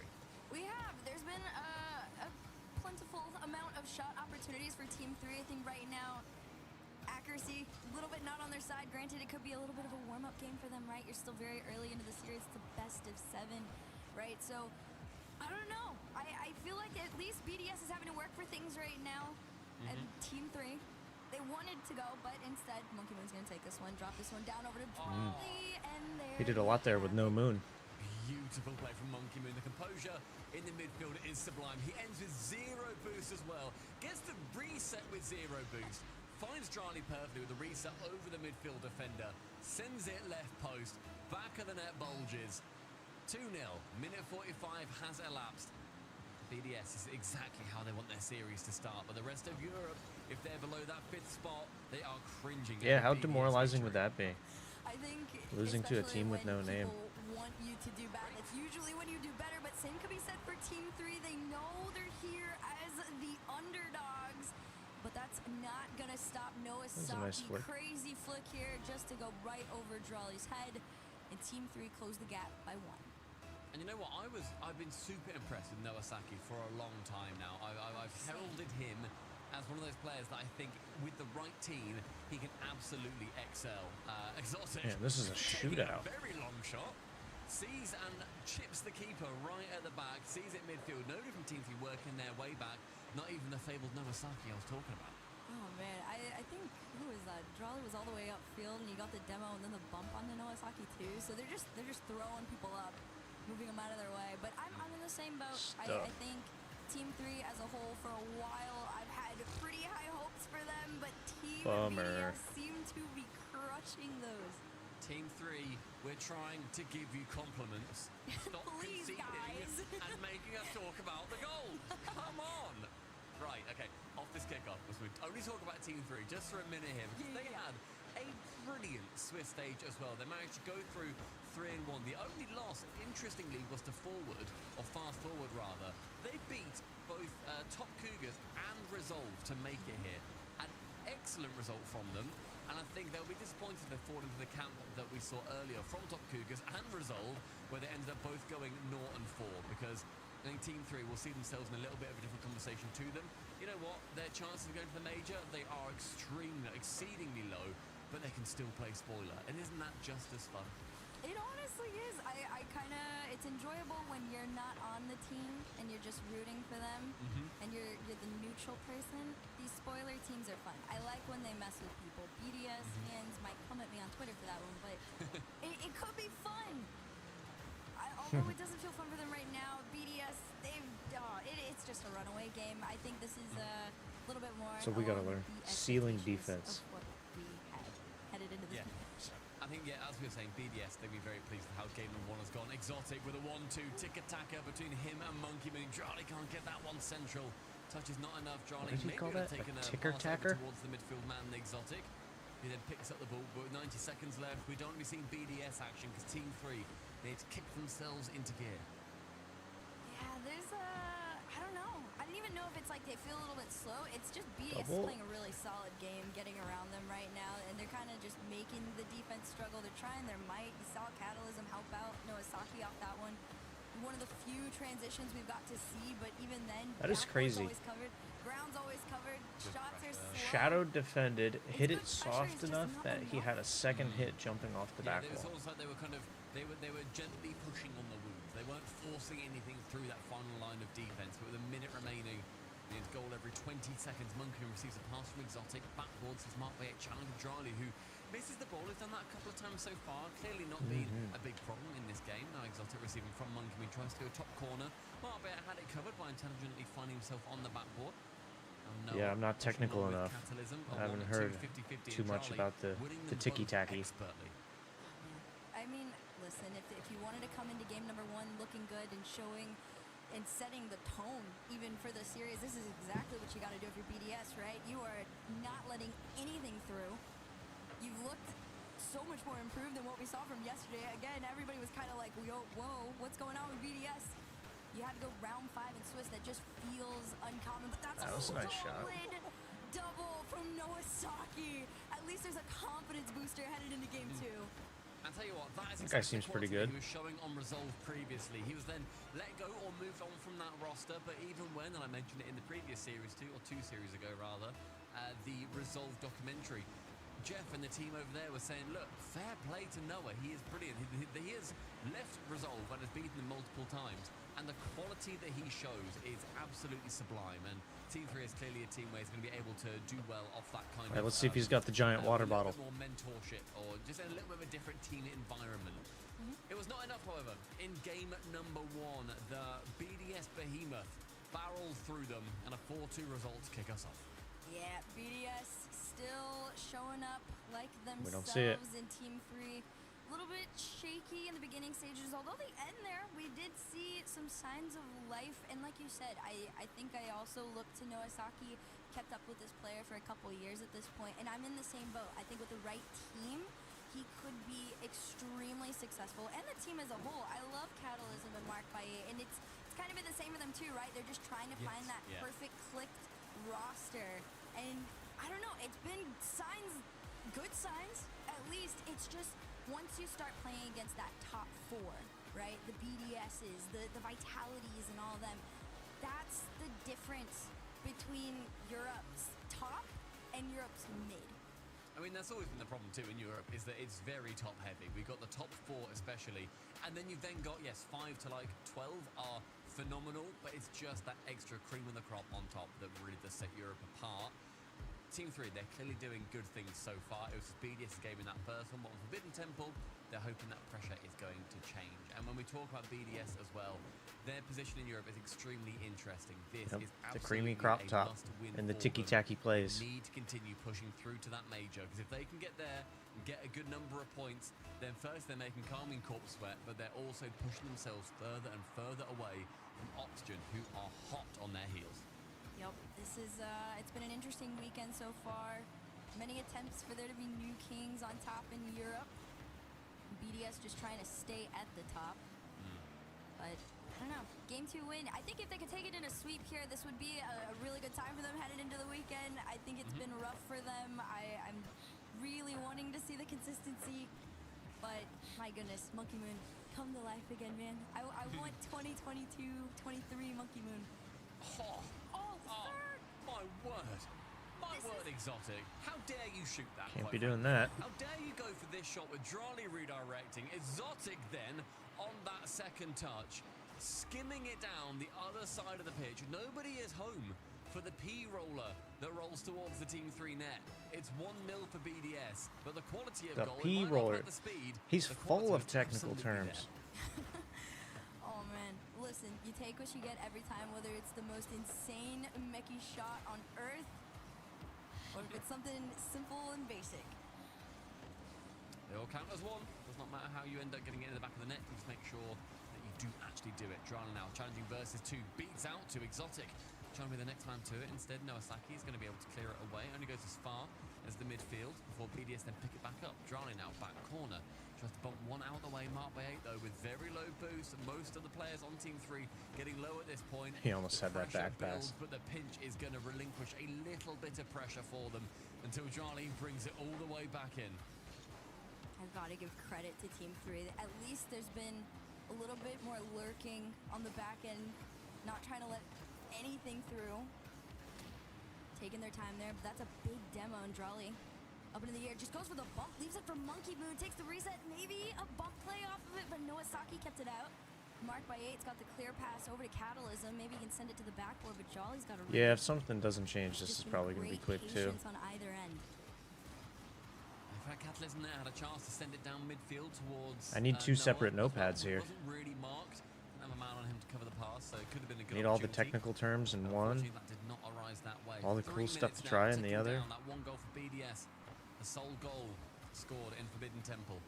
We have. There's been a plentiful amount of shot opportunities for Team 3. I think right now, accuracy, a little bit not on their side. Granted, it could be a little bit of a warm-up game for them, right? You're still very early into the series. It's the best of 7, right? So, I don't know. I feel like at least BDS is having to work for things right now. And Team 3, they wanted to go, but instead, Monkey Moon's going to take this one, drop this one down over to Drali, and there He did a lot there with no moon. Beautiful play from Monkey Moon. The composure in the midfield is sublime. He ends with 0 boost as well. Gets the reset with 0 boost. Finds Drali perfectly with the reset over the midfield defender. Sends it left post. Back of the net bulges. 2-0. Minute 45 has elapsed. BDS is exactly how they want their series to start, but the rest of Europe, if they're below that 5th spot, they are cringing. Yeah, how demoralizing would that be? I think losing to a team with no name. Want you to do bad. That's usually when you do better, but same could be said for Team 3. They know they're here as the underdogs, but that's not gonna stop Nowasaki. Nice flick. Crazy flick here just to go right over Drali's head, and Team 3 closed the gap by 1. And you know what? I've been super impressed with Nowasaki for a long time now. I've heralded him as one of those players that I think with the right team, he can absolutely excel. Exotic. Yeah, this is a shootout. Very long shot. Sees and chips the keeper right at the back. Sees it midfield. No different teams working their way back. Not even the fabled Nowasaki I was talking about. Oh man, I think, who is that? Drali was all the way upfield and you got the demo and then the bump onto Nowasaki too. So they're just throwing people up, moving them out of their way. But I'm in the same boat. I think Team 3 as a whole, for a while, I've had pretty high hopes for them, but Team BDS seem to be crushing those. Team 3, we're trying to give you compliments. Stop Please, conceding guys. and making us talk about the goal. Come on. Right, okay, off this kickoff, as we only talk about Team 3 just for a minute here, because they had a brilliant Swiss stage as well. They managed to go through 3-1. The only loss, interestingly, was to forward, or fast forward rather. They beat both Top Cougars and Resolve to make it here. An excellent result from them, and I think they'll be disappointed they fall into the camp that we saw earlier from Top Cougars and Resolve, where they ended up both going 0-4, because I think Team 3 will see themselves in a little bit of a different conversation to them. You know what? Their chances of going to the major, they are exceedingly low, but they can still play spoiler. And isn't that just as fun? It honestly is. I kind of, it's enjoyable when you're not on the team and you're just rooting for them and you're the neutral person. These spoiler teams are fun. I like when they mess with people. BDS fans might come at me on Twitter for that one, but it could be fun. Although it doesn't feel fun for them right now, BDS, it's just a runaway game. I think this is a little bit more. So we gotta learn the ceiling expectations defense. of what we had headed into this match. I think yeah, as we were saying, BDS, they'll be very pleased with how game number 1 has gone. Exotic with a 1-2 tick-attacker between him and Monkey Moon. Charlie can't get that one central. Touch is not enough. Charlie What did he maybe call would have that? taken A a ticker-tacker? pass over towards the midfield man, Exotic. He then picks up the ball, but with 90 seconds left, we don't really see BDS action because Team 3 need to kick themselves into gear. Yeah, there's I don't know. I don't even know if it's like they feel a little bit slow. It's just BDS is Double. playing a really solid game, getting around them right now, and they're kind of just making the defense struggle. They're trying their might. You saw Catalysm help out Noasaki off that one. One of the few transitions we've got to see, but even then, That is backboard's crazy. Always covered, ground's always covered. Shots are slow. Shadow defended, hit good it pressure, soft it's just enough not that he had a second hit jumping off the Yeah, back it was wall. almost like they were kind of they were gently pushing on the wounds. They weren't forcing anything through that final line of defense. But with a minute remaining, it's goal every 20 seconds. Monkey receives a pass from Exotic. Backboards is marked by a challenge of Charlie, who misses the ball. He's done that a couple of times so far. Clearly not been a big problem in this game. Now Exotic receiving from Monkey. He tries to go top corner. Marbella had it covered by intelligently finding himself on the backboard. Yeah, I'm not technical enough. I haven't heard too much about the ticky-tacky. I mean, listen, if you wanted to come into game number 1 looking good and showing and setting the tone even for the series, this is exactly what you got to do if you're BDS, right? You are not letting anything through. You've looked so much more improved than what we saw from yesterday. Again, everybody was kind of like, whoa, what's going on with BDS? You had to go round 5 in Swiss. That just feels uncommon, but that's That was a nice shot. solid double from Noasaki. At least there's a confidence booster headed into game 2. I'll tell you what, that is That guy exactly seems pretty quality good. he was showing on Resolve previously. He was then let go or moved on from that roster, but even when, and I mentioned it in the previous series too, or 2 series ago rather, the Resolve documentary, Jeff and the team over there were saying, look, fair play to Noah. He is brilliant. He has left Resolve and has beaten them multiple times. And the quality that he shows is absolutely sublime. And Team 3 is clearly a team where he's going to be able to do well off that kind of... Let's see if he's got the giant water bottle. More mentorship or just a little bit of a different team environment. It was not enough, however. In game number 1, the BDS behemoth barreled through them and a 4-2 result to kick us off. Yeah, BDS still showing up like We don't themselves see it. in Team 3. A little bit shaky in the beginning stages, although the end there, we did see some signs of life. And like you said, I think I also looked to Noasaki, kept up with this player for a couple years at this point, and I'm in the same boat. I think with the right team, he could be extremely successful. And the team as a whole, I love Catalysm and Mark Baye, and it's kind of been the same for them too, right? They're just trying to find that perfect clicked roster. And I don't know, it's been signs, good signs, at least. It's just once you start playing against that top 4, right? The BDSs, the Vitalities and all of them, that's the difference between Europe's top and Europe's mid. I mean, that's always been the problem too in Europe, is that it's very top heavy. We've got the top 4 especially, and then you've then got, 5 to like 12 are phenomenal, but it's just that extra cream of the crop on top that really does set Europe apart. Team 3, they're clearly doing good things so far. It was BDS game in that first one, but on Forbidden Temple, they're hoping that pressure is going to change. And when we talk about BDS as well, their position in Europe is extremely interesting. This is the creamy absolutely crop a top must-win and the for ticky-tacky them. plays. Need to continue pushing through to that major, because if they can get there and get a good number of points, then first they're making Carmine Corp sweat, but they're also pushing themselves further and further away from Oxygen, who are hot on their heels. Yep, this is, it's been an interesting weekend so far. Many attempts for there to be new kings on top in Europe. BDS just trying to stay at the top. But, I don't know, game 2 win. I think if they could take it in a sweep here, this would be a really good time for them headed into the weekend. I think it's been rough for them. I'm really wanting to see the consistency. But, my goodness, Monkey Moon, come to life again, man. I want 2022-23 Monkey Moon. Third! My word. My word, Exotic. How dare you shoot that? Can't quite be doing frankly. that. How dare you go for this shot with Drali redirecting. Exotic then on that second touch, skimming it down the other side of the pitch. Nobody is home for the P-roller that rolls towards the Team 3 net. It's 1-0 for BDS, but the quality of The goal, it might not P-roller. have the speed, He's the full quality of technical absolutely terms. Oh man, listen, you take what you get every time, whether it's the most insane mechie shot on earth, or if it's something simple and basic. They all count as one. Does not matter how you end up getting it in the back of the net. Just make sure that you do actually do it. Drana now challenging versus 2. Beats out to Exotic. Trying to be the next man to it. Instead, Noasaki is going to be able to clear it away. Only goes as far as the midfield before BDS then pick it back up. Drana now back corner. Tries to bump one out of the way. Marked by 8 though with very low boost. Most of the players on Team 3 getting low at this point. He almost had that back pass. But the pinch is going to relinquish a little bit of pressure for them until Drana brings it all the way back in. I've got to give credit to Team 3. At least there's been a little bit more lurking on the back end, not trying to let anything through. Taking their time there, but that's a big demo. And Drolly up into the air, just goes for the bump, leaves it for Monkey Moon, takes the reset, maybe a bump play off of it, but Noasaki kept it out. Marked by 8's got the clear pass over to Catalysm. Maybe he can send it to the backboard, but Jolly's got a Yeah, if something doesn't change, this is probably going to be quick too. On either end. In fact, Catalysm there had a chance to send it down midfield towards. I need 2 separate notepads here. Wasn't really marked. Have a man on him to cover the pass, so it could have been a good Need all the technical terms in one. That did not arise that way. All the cool stuff to try in the other. That 1 goal for BDS. The sole goal scored in Forbidden Temple.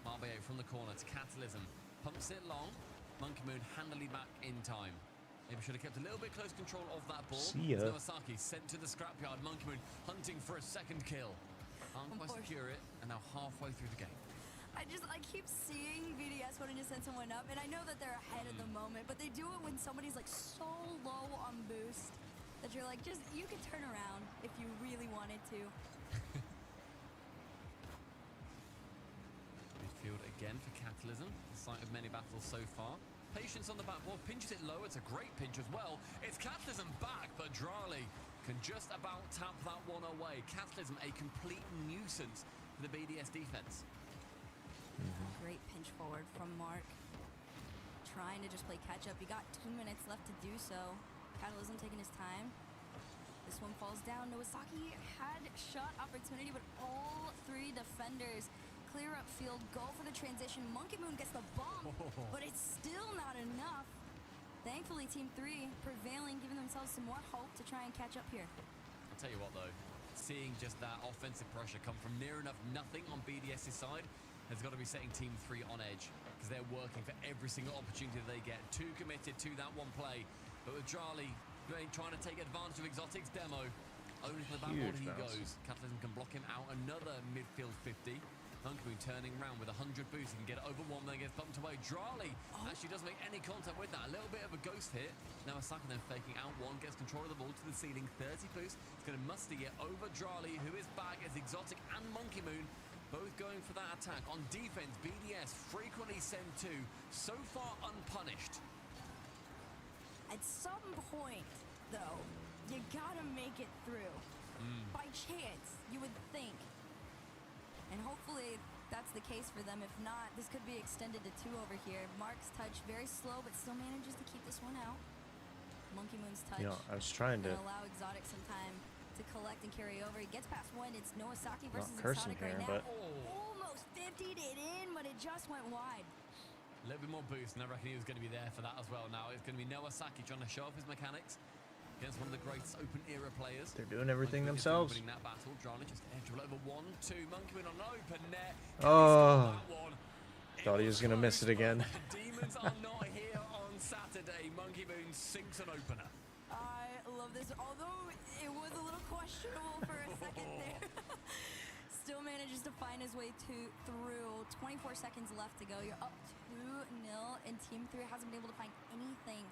Marbe from the corner to Catalysm. Pumps it long. Monkey Moon handily back in time. Maybe should have kept a little bit close control of that ball. See ya. Noasaki sent to the scrapyard. Monkey Moon hunting for a second kill. Can't quite secure it, and now halfway through the game. I keep seeing BDS wanting to send someone up, and I know that they're ahead at the moment, but they do it when somebody's like so low on boost that you're like, just, you could turn around if you really wanted to. Midfield again for Catalysm, the site of many battles so far. Patience on the backboard, pinches it low, it's a great pinch as well. It's Catalysm back, but Drali can just about tap that one away. Catalysm, a complete nuisance for the BDS defense. Great pinch forward from Mark. Trying to just play catch up. He got 2 minutes left to do so. Catalysm taking his time. This one falls down. Noasaki had shot opportunity, but all 3 defenders clear up field, go for the transition. Monkey Moon gets the bump, but it's still not enough. Thankfully, Team 3 prevailing, giving themselves some more hope to try and catch up here. I'll tell you what though, seeing just that offensive pressure come from near enough nothing on BDS's side has got to be setting Team 3 on edge, because they're working for every single opportunity that they get. Too committed to that one play, but with Drali trying to take advantage of Exotic's demo, only to the backboard he goes. Catalysm can block him out another midfield 50. Monkey Moon turning around with 100 boost. He can get it over 1, then gets bumped away. Drali actually doesn't make any contact with that. A little bit of a ghost hit. Now Asaka then faking out 1, gets control of the ball to the ceiling. 30 boost. It's going to musty it over Drali, who is back as Exotic and Monkey Moon both going for that attack. On defense, BDS frequently send 2, so far unpunished. At some point, though, you gotta make it through. By chance, you would think. And hopefully that's the case for them. If not, this could be extended to 2 over here. Mark's touch very slow, but still manages to keep this one out. Monkey Moon's touch. You know, I was trying to allow Exotic some time to collect and carry over. He gets past 1. It's Noasaki versus cursing Exotic here, right now. but Almost 50'd it in, but it just went wide. A little bit more boost, and I reckon he was going to be there for that as well. Now it's going to be Noasaki trying to show off his mechanics against one of the greatest open era players. they're doing everything themselves. Winning that battle. Drana just edge over 1, 2. Monkey Moon on an open net. Oh, thought he was going to miss it again. The Demons are not here on Saturday. Monkey Moon sinks an opener. I love this, although it was a little questionable for a second there. Still manages to find his way through. 24 seconds left to go. You're up 2-0, and Team 3 hasn't been able to find anything.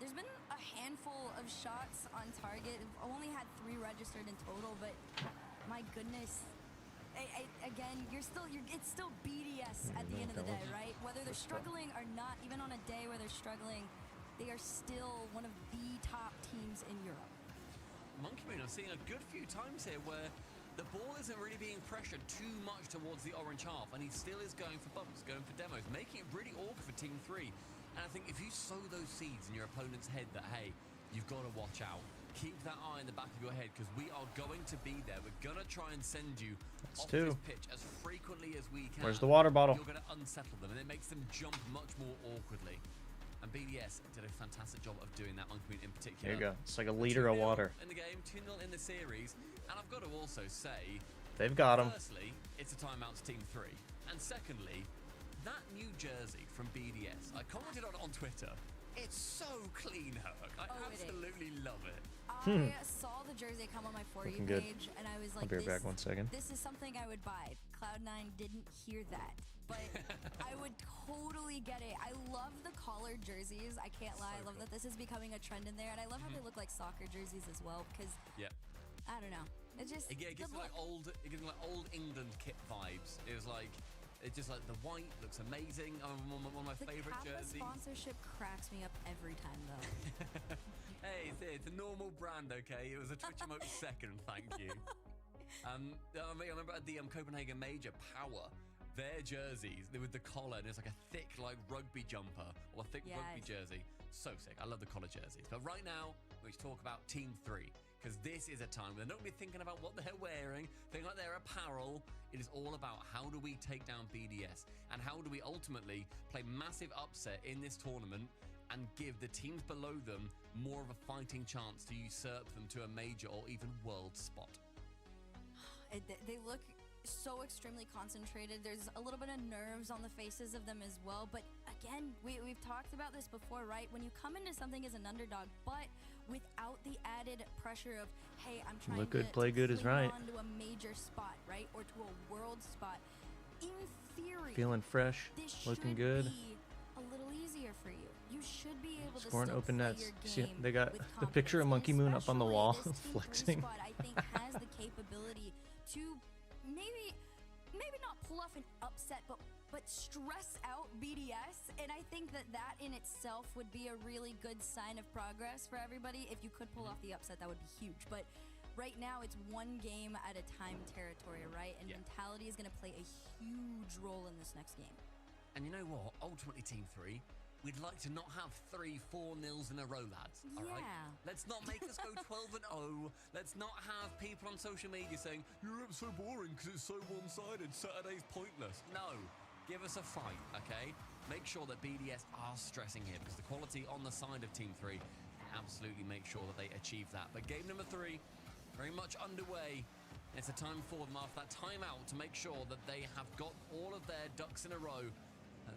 There's been a handful of shots on target. I've only had 3 registered in total, but my goodness. Again, it's still BDS at the end of the day, right? Whether they're struggling or not, even on a day where they're struggling, they are still one of the top teams in Europe. Monkey Moon, I'm seeing a good few times here where the ball isn't really being pressured too much towards the orange half, and he still is going for bumps, going for demos, making it really awkward for Team 3. And I think if you sow those seeds in your opponent's head that, hey, you've got to watch out, keep that eye in the back of your head, because we are going to be there. We're going to try and send you off this pitch as frequently as we can. Where's the water bottle? You're going to unsettle them, and it makes them jump much more awkwardly. And BDS did a fantastic job of doing that, Monkey Moon in particular. There you go. It's like a liter of water. In the game, 2-0 in the series, and I've got to also say, they've got him. Firstly, it's a timeout to Team 3, And secondly, that new jersey from BDS, I commented on it on Twitter. It's so clean, Herc. I absolutely love it. I saw the jersey come on my For You Looking good. page, and I was like, I'll be right back 1 second. This is something I would buy. Cloud9 didn't hear that, but I would totally get it. I love the collared jerseys. I can't lie. I love that this is becoming a trend in there, and I love how they look like soccer jerseys as well, because I don't know. It just it gives me like old England kit vibes. It was like, it's just like the white looks amazing. One of my favorite jerseys. The sponsorship cracks me up every time, though. Hey, it's a normal brand, okay? It was a Twitch emote second, thank you. I remember at the Copenhagen Major Power, their jerseys, they with the collar, and it's like a thick like rugby jumper or a thick rugby jersey. So sick. I love the collar jerseys. But right now, let's talk about Team 3. Because this is a time where they're not going to be thinking about what they're wearing, thinking about their apparel. It is all about how do we take down BDS and how do we ultimately play massive upset in this tournament and give the teams below them more of a fighting chance to usurp them to a major or even world spot. They look so extremely concentrated. There's a little bit of nerves on the faces of them as well. But again, we've talked about this before, right? When you come into something as an underdog, but without the added pressure of, hey, I'm trying Look good, to play good is right. on to a major spot, right? Or to a world spot. In theory, Feeling fresh, this looking should good. be a little easier for you. You should be able to Scoring still open play nets. your See, game they got with the picture of confidence, Monkey Moon up on the especially wall, this Team 3 flexing. squad, I think has the capability to maybe not pull off an upset, but stress out BDS, and I think that in itself would be a really good sign of progress for everybody. If you could pull off the upset, that would be huge. But right now, it's one game at a time territory, right? And mentality is going to play a huge role in this next game. And you know what? Ultimately, Team 3, we'd like to not have 3-4-0s in a row, lads. All right? Let's not make us go 12-0. Let's not have people on social media saying, Europe's so boring because it's so one-sided. Saturday's pointless. No. Give us a fight, okay? Make sure that BDS are stressing here because the quality on the side of Team 3 absolutely make sure that they achieve that. But game number 3, very much underway. It's a time for them after that timeout to make sure that they have got all of their ducks in a row.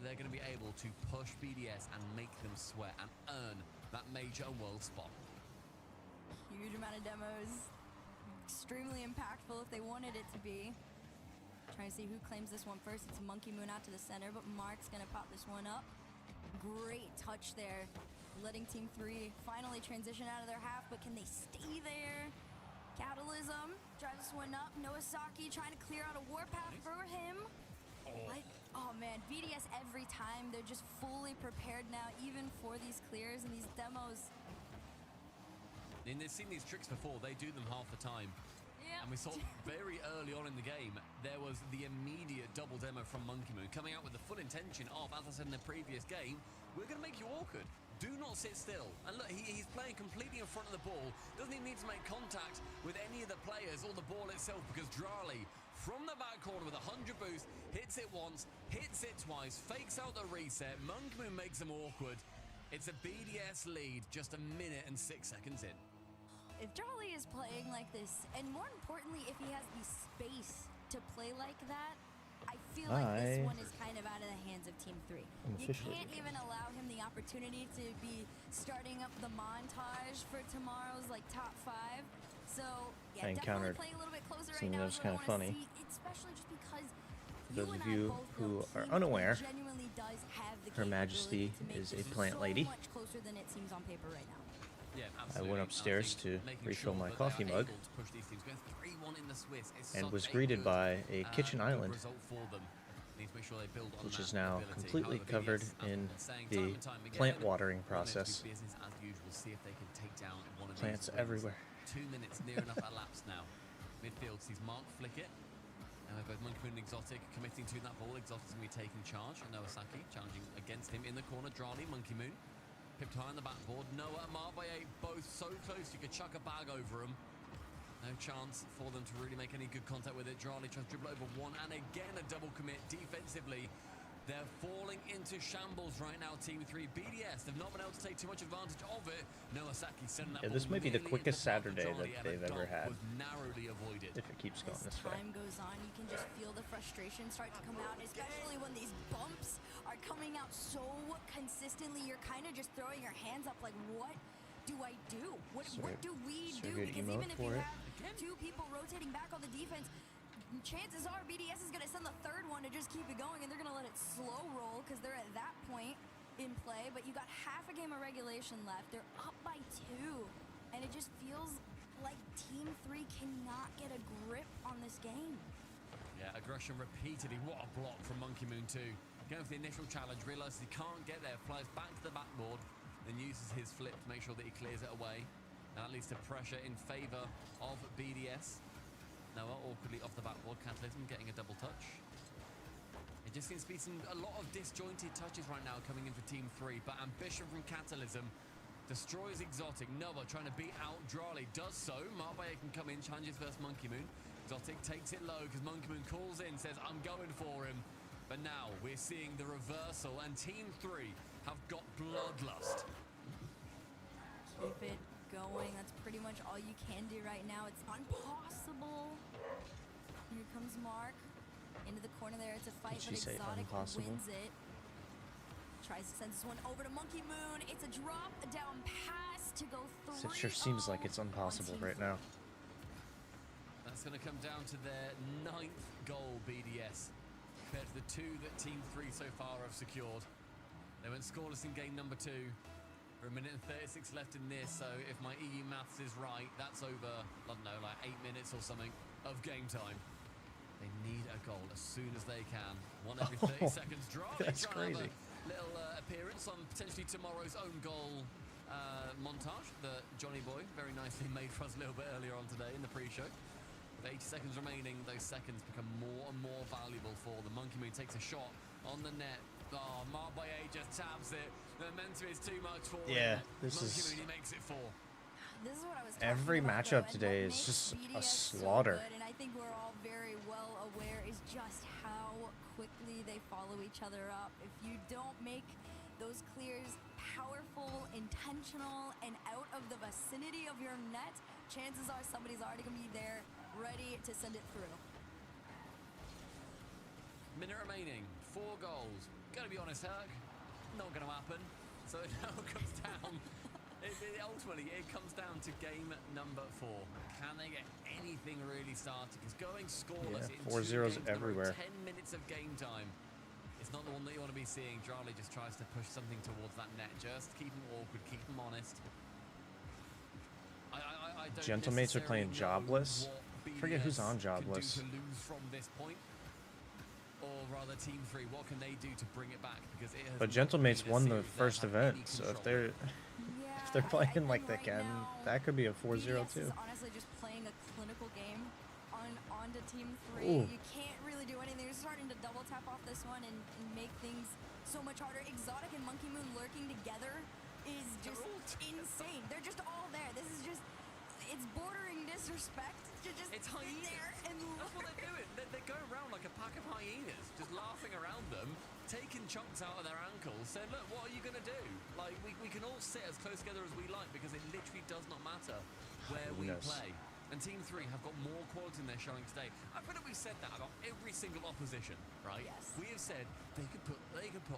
They're going to be able to push BDS and make them sweat and earn that major and world spot. Huge amount of demos. Extremely impactful if they wanted it to be. Trying to see who claims this one first. It's Monkey Moon out to the center, but Mark's going to pop this one up. Great touch there. Letting Team 3 finally transition out of their half, but can they stay there? Catalysm drives this one up. Noasaki trying to clear out a warpath for him. Oh man, BDS every time, they're just fully prepared now, even for these clears and these demos. And they've seen these tricks before, they do them half the time. And we saw very early on in the game, there was the immediate double demo from Monkey Moon coming out with the full intention of, as I said in the previous game, we're going to make you awkward. Do not sit still. And look, he's playing completely in front of the ball. Doesn't even need to make contact with any of the players or the ball itself because Drali, from the back corner with 100 boost, hits it once, hits it twice, fakes out the reset. Monkey Moon makes him awkward. It's a BDS lead just 1 minute and 6 seconds in. If Drali is playing like this, and more importantly, if he has the space to play like that, I feel like this one is kind of out of the hands of Team 3. You can't even allow him the opportunity to be starting up the montage for tomorrow's top 5. So yeah, definitely playing a little bit closer right now. That's kind of funny. See, especially just because those of you who are unaware, genuinely does have the Her Majesty is a plant lady. So much closer than it seems on paper right now. Yeah, I went upstairs to refill my coffee mug and was greeted by a kitchen island, which is now completely covered in the plant watering process. Plants everywhere. 2 minutes near enough elapsed now. Midfield sees Mark flick it. And both Monkey Moon and Exotic committing to that ball. Exotic's going to be taking charge. And Noasaki challenging against him in the corner. Drali, Monkey Moon. Pipped high on the backboard. Noah, Mark by 8, both so close you could chuck a bag over them. No chance for them to really make any good contact with it. Drali tries to dribble over one, and again a double commit defensively. They're falling into shambles right now, Team 3. BDS have not been able to take too much advantage of it. Noasaki sending that Yeah, this ball might be the nearly quickest into the path of Saturday Johnny, that and they've the ever dunk had. was narrowly avoided. If it keeps going As this way. time goes on, you can just feel the frustration start to come out, especially when these bumps are coming out so consistently. You're kind of just throwing your hands up like, what do I do? What do we do? good Because emote even if you for it. have two people rotating back on the defense, chances are BDS is going to send the third one to just keep it going, and they're going to let it slow roll because they're at that point in play. But you got half a game of regulation left. They're up by 2, and it just feels like Team 3 cannot get a grip on this game. Yeah, aggression repeatedly. What a block from Monkey Moon 2. Going for the initial challenge, realizes he can't get there, flies back to the backboard, then uses his flip to make sure that he clears it away. Now that leads to pressure in favor of BDS. Noah awkwardly off the backboard, Catalysm getting a double touch. It just seems to be a lot of disjointed touches right now coming in for Team 3, but ambition from Catalysm destroys Exotic. Noah trying to beat out Drali, does so. Marbaye can come in, challenges versus Monkey Moon. Exotic takes it low because Monkey Moon calls in, says, I'm going for him. But now we're seeing the reversal, and Team 3 have got bloodlust. Keep it going. That's pretty much all you can do right now. It's impossible. Here comes Mark into the corner there. It's a fight, Did but she say Exotic impossible? wins it. Tries to send this one over to Monkey Moon. It's a drop down pass to go 3-0. It sure seems like it's impossible right now. That's going to come down to their 9th goal, BDS, compared to the 2 that Team 3 so far have secured. They went scoreless in game number 2. We're a minute and 36 left in this, so if my EU maths is right, that's over, I don't know, like 8 minutes or something of game time. They need a goal as soon as they can. One every 30 seconds. Draw. That's crazy. Little appearance on potentially tomorrow's own goal montage that Johnny Boy very nicely made for us a little bit earlier on today in the pre-show. With 80 seconds remaining, those seconds become more and more valuable for the Monkey Moon. Takes a shot on the net. Oh, Marbaye just taps it. The momentum is too much for him. This Monkey is... Moon, he makes it 4. This is what I was talking Every about, matchup though, and today what is makes just a BDS so slaughter. good, and I think we're all very well aware is just how quickly they follow each other up. If you don't make those clears powerful, intentional, and out of the vicinity of your net, chances are somebody's already going to be there ready to send it through. Minute remaining, 4 goals. Gotta be honest, Herc, not gonna happen. So it now comes down. Ultimately, it comes down to game number 4. Can they get anything really started? Because going scoreless in 4 zeros everywhere. 10 minutes of game time, it's not the one that you want to be seeing. Charlie just tries to push something towards that net. Just keep them awkward, keep them honest. I don't Gentlemates are playing necessarily know Jobless. what Forget who's BDS on can do Jobless. to lose from this point. Or rather, Team 3, what can they do to bring it back? Because it has But not Gentlemates been a won the series they've first had event, any so if control they're over. if they're playing like they right can, now, that could be a 4-0 BDS too. is honestly just playing a clinical game onto Team 3. Ooh. You can't really do anything. They're starting to double tap off this one and make things so much harder. Exotic and Monkey Moon lurking together is just insane. They're just all there. This is just, it's bordering disrespect to just It's sit hyenas. there and That's what lurk. they're doing. They're going around like a pack of hyenas, just laughing around them, taking chunks out of their ankles, saying, look, what are you going to do? Like, we can all sit as close together as we like because it literally does not matter where we Hyenas. play. And Team 3 have got more quality in their showing today. I feel like we've said that about every single opposition, right? Yes. We have said they could put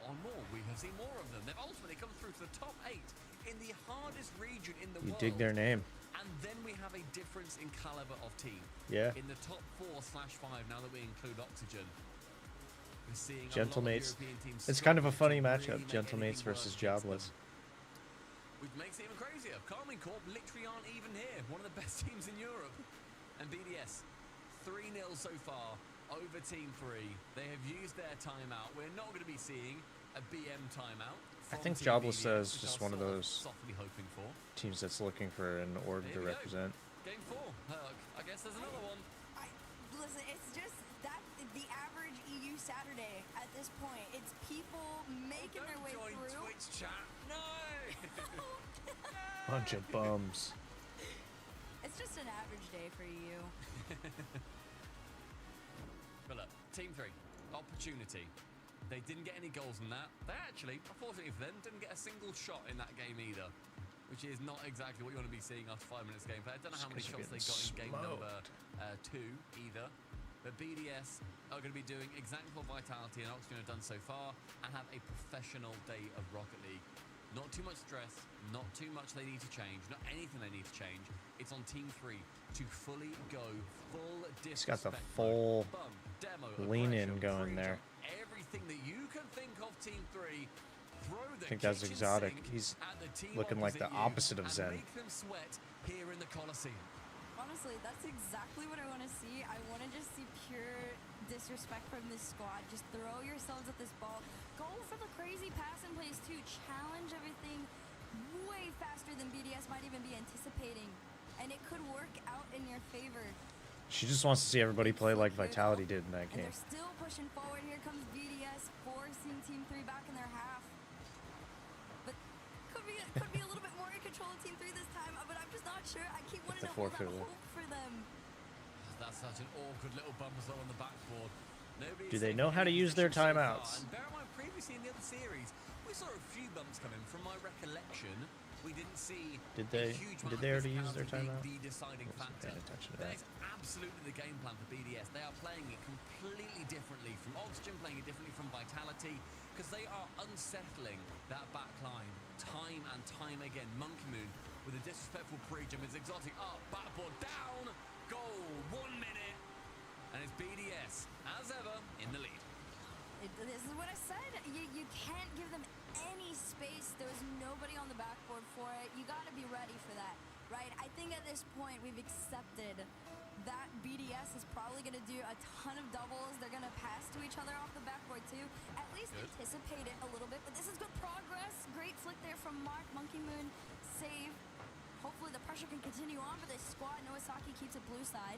on more. We have seen more of them. They've ultimately come through to the top 8 in the hardest region in the You world. dig their name. And then we have a difference in caliber of team. Yeah. In the top 4/5, now that we include Oxygen, we're seeing Gentlemates. a lot of European teams. It's kind of a funny struggle to matchup, really make Gentlemates anything versus work against Jobless. them. Which makes it even crazier. Carmine Corp literally aren't even here. One of the best teams in Europe. And BDS, 3-0 so far over Team 3. They have used their timeout. We're not going to be seeing a BM timeout. I from think Team Jobless BDS, is which just I was one of sort those softly hoping for. teams that's looking for an org Here to we go. represent. Game 4, Herc. I guess there's another one. Listen, it's just that the average EU Saturday at this point. It's people making their way Join through. Twitch chat. No! Bunch of bums. It's just an average day for you. But look, Team 3, opportunity. They didn't get any goals in that. They actually, unfortunately for them, didn't get a single shot in that game either, which is not exactly what you want to be seeing after 5 minutes gameplay. I don't know how many shots they got in game number 2 either. But BDS are going to be doing exactly what Vitality and Oxygen have done so far and have a professional day of Rocket League. Not too much stress, not too much they need to change, not anything they need to change. It's on Team 3 to fully go full disrespect. He's got the full demo, lean in going there. Everything that you can think of Team 3. I think that's exotic. He's looking like the opposite of Zen. Make them sweat here in the Coliseum. Honestly, that's exactly what I want to see. I want to just see pure disrespect from this squad. Just throw yourselves at this ball. Go for the crazy pass and plays too. Challenge everything way faster than BDS might even be anticipating. And it could work out in your favor. She just wants to see everybody play like Vitality did in that And game. they're still pushing forward. Here comes BDS, forcing Team 3 back in their half. But could be a little bit more in control of Team 3 this time, but I'm just not sure. I keep wanting to hold out hope for them. That's such an awkward little bumper zone on the backboard. Do they know how to use their timeouts? And bear in mind, previously in the other series, we saw a few bumps coming. From my recollection, we didn't see Did they already use their timeout? The deciding factor. That is absolutely the game plan for BDS. They are playing it completely differently from Oxygen, playing it differently from Vitality, because they are unsettling that back line time and time again. Monkey Moon with a disrespectful pre-jump. It's exotic up, backboard down, goal, 1 minute, and it's BDS, as ever, in the lead. This is what I said. You can't give them any space. There was nobody on the backboard for it. You got to be ready for that, right? I think at this point we've accepted that BDS is probably going to do a ton of doubles. They're going to pass to each other off the backboard too. At least anticipate it a little bit. But this is good progress. Great flick there from Mark. Monkey Moon save. Hopefully the pressure can continue on for this squad. Noasaki keeps it blue side.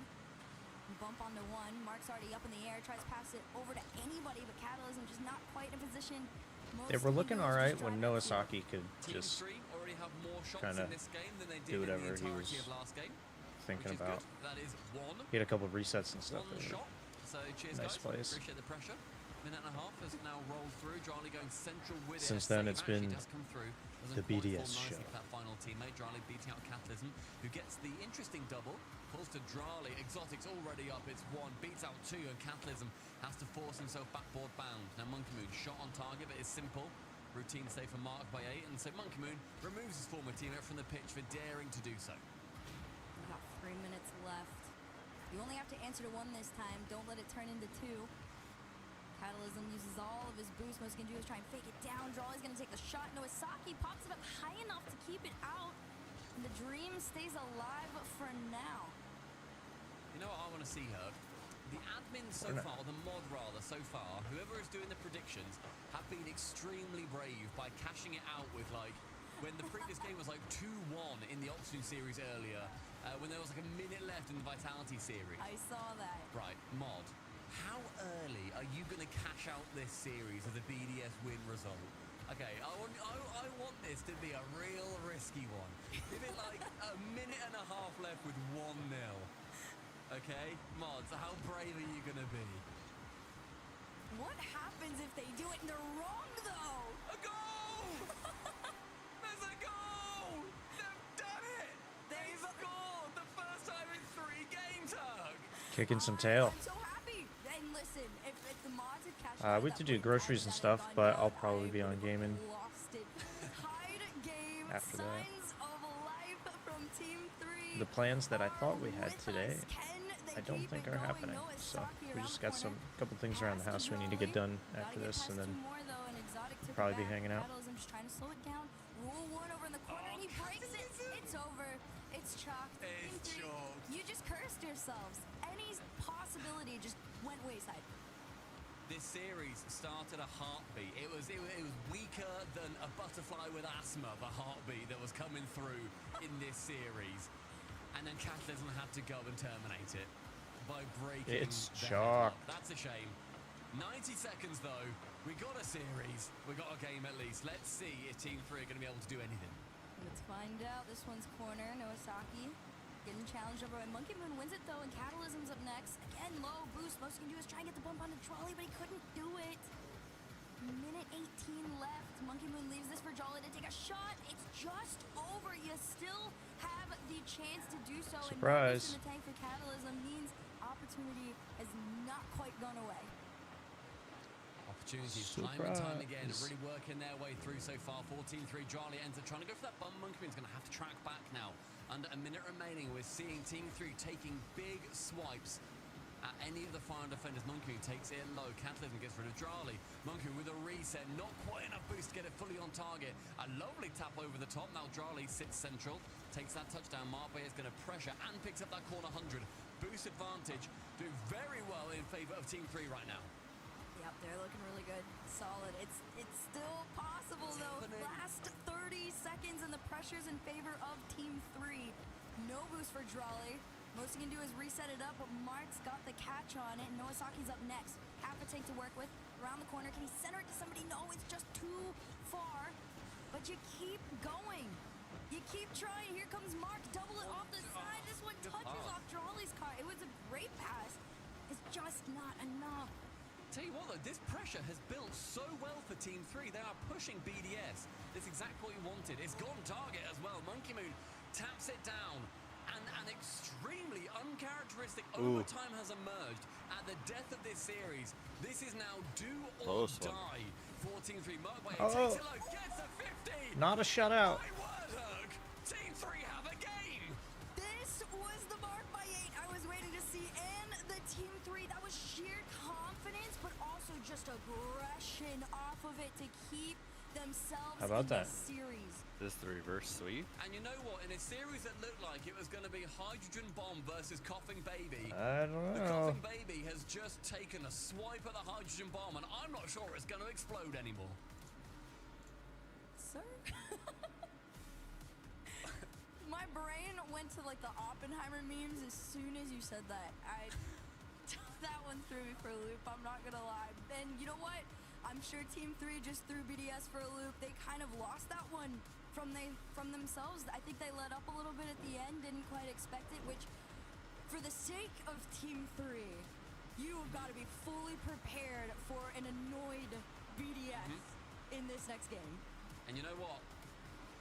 Bump onto one. Mark's already up in the air. Tries to pass it over to anybody, but Catalysm just not quite in a position. They were looking all right when Noasaki could just kind of do whatever he was thinking about. He had a couple of resets and stuff. So cheers, nice guys. plays. Appreciate the pressure. Minute and a half has now rolled through. Charlie going central with it. Since then, it's been the BDS show. That final teammate, Charlie beating out Catalysm, who gets the interesting double. Pulls to Drali. Exotic's already up. It's 1. Beats out 2, and Catalysm has to force himself backboard bound. Now Monkey Moon shot on target, but it's simple. Routine save for Mark by 8, and so Monkey Moon removes his former teammate from the pitch for daring to do so. About 3 minutes left. You only have to answer to 1 this time. Don't let it turn into 2. Catalysm uses all of his boost. Most he can do is try and fake it down. Drali's going to take the shot. Noasaki pops it up high enough to keep it out. And the dream stays alive for now. You know what I want to see, Herb? The admin so far, the mod rather, so far, whoever is doing the predictions, have been extremely brave by cashing it out with, like, when the previous game was like 2-1 in the Oxygen series earlier, when there was like a minute left in the Vitality series. I saw that. Right, mod. How early are you going to cash out this series as a BDS win result? Okay, I want this to be a real risky one. Give it like a minute and a half left with 1-0. Okay, mods, how brave are you going to be? What happens if they do it and they're wrong, though? A goal! There's a goal! They've done it! They've scored the first time in 3 games, Hug! Kicking some tail. I'm so happy. And listen, if the mods had cashed we have to do groceries and stuff, but I'll probably be on gaming after that. The plans that I thought we had today, I don't think are happening. So we just got a couple things around the house we need to get done after this, and then we'll probably be hanging out. Just trying to slow it down. Rule 1 over in the corner, and he breaks it. It's over. It's chalked. You just cursed yourselves. Any possibility just went wayside. This series started a heartbeat. It was weaker than a butterfly with asthma, the heartbeat that was coming through in this series. And then Catalysm had to go and terminate it by breaking It's the chalked. headlock. That's a shame. 90 seconds though. We got a series. We got a game at least. Let's see if Team 3 are going to be able to do anything. Let's find out. This one's corner. Noasaki getting challenged over by Monkey Moon wins it though, and Catalysm's up next. Again, low boost. Most he can do is try and get the bump on the trolley, but he couldn't do it. left. Monkey Moon leaves this for Jolly to take a shot. It's just over. You still have the chance to do so. Surprise. And in the tank for Catalysm means opportunity has not quite gone away. Opportunities time and time again, really working their way through so far. 14-3, Jolly enter, trying to go for that bum. Monkey Moon's going to have to track back now. Under a minute remaining, we're seeing Team 3 taking big swipes at any of the fire defenders. Monkey Moon takes it low. Catalysm gets rid of Jolly. Monkey Moon with a reset, not quite enough boost to get it fully on target. A lovely tap over the top. Now Jolly sits central, takes that touchdown. Marpe is going to pressure and picks up that corner 100. Boost advantage, doing very well in favor of Team 3 right now. Yep, they're looking really good. Solid. It's still possible, though. Last 30 seconds, and the pressure's in favor of Team 3. No boost for Jolly. Most he can do is reset it up, but Mark's got the catch on it. Noasaki's up next. Half a tank to work with. Around the corner. Can he center it to somebody? No, it's just too far. But you keep going. You keep trying. Here comes Mark. Double it off the side. This one touches off Jolly's car. It was a great pass. It's just not enough. Tell you what though, this pressure has built so well for Team 3. They are pushing BDS. That's exactly what you wanted. It's gone target as well. Monkey Moon taps it down. And an extremely uncharacteristic overtime has emerged at the death of this series. This is now do or die. 14-3, Mark by takes it low, gets a 50. Not a shutout. My word, Herc. Team 3 have a game. This was the mark by 8 I was waiting to see, and the Team 3, that was sheer confidence, but also just aggression off of it to keep themselves How about in that? this series. This is the reverse sweep. And you know what? In a series that looked like it was going to be Hydrogen Bomb versus Coughing Baby, I don't the know. Coughing Baby has just taken a swipe at the Hydrogen Bomb, and I'm not sure it's going to explode anymore. Sir? My brain went to like the Oppenheimer memes as soon as you said that. That one threw me for a loop, I'm not gonna lie. And you know what? I'm sure Team 3 just threw BDS for a loop. They kind of lost that one from themselves. I think they let up a little bit at the end, didn't quite expect it, which for the sake of Team 3, you have got to be fully prepared for an annoyed BDS in this next game. And you know what?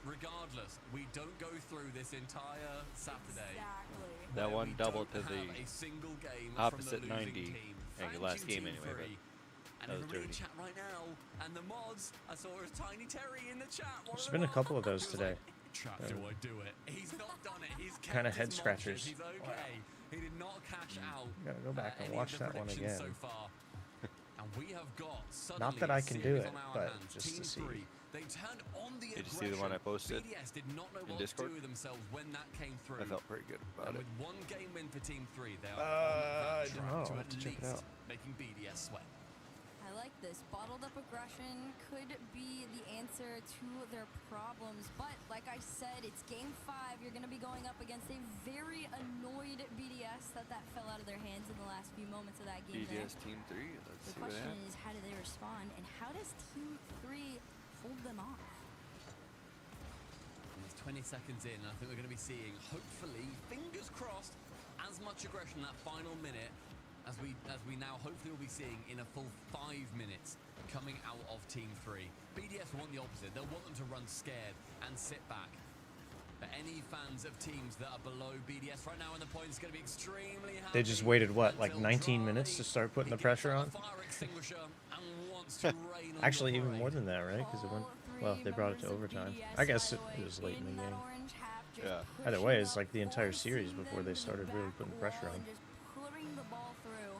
Regardless, we don't go through this entire Saturday. Exactly. That where one we doubled don't to the have a single game opposite from the losing 90. team. And Thank last you, game Team anyway, 3. And that was everybody in dirty. chat right now, and the mods, I saw it was Tiny Terry in the chat. There's been a couple of those today. Trap, do I do it? He's not done it. He's Kinda kept head his scratchers. monsters. He's okay. He did not cash out. Gotta go back and any watch of the that one predictions again. So far. And we have got Not suddenly that I a can series do it, on our but hands. just Team to see. 3, they turned on the Did you see the one I posted BDS did not know in what Discord? to do with themselves when that came through. I felt pretty good about And it. with one game win for Team 3, they are I on don't that know. track I'll to have at to check it least out. making BDS sweat. I like this. Bottled up aggression could be the answer to their problems. But like I said, it's game 5. You're going to be going up against a very annoyed BDS that fell out of their hands in the last few moments of that game. BDS Team 3. Let's The see what question happens. is, how do they respond, and how does Team 3 hold them off? And it's 20 seconds in, and I think we're going to be seeing, hopefully, fingers crossed, as much aggression that final minute as we now hopefully will be seeing in a full 5 minutes coming out of Team 3. BDS want the opposite. They'll want them to run scared and sit back. But any fans of teams that are below BDS right now, and the point's going to be extremely happy. They just waited, what, like until 19 minutes to start putting the pressure on? fire extinguisher and wants to rain on Actually, the even more parade. than that, right? Because it went. All Well, they brought it to three overtime. members I of guess it BDS, by was the way, late in the that game. orange half, just Yeah. Either way, pushing it's up, like the entire series forcing before they them to the started really back putting pressure wall on. and just putting the ball through.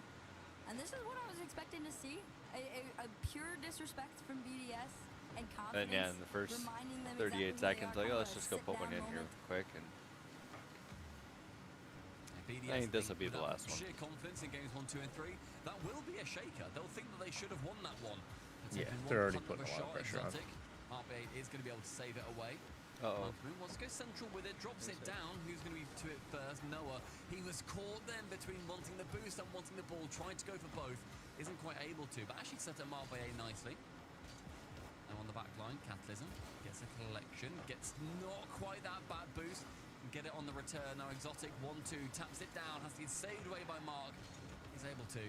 And this is what I was expecting to see. A pure disrespect from BDS and confidence. And yeah, in the first reminding them 38 exactly seconds, who they like, are, oh, let's kind of just go a put one in sit-down here moment. quick. And BDS I think this will be with the that last one. Sheer confidence in games 1, 2, and 3. That will be a shaker. They'll think that they should have won that one. Yeah, Taking they're one already punt of putting a lot of shot, pressure on. Exotic. Heartbeat is going to be able to save it away. Uh-oh. Monkey Moon wants to go central with it, drops it down. Who's going to be to it first? Noah. He was caught then between wanting the boost and wanting the ball, tried to go for both. Isn't quite able to, but actually set up Marbe nicely. Now on the back line, Catalysm gets a collection, gets not quite that bad boost. Can get it on the return. Now Exotic 1-2 taps it down, has to get saved away by Mark. He's able to.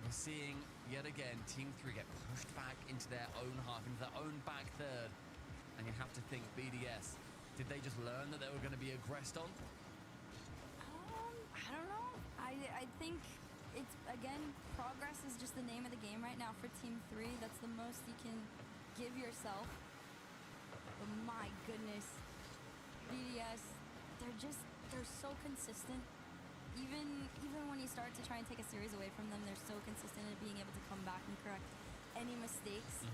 We're seeing yet again Team 3 get pushed back into their own half, into their own back third. And you have to think, BDS, did they just learn that they were going to be aggressed on? I don't know. I think it's, again, progress is just the name of the game right now for Team 3. That's the most you can give yourself. But my goodness, BDS, they're so consistent. Even when you start to try and take a series away from them, they're so consistent at being able to come back and correct any mistakes.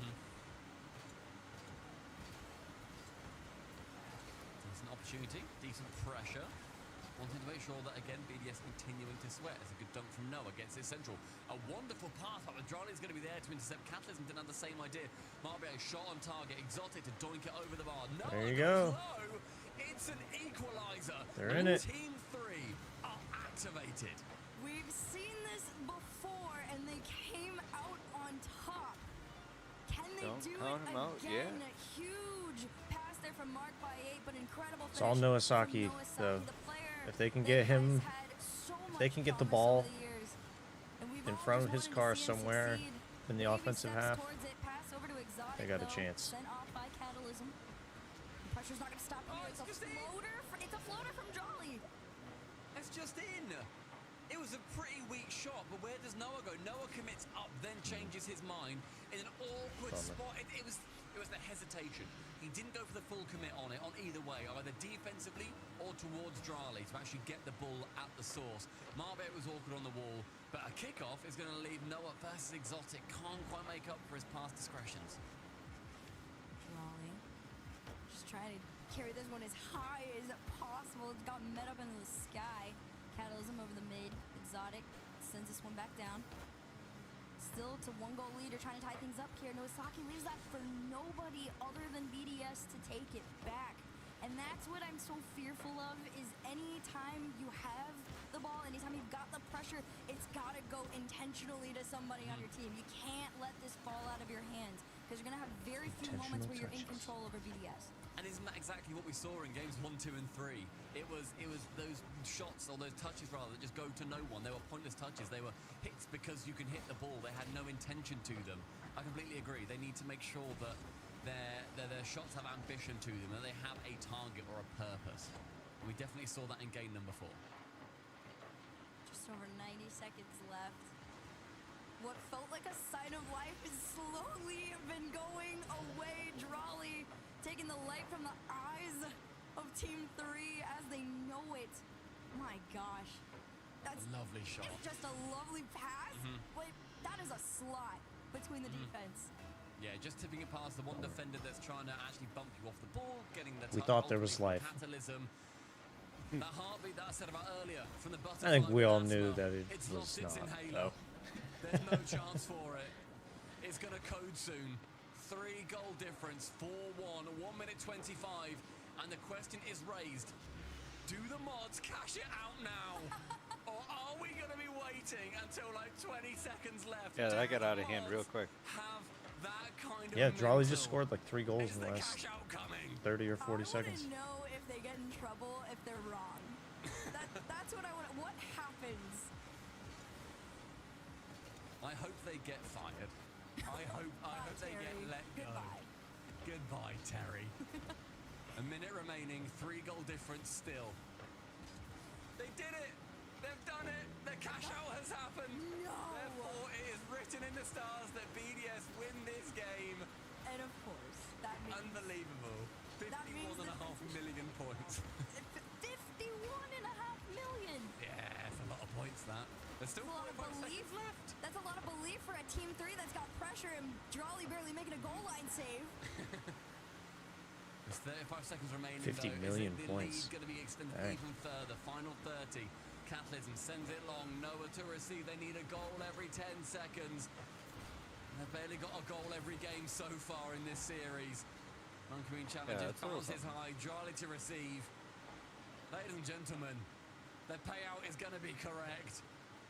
Decent opportunity, decent pressure. Wanting to make sure that, again, BDS continuing to sweat. It's a good dunk from Noah, gets it central. A wonderful pass, but Adrali's going to be there to intercept. Catalysm didn't have the same idea. Marbe shot on target, Exotic to doink it over the bar. Noah there you go. Low. It's an equalizer. They're in it. Team 3 are activated. We've seen this before, and they came out on top. Can they Don't do count it him out, again? yeah. Huge pass there from Mark by 8, but incredible It's all finish from Noasaki, though. the player If they can that get has him, had so if they much can get the promise ball over the years. And we've in all front of just his wanted car to see him somewhere succeed. in the Baby offensive steps half, towards it, pass over to Exotic, they got a though, chance. Sent off by Catalysm. The pressure's not going to stop him here. It's a it's just in. floater. It's a floater from Jolly. It's just in. It was a pretty weak shot, but where does Noah go? Noah commits up, then changes his mind in an awkward spot. It was the hesitation. He didn't go for the full commit on it, on either way, either defensively or towards Drali to actually get the ball at the source. Marbet was awkward on the wall, but a kickoff is going to leave Noah versus Exotic. Can't quite make up for his past discretions. Jolly just trying to carry this one as high as possible. It's got met up into the sky. Catalysm over the mid. Exotic sends this one back down. Still to 1-goal lead. They're trying to tie things up here. Noasaki leaves that for nobody other than BDS to take it back. And that's what I'm so fearful of, is any time you have the ball, anytime you've got the pressure, it's got to go intentionally to somebody on your team. You can't let this fall out of your hands, because you're going to have very few moments where you're in control over BDS. And isn't that exactly what we saw in games 1, 2, and 3? It was those shots, or those touches rather, that just go to no one. They were pointless touches. They were hits because you can hit the ball. They had no intention to them. I completely agree. They need to make sure that their shots have ambition to them, that they have a target or a purpose. And we definitely saw that in game number 4. Just over 90 seconds left. What felt like a sign of life has slowly been going away. Drali taking the light from the eyes of Team 3 as they know it. My gosh. That's a lovely shot. It's just a lovely pass, but that is a slot between the defense. Yeah, just tipping it past the one defender that's trying to actually bump you off the ball, getting the We thought there was life. Catalysm. That heartbeat that I said about earlier from the butterfly. I think we all as knew well. that it It's was lost its not, inhaler. though. There's no chance for it. It's going to code soon. 3-goal difference, 4-1, 1 minute 25, and the question is raised: do the mods cash it out now, or are we going to be waiting until like 20 seconds left? Yeah, that got Do out the of hand mods real quick. Have that kind of Yeah, Drali mental? just scored like 3 goals Is in the the last cash out coming? 30 or 40 seconds. I want to know if they get in trouble if they're wrong. That's what I want. What happens? I hope they get fired. I hope they get Terry. let go. Goodbye, Terry. A minute remaining, 3-goal difference still. They did it! They've done it! The cash out has happened! No! Therefore, it is written in the stars that BDS win this game. And of course, that means Unbelievable. That means 51.5 million points. 51.5 million. Yeah, it's a lot of points, that. There's still That's a lot of 45 belief seconds left. That's a lot of belief for a Team 3 that's got pressure and Drali barely making a goal line save. There's 35 seconds remaining. 50 though. million Is the points. lead going to be extended Dang. even further? Final 30. Catalysm sends it long. Noah to receive. They need a goal every 10 seconds. They've barely got a goal every game so far in this series. Unqueen challenges. that's a little Bounces high. Drali to receive. Ladies and gentlemen, the payout is going to be correct.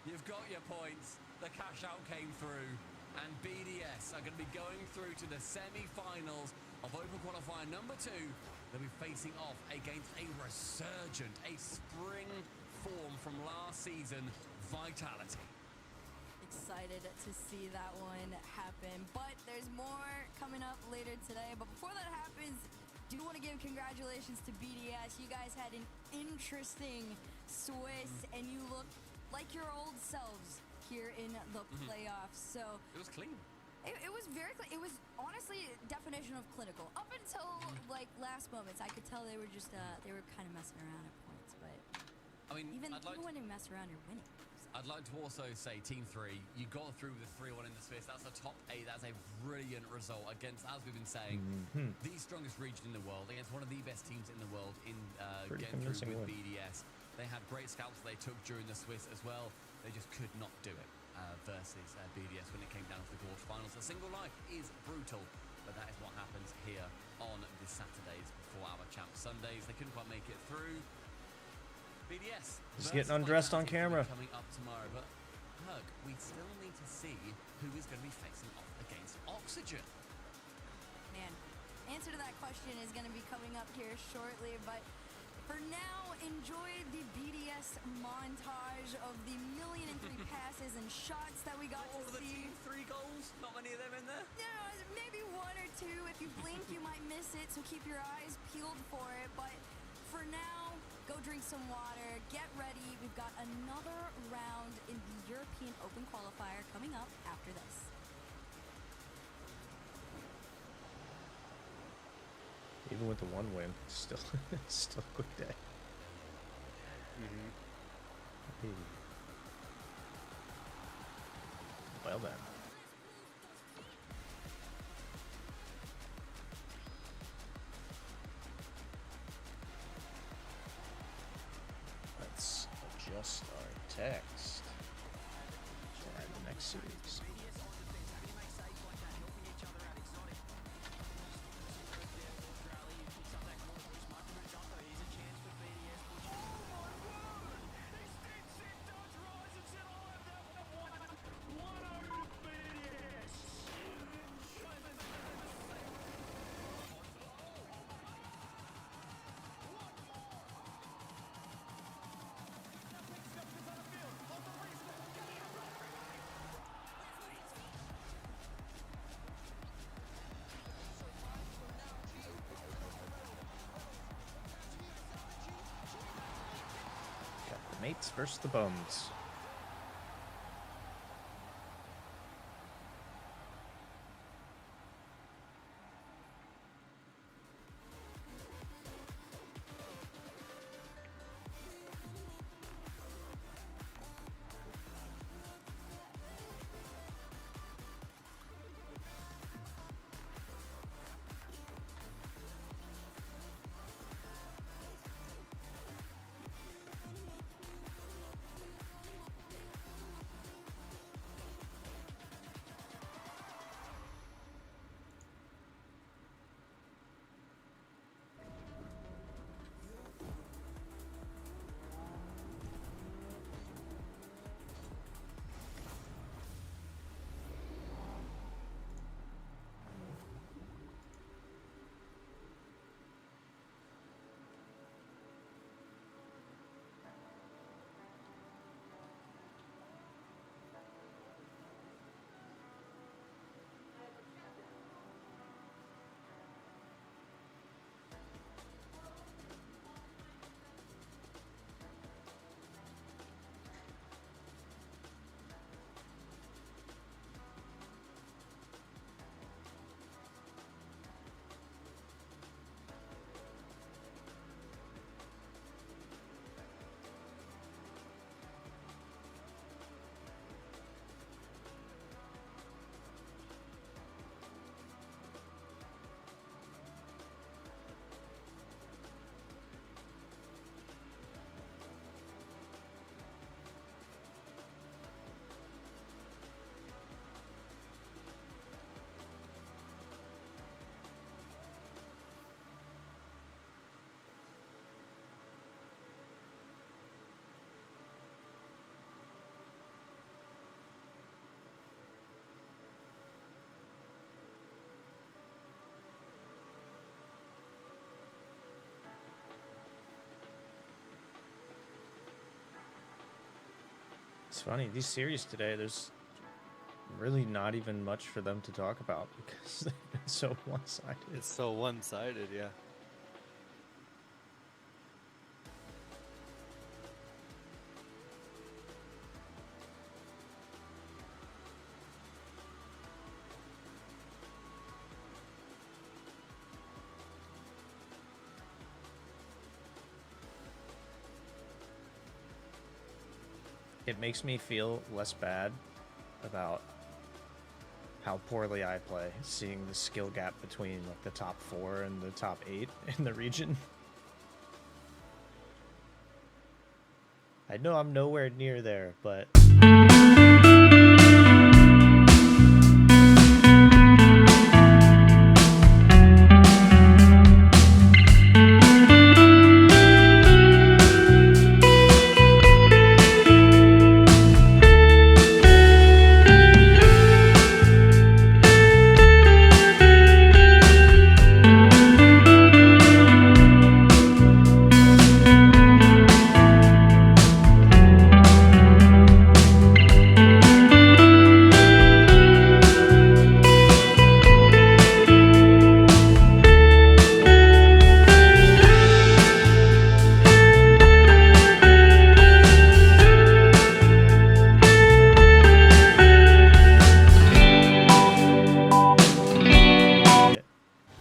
You've got your points. The cash out came through. And BDS are going to be going through to the semi-finals of Open Qualifier number 2. They'll be facing off against a resurgent, a spring form from last season, Vitality. Excited to see that one happen, but there's more later today. But before that happens, do want to give congratulations to BDS. You guys had an interesting Swiss, and you look like your old selves here in the playoffs. So it was clean. It was very clean. It was honestly definition of clinical. Up until like last moments, I could tell they were just they were kind of messing around at points. But I mean, even when you mess around, you're winning. I'd like to also say, Team 3, you got through with a 3-1 in the Swiss. That's a top 8. That's a brilliant result against, as we've been saying, the strongest region in the world, against one of the best teams in the world in getting through with BDS. They had great scouts they took during the Swiss as well. They just could not do it versus BDS when it came down to the quarterfinals. The single life is brutal, but that is what happens here on this Saturdays before our Champ Sundays. They couldn't quite make it through. BDS. He's getting undressed on camera. Coming up tomorrow, but Hug, we still need to see who is going to be facing off against Oxygen. Man, answer to that question is going to be coming up here shortly, but for now, enjoy the BDS montage of the 1,000,003 passes and shots that we got to see. Team 3 goals? Not many of them in there? Yeah, maybe 1 or 2. If you blink, you might miss it, so keep your eyes peeled for it. But for now, go drink some water, get ready. We've got another round in the European Open qualifier coming up after this. Even with the 1 win, still a quick day. Hey. Well then. Let's adjust our text for the next series. Mates versus the bums. It's funny, these series today, there's really not even much for them to talk about because they've been so one-sided. It's so one-sided, yeah. It makes me feel less bad about how poorly I play, seeing the skill gap between like the top 4 and the top 8 in the region. I know I'm nowhere near there, but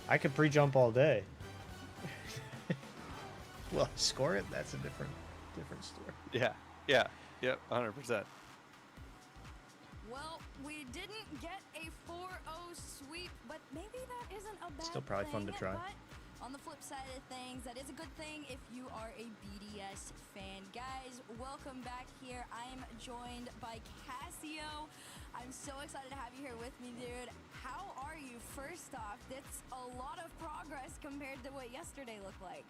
I could pre-jump all day. Well, score it, that's a different story. Yeah, yeah, yep, 100%. Well, we didn't get a 4-0 sweep, but maybe that isn't a bad Still probably fun to try. But on the flip side of things, that is a good thing if you are a BDS fan. Guys, welcome back here. I'm joined by Cassio. I'm so excited to have you here with me, dude. How are you? First off, that's a lot of progress compared to what yesterday looked like.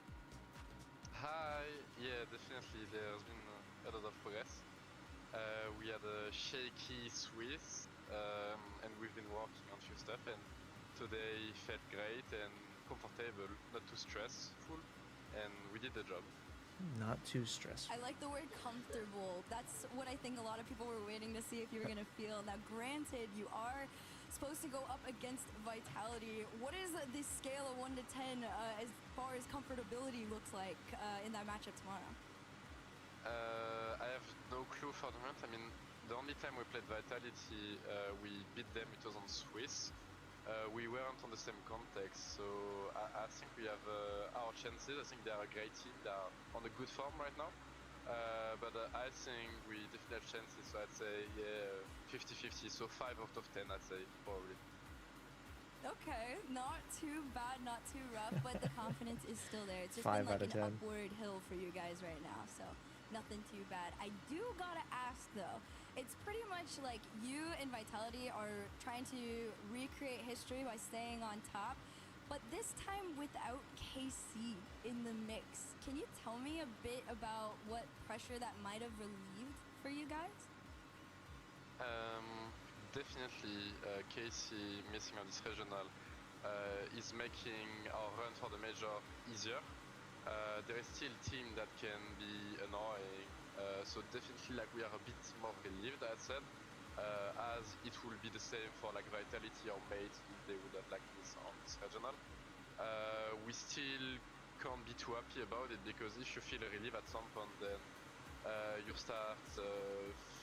Hi, yeah, definitely there's been a lot of progress. We had a shaky Swiss, and we've been working on few stuff, and today felt great and comfortable, not too stressful, and we did the job. Not too stressful. I like the word comfortable. That's what I think a lot of people were waiting to see if you were going to feel. Now, granted, you are supposed to go up against Vitality. What is the scale of 1 to 10 as far as comfortability looks like in that matchup tomorrow? I have no clue for the moment. I mean, the only time we played Vitality, we beat them, it was on Swiss. We weren't on the same context, so I think we have our chances. I think they are a great team. They are on a good form right now. But I think we definitely have chances, so I'd say, yeah, 50-50, so 5 out of 10, I'd say, probably. Okay, not too bad, not too rough, but the confidence is still there. It's just 5 been like out of an 10. upward hill for you guys right now, so nothing too bad. I do gotta ask, though, it's pretty much like you and Vitality are trying to recreate history by staying on top, but this time without KC in the mix. Can you tell me a bit about what pressure that might have relieved for you guys? Definitely, Casey missing on this regional is making our run for the major easier. There is still team that can be annoying, so definitely like we are a bit more relieved, I'd said, as it will be the same for like Vitality or Mate if they would have like this on this regional. We still can't be too happy about it, because if you feel relief at some point, then you start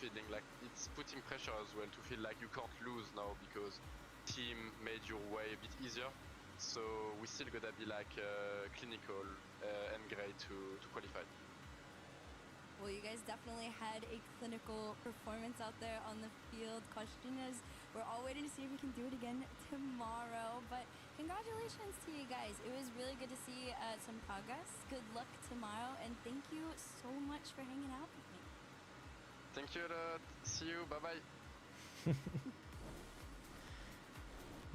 feeling like it's putting pressure as well to feel like you can't lose now because team made your way a bit easier. So we still gotta be like clinical and great to qualify. Well, you guys definitely had a clinical performance out there on the field. Question is, we're all waiting to see if we can do it again tomorrow. But congratulations to you guys. It was really good to see some progress. Good luck tomorrow, and thank you so much for hanging out with me. Thank you a lot. See you. Bye-bye.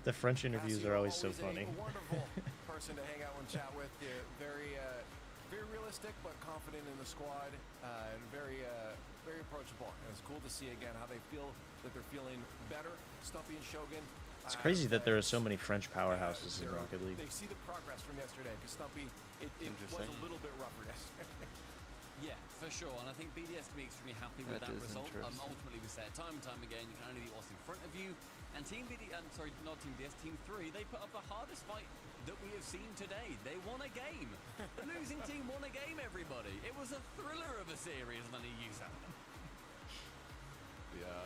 The French interviews are always so funny. A wonderful person to hang out and chat with. Very realistic, but confident in the squad, and very approachable. And it's cool to see again how they feel that they're feeling better. Stumpy and Shogun. It's crazy that there are so many French powerhouses in Rocket League. They see the progress from yesterday, because Stumpy, it was a little bit rougher yesterday. Yeah, for sure, and I think BDS can be extremely happy with that That is result. interesting. Ultimately, we said time and time again, you can only beat what's in front of you. And Team BD, sorry, not Team BDS, Team 3, they put up the hardest fight that we have seen today. They won a game. The losing team won a game, everybody. It was a thriller of a series on the EU side.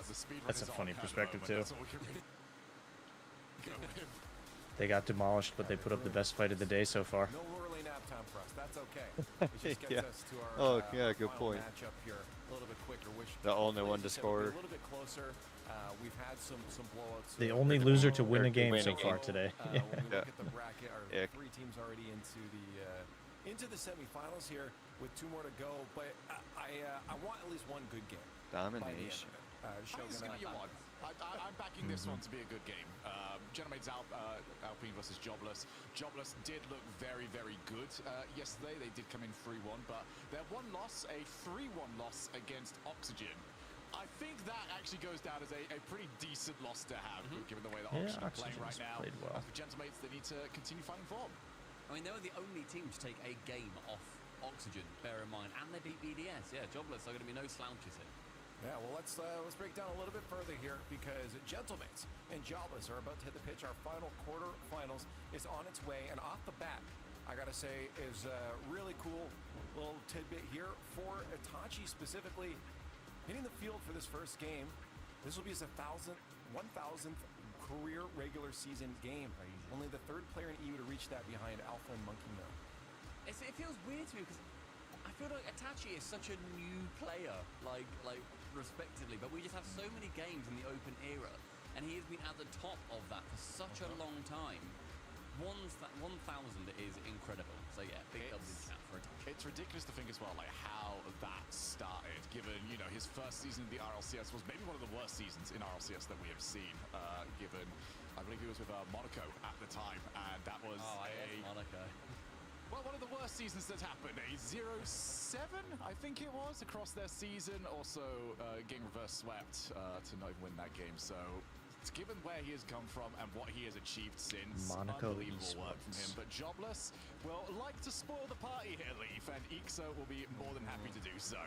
The speed That's a run is funny on at the perspective, moment. too. That's all we can really go with. They got demolished, but they put up the best fight of the day so far. No early nap time for us. That's okay. It just gets Yeah. us to our Oh, yeah, good final point. matchup here a little bit quicker. Which The only hopefully, one as to I said, will be score. A little bit closer. We've had some blowouts. The only loser to win a game win a so far game. today. When we Yeah. look at the bracket, our Yeah. 3 teams already into the semifinals here with 2 more to go. But I want at least one good game. by the end of Domination. it. I think it's going to be a one. I'm backing this one to be a good game. Genemade's Alpine versus Jobless. Jobless did look very, very good yesterday. They did come in 3-1, but their one loss, a 3-1 loss against Oxygen. I think that actually goes down as a pretty decent loss to have, given the way that Yeah, Oxygen are playing right Oxygen's now. played well. For Gentamates, they need to continue finding form. I mean, they were the only team to take a game off Oxygen, bear in mind, and they beat BDS. Yeah, Jobless are going to be no slouches here. Yeah, well, let's break down a little bit further here because Gentlemates and Jobless are about to hit the pitch. Our final quarterfinals is on its way, and off the bat, I gotta say, is a really cool little tidbit here for Itachi specifically hitting the field for this first game. This will be his 1,000th career regular season game. Only the 3rd player in EU to reach that behind Alpha and Monkey Mill. It feels weird to me because I feel like Itachi is such a new player, like respectively, but we just have so many games in the open era, and he has been at the top of that for such a long time. 1,000 is incredible. So yeah, big dubs in chat for Itachi. It's ridiculous to think as well, like how that started, given, you know, his first season in the RLCS was maybe one of the worst seasons in RLCS that we have seen, given, I believe he was with Monaco at the time, and that was Monaco. Well, one of the worst seasons that's happened. A 0-7, I think it was, across their season. Also, game reverse swept to not even win that game. So, given where he has come from and what he has achieved since, Monaco unbelievable work from him. esports. But Jobless will like to spoil the party here, Leaf, and Ixo will be more than happy to do so.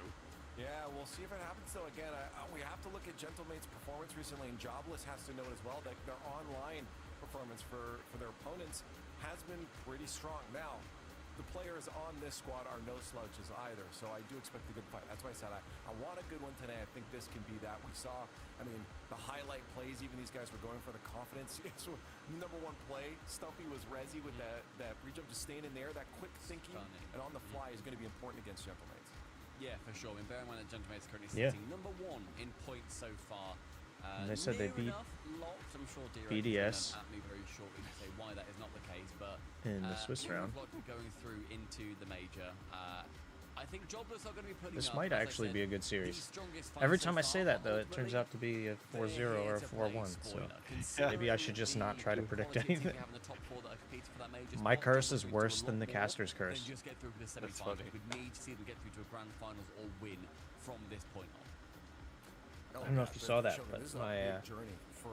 Yeah, we'll see if it happens though. Again, we have to look at Gentlemate's performance recently, and Jobless has to note as well that their online performance for their opponents has been pretty strong. Now, the players on this squad are no slouches either, so I do expect a good fight. That's why I said I want a good one today. I think this can be that. We saw, I mean, the highlight plays, even these guys were going for the confidence. It's number 1 play. Stumpy was Resi with that pre-jump, just staying in there. That quick thinking Stunning. and on the fly is going to be important against Gentlemates. Yeah, for sure. I mean, bear in mind that Gentlemates currently Yeah. sitting number 1 in points so far. And they said they near beat enough, locked. I'm sure DRX BDS at me very shortly to say why that is not the case, but in the Swiss near round. enough locked going through into the major. I think Jobless are going to be putting This up, might as I actually said, be a good the series. strongest fight Every so time I say far, that, but though, it turns ultimately, out to be a 4-0 they're or here a to 4-1. play So spoiler. maybe I should just not try to Considering predict the quality of anything. team having the top 4 that are competing for that major My spot, curse Jobless is need to do worse a than lot the more caster's curse. than just get through to the That's semi-finals. funny. We need to see them get through to a grand finals or win from this point on. I don't know if you saw that, but this is a my big journey for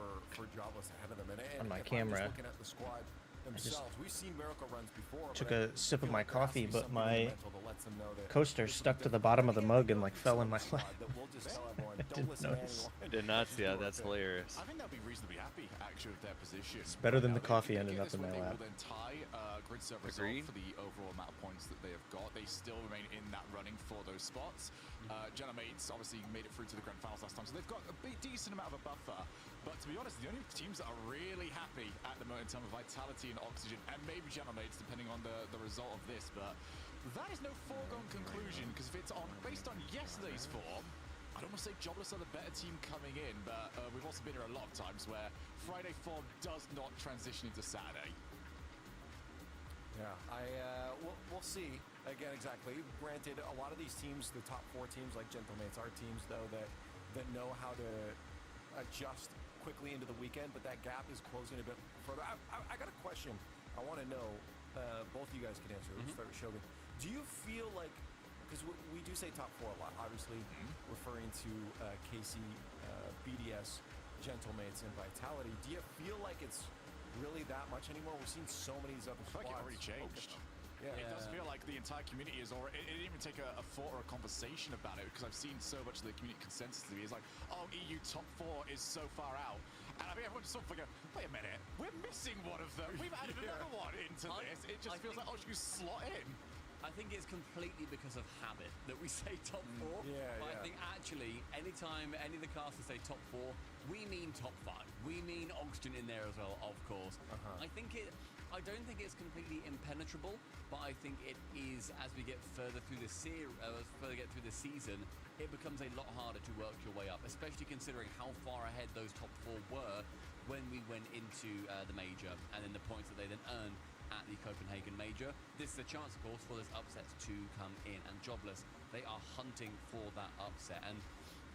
Jobless ahead of them. And on my if I'm just camera, looking at the squad themselves, we've seen miracle runs before. took but a sip of feel my like there has to coffee, be but something my fundamental that lets them know that coaster this is stuck to the different. bottom of the Can't mug be and like a fell in my squad lap. that we'll just tell everyone, I don't didn't listen to notice. anyone. I did not see that. Just do That's our thing. hilarious. I think they'll be reasonably happy, actually, with their position. It's better than Now, the coffee they ended get up this in win, my they lap. will then tie grid serve Agreed. result for the overall amount of points that they have got. They still remain in that running for those spots. Genemates obviously made it through to the grand finals last time, so they've got a decent amount of a buffer. But to be honest, the only teams that are really happy at the moment in terms of Vitality and Oxygen, and maybe Genemates, depending on the result of this, but that is no foregone conclusion, because if it's based on yesterday's form, I don't want to say Jobless are the better team coming in, but we've also been here a lot of times where Friday form does not transition into Saturday. Yeah, we'll see. Again, exactly. Granted, a lot of these teams, the top 4 teams like Gentlemates, are teams though that know how to adjust quickly into the weekend, but that gap is closing a bit further. I got a question. I want to know. Both of you guys can answer. Let's start with Shogun. Do you feel like, because we do say top 4 a lot, obviously referring to KC, BDS, Gentlemates, and Vitality. Do you feel like it's really that much anymore? We're seeing so many of these other I feel like squads. it already changed. It does feel like the entire community is already. It didn't even take a thought or a conversation about it, because I've seen so much of the community consensus to me is like, oh, EU top 4 is so far out. And I mean, everyone's sort of like, wait a minute, we're missing one of them. We've added another one into this. It just feels like, oh, you slot in. I think it's completely because of habit that we say top 4. But I think actually, anytime any of the casters say top 4, we mean top 5. We mean Oxygen in there as well, of course. I don't think it's completely impenetrable, but I think it is, as we get further through the season, it becomes a lot harder to work your way up, especially considering how far ahead those top 4 were when we went into the major, and then the points that they then earned at the Copenhagen Major. This is a chance, of course, for those upsets to come in, and Jobless, they are hunting for that upset. And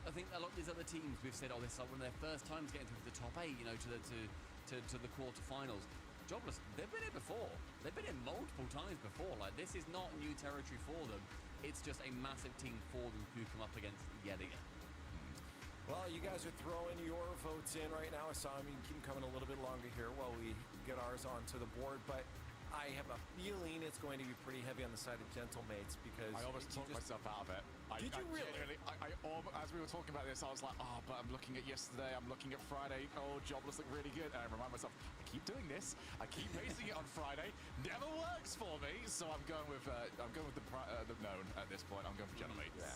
I think a lot of these other teams, we've said, oh, this is like one of their first times getting through the top 8, you know, to the quarterfinals. Jobless, they've been here before. They've been here multiple times before. Like, this is not new territory for them. It's just a massive team for them who come up against yet again. Well, you guys are throwing your votes in right now. So I mean, keep them coming a little bit longer here while we get ours onto the board. But I have a feeling it's going to be pretty heavy on the side of Gentlemates, because I almost talked myself out of it. Did you really? As we were talking about this, I was like, oh, but I'm looking at yesterday, I'm looking at Friday. Oh, Jobless looked really good. And I remind myself, I keep doing this. I keep basing it on Friday. Never works for me. So I'm going with the known at this point. I'm going for Gentlemates. Yeah.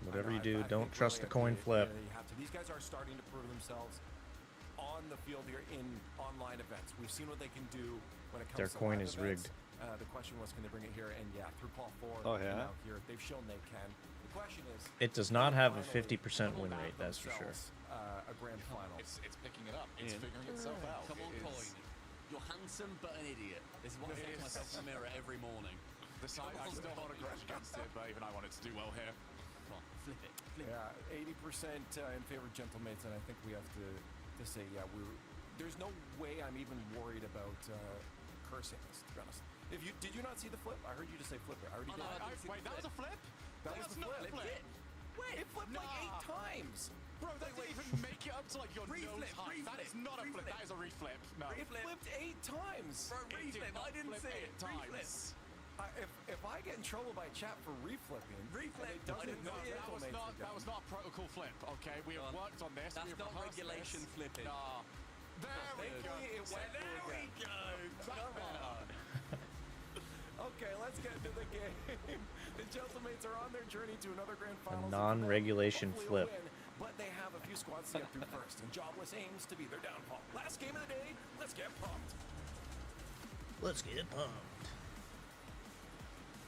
Whatever you do, don't trust the coin flip. You have to. These guys are starting to prove themselves on the field here in online events. We've seen what they can do when it comes Their to coin live is events. rigged. The question was, can they bring it here? And yeah, through Paul 4, Oh, yeah? now here, they've shown they can. The question is, It does not have a 50% win rate, that's for sure. A grand final. It's picking it up. It's figuring itself out. Come on, Coin. You're handsome but an idiot. This is what I say to myself in the mirror every morning. I still hold a grudge against it, but even I wanted to do well here. Come on, flip it. Yeah, 80% in favor of Gentlemates, and I think we have to say, yeah, there's no way I'm even worried about cursing this, to be honest. Did you not see the flip? I heard you just say flip it. I already did. Wait, that was a flip? That was the flip. Wait, it flipped like 8 times. Bro, that didn't even make it up to like your nose height. That is not a flip. That is a reflip. No. It flipped 8 times. Bro, reflip. I didn't see it. Reflip. If I get in trouble by chat for reflipping, that was not a protocol flip. Okay, we have worked on this. That's not regulation flipping. Nah. There we go. There we go. Come on. Okay, let's get into the game. The Gentlemates are on their journey to another grand final. Non-regulation flip. But they have a few squads to get through first, and Jobless aims to be their downfall. Last game of the day, let's get pumped. Let's get pumped.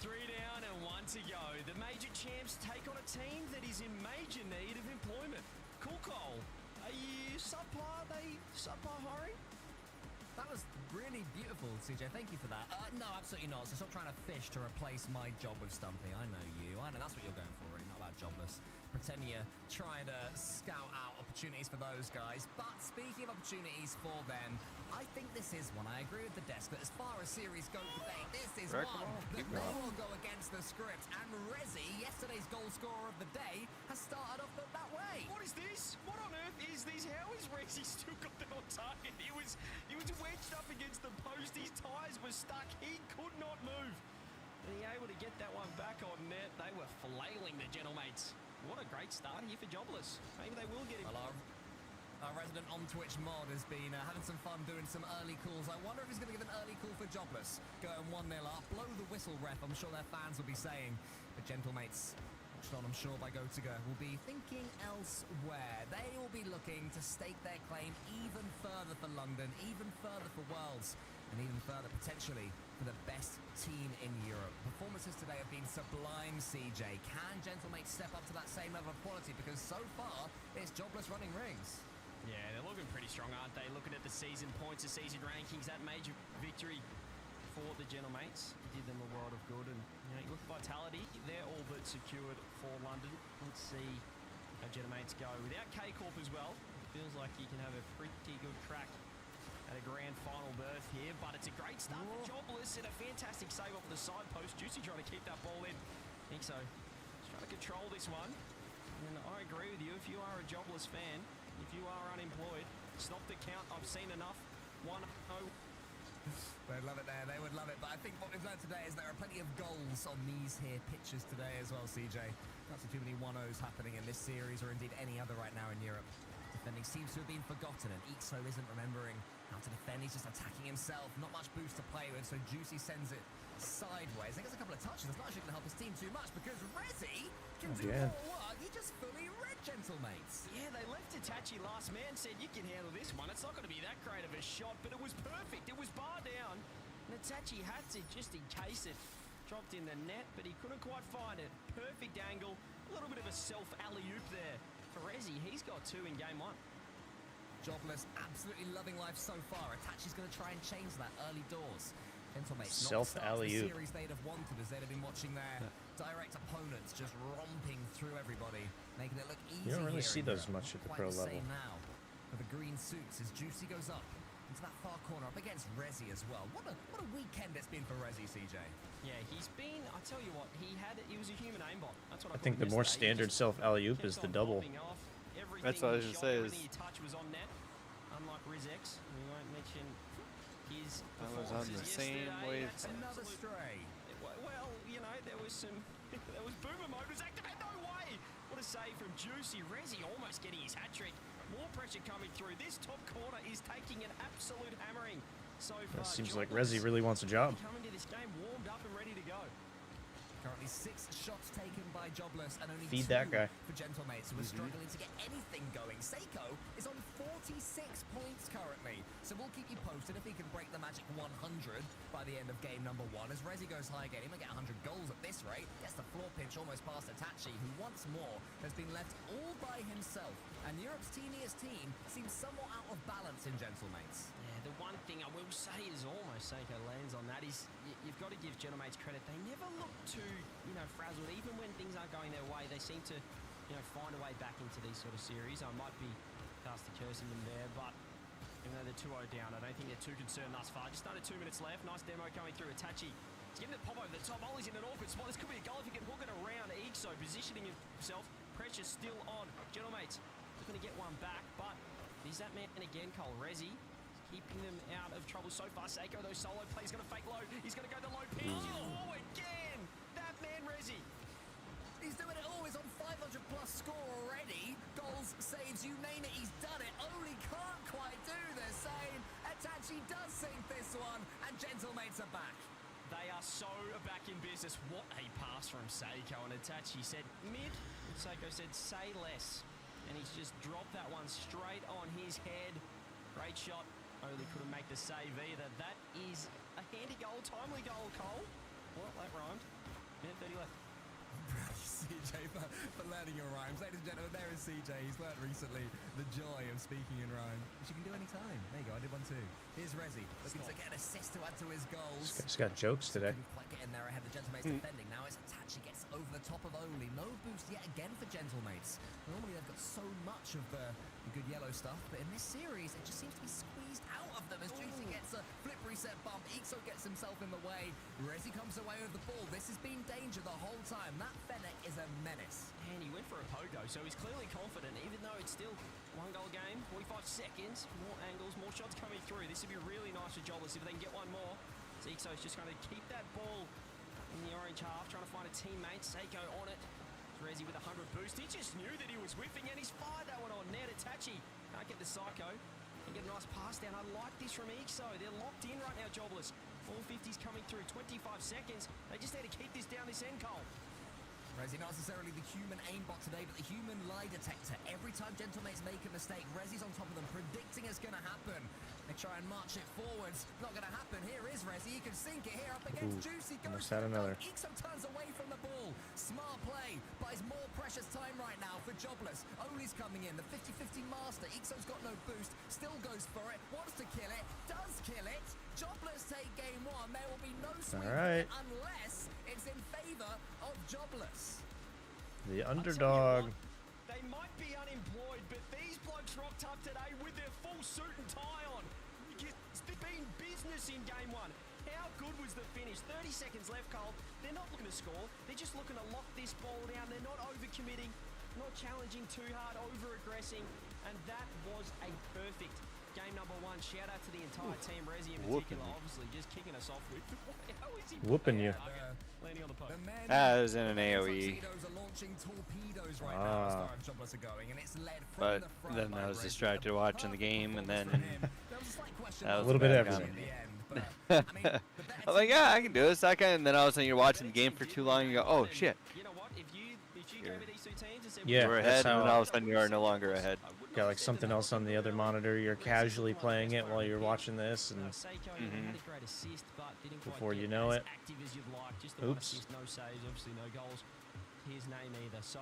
3 down and 1 to go. The major champs take on a team that is in major need of employment. Cool Cole, are you subpar? Subpar hiring? That was really beautiful, CJ. Thank you for that. No, absolutely not. So stop trying to fish to replace my job with Stumpy. I know you. I know that's what you're going for, really. Not about Jobless. Pretend you're trying to scout out opportunities for those guys. But speaking of opportunities for them, I think this is one. I agree with the desk that as far as series go today, this is one that may well go against the script. And Rezi, yesterday's goal scorer of the day, has started off that way. What is this? What on earth is this? How is Rezi still got that on target? He was wedged up against the post. His tyres were stuck. He could not move. And he able to get that one back on net. They were flailing the Gentlemates. What a great start here for Jobless. Maybe they will get it. Hello. Our resident on Twitch mod has been having some fun doing some early calls. I wonder if he's going to give an early call for Jobless. Going 1-0 up. Blow the whistle, ref. I'm sure their fans will be saying. The Gentlemates, watched on, I'm sure, by GoToGo, will be thinking elsewhere. They will be looking to stake their claim even further for London, even further for Worlds, and even further, potentially, for the best team in Europe. Performances today have been sublime, CJ. Can Gentlemates step up to that same level of quality? Because so far, it's Jobless running rings. Yeah, they're looking pretty strong, aren't they? Looking at the season points, the season rankings, that major victory for the Gentlemates did them a world of good. And you look at Vitality, they're all but secured for London. Let's see how Gentlemates go. Without K-Corp as well, it feels like you can have a pretty good crack at a grand final berth here, but it's a great start for Jobless and a fantastic save off the side post. Juicy trying to keep that ball in. I think so. He's trying to control this one. And I agree with you, if you are a Jobless fan, if you are unemployed, stop the count. I've seen enough. 1-0 They'd love it there, they would love it. But I think what we've learned today is there are plenty of goals on these here pitches today as well, CJ. Not too many 1-0s happening in this series or indeed any other right now in Europe. Defending seems to have been forgotten and Ixo isn't remembering how to defend. He's just attacking himself. Not much boost to play with, so Juicy sends it sideways. He gets a couple of touches. That's not actually going to help his team too much because Rezi can do more work. He just fully read Gentlemates. Yeah, they left Itachi last man, said you can handle this one. It's not going to be that great of a shot, but it was perfect. It was bar down. And Itachi had to just in case it dropped in the net, but he couldn't quite find it. Perfect angle. A little bit of a self alley-oop there for Rezi. He's got 2 in game 1. Jobless, absolutely loving life so far. Itachi's going to try and change that early doors. Gentlemates, Self alley-oop. the series they'd have wanted as they'd have been watching their direct opponents just romping through everybody, making it look easy. You don't really here see in those Europe. much at the Quite pro the level. same now. For the green suits as Juicy goes up into that far corner up against Rezi as well. What a weekend it's been for Rezi, CJ. Yeah, he's been, I tell you what, he was a human aimbot. That's what I I think the more standard self alley-oop is the double. That's what I was going to say. Everything he touched was on net, unlike Rizex. We won't mention his That was on the same wave. Another stray. Well, you know, there was some, there was boomer mode was activated. No way! What a save from Juicy. Rezi almost getting his hat trick. More pressure coming through. This top corner is taking an absolute hammering so far. It seems like Rezi really wants a job. Coming to this game warmed up and ready to go. Currently 6 shots taken by Jobless and only Feed 2 that guy. for Gentlemates, who are struggling to get anything going. Seiko is on 46 points currently, so we'll keep you posted if he can break the magic 100 by the end of game number 1. As Rezi goes high again, he might get 100 goals at this rate. Gets the floor pinch almost past Itachi, who once more has been left all by himself. And Europe's teamiest team seems somewhat out of balance in Gentlemates. Yeah, the one thing I will say is almost Seiko lands on that is you've got to give Gentlemates credit. They never look too, frazzled. Even when things aren't going their way, they seem to, find a way back into these sort of series. I might be past the cursing them there, but even though they're 2-0 down, I don't think they're too concerned thus far. Just under 2 minutes left. Nice demo coming through. Itachi. He's giving it pop over the top. Ollie's in an awkward spot. This could be a goal if he can hook it around. Ixo positioning himself. Pressure still on. Gentlemates looking to get one back, but he's that man again, Cole. Rezi keeping them out of trouble so far. Seiko, though, solo play. He's going to fake low. He's going to go the low pitch. Oh, again! That man, Rezi. He's doing it all. He's on 500 plus score already. Goals, saves, you name it, he's done it. Only can't quite do the same. Itachi does sink this one, and Gentlemates are back. They are so back in business. What a pass from Seiko, and Itachi said mid. And Seiko said say less. And he's just dropped that one straight on his head. Great shot. Only couldn't make the save either. That is a handy goal, timely goal, Cole. Well, that rhymed. Minute 30 left. CJ for learning your rhymes. Ladies and gentlemen, there is CJ. He's learned recently the joy of speaking in rhyme, which you can do any time. There you go, I did one too. Here's Rezi, looking to get an assist to add to his goals. He's got jokes today. Couldn't quite get in there ahead of Gentlemates defending. Now it's Itachi gets over the top of Oli. No boost yet again for Gentlemates. Normally they've got so much of the good yellow stuff, but in this series it just seems to be squeezed out of them as Juicy gets a flip reset bump. Ixo gets himself in the way. Rezi comes away with the ball. This has been danger the whole time. That Fennec is a menace. And he went for a pogo, so he's clearly confident, even though it's still 1-goal game, 45 seconds, more angles, more shots coming through. This would be really nice for Jobless if they can get one more. Ixo's just going to keep that ball in the orange half, trying to find a teammate. Seiko on it. Rezi with 100 boost. He just knew that he was whiffing, and he's fired that one on net. Itachi can't get the Psycho. And get a nice pass down. I like this from Ixo. They're locked in right now, Jobless. All 50s coming through, 25 seconds. They just need to keep this down this end, Cole. Rezi, not necessarily the human aimbot today, but the human lie detector. Every time Gentlemates make a mistake, Rezi's on top of them, predicting it's going to happen. They try and march it forwards. Not going to happen. Here is Rezi. He can sink it here up against Juicy. Almost had another. Ixo turns away from the ball. Smart play. Buys more precious time right now for Jobless. Oli's coming in. The 50-50 master. Ixo's got no boost. Still goes for it. Wants to kill it. Does kill it. Jobless take game 1. There will be no swing unless it's in favor of Jobless. The underdog. They might be unemployed, but these blokes rocked up today with their full suit and tie on. It's been business in game 1. How good was the finish? 30 seconds left, Cole. They're not looking to score. They're just looking to lock this ball down. They're not overcommitting, not challenging too hard, over-aggressing. And that was a perfect game number 1. Shout out to the entire team, Resi in particular, obviously just kicking us off with. How is he Whooping you. landing on the post? That was in an AoE. Ah. But then I was distracted watching the game, and then that was A little bit bad everything. comment. I'm like, yeah, I can do this. I can. And then all of a sudden you're watching the game for too long, and you go, oh shit. You know what? If you go with these two teams and said, Yeah, We're that's ahead, and then how- all of a sudden you are no longer ahead. Got like something else on the other monitor. You're casually playing it while you're watching this, and before you know it, oops. No saves, obviously no goals. His name either. So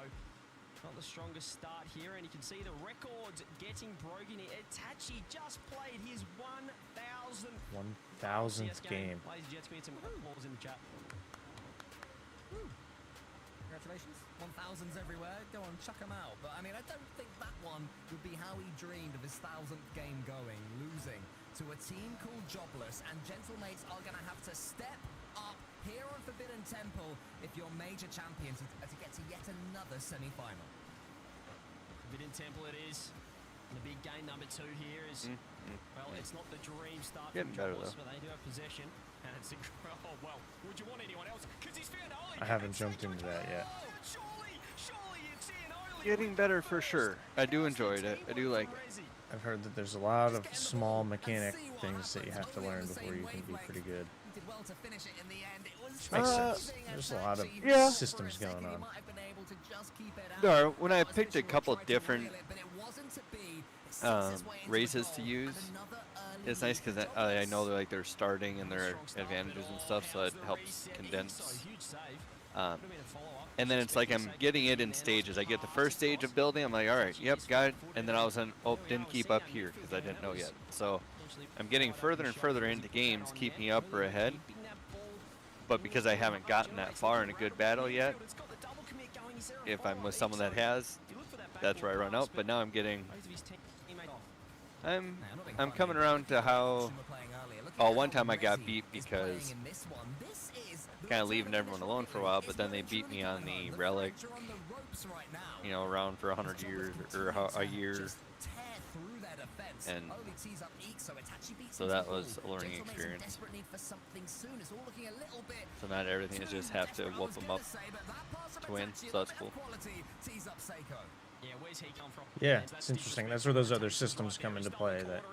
not the strongest start here, and you can see the records getting broken here. Itachi just played his 1,000th 1,000th game. Ladies and gents, we had some applause in the chat. Congratulations. 1,000s everywhere. Go on, chuck them out. But I mean, I don't think that one would be how he dreamed of his 1,000th game going, losing to a team called Jobless. And Gentlemates are going to have to step up here on Forbidden Temple if you're major champions to get to yet another semi-final. Forbidden Temple it is. And the big game number 2 here is, well, it's not the dream start Getting from better, Jobless, though. but they do have possession. And it's a, oh, well, would you want anyone else? Because he's found Oli. I haven't jumped into that yet. Surely you'd see an Oli. Getting better for sure. I do enjoy it. I do like it. I've heard that there's a lot of small mechanic things that you have to learn before you can be pretty good. Did well to finish it in the end. It was Makes sense. There's a lot of Yeah. systems going on. There, when I picked a couple different races to use, it's nice because I know they're starting and their advantages and stuff, so it helps condense. And then it's like I'm getting it in stages. I get the first stage of building, I'm like, all right, yep, got it. And then all of a sudden, oh, didn't keep up here because I didn't know yet. So I'm getting further and further into games, keeping up or ahead. But because I haven't gotten that far in a good battle yet, if I'm with someone that has, that's where I run out. But now I'm getting, I'm coming around to how, oh, one time I got beat because kind of leaving everyone alone for a while, but then they beat me on the relic, you know, around for 100 years or a year. And so that was a learning experience. So not everything is just have to whoop them up to win, so that's cool. Yeah, it's interesting. That's where those other systems come into play, that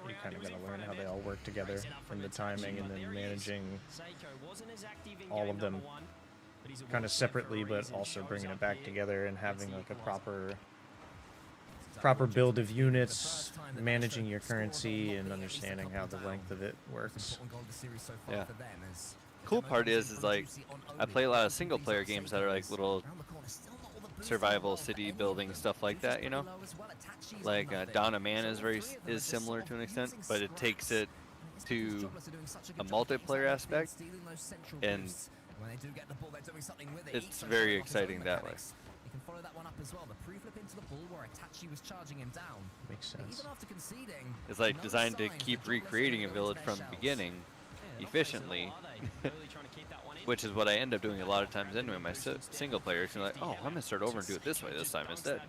you kind of got to learn how they all work together and the timing, and then managing all of them kind of separately, but also bringing it back together and having like a proper build of units, managing your currency, and understanding how the length of it works. Yeah. Cool part is like I play a lot of single player games that are like little survival city building stuff like that, you know, like Dawn of Man is similar to an extent, but it takes it to a multiplayer aspect, and it's very exciting that way. Can follow that one up as well. The pre-flip into the ball where Itachi was charging him down. Makes sense. Even after conceding, It's like designed to keep recreating a village from the beginning efficiently, which is what I end up doing a lot of times anyway. My single players, you're like, oh, I'm gonna start over and do it this way this time instead,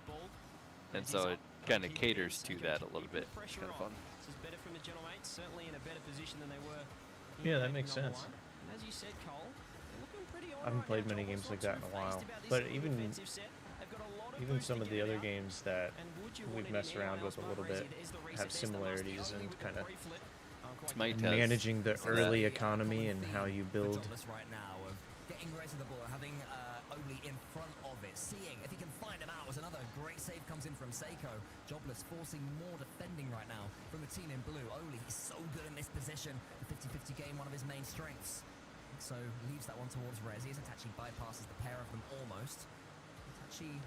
and so it kind of caters to that a little bit. It's kind of fun. Yeah, that makes sense. I haven't played many games like that in a while, but even some of the other games that we've messed around with a little bit have similarities and kind of managing the early economy and how you build. getting right to the ball, having Oli in front of it, seeing if he can find him out as another great save comes in from Seiko. Jobless forcing more defending right now from the team in blue. Oli, he's so good in this position. The 50-50 game, one of his main strengths. So leaves that one towards Resi as Itachi bypasses the pair of them almost. Itachi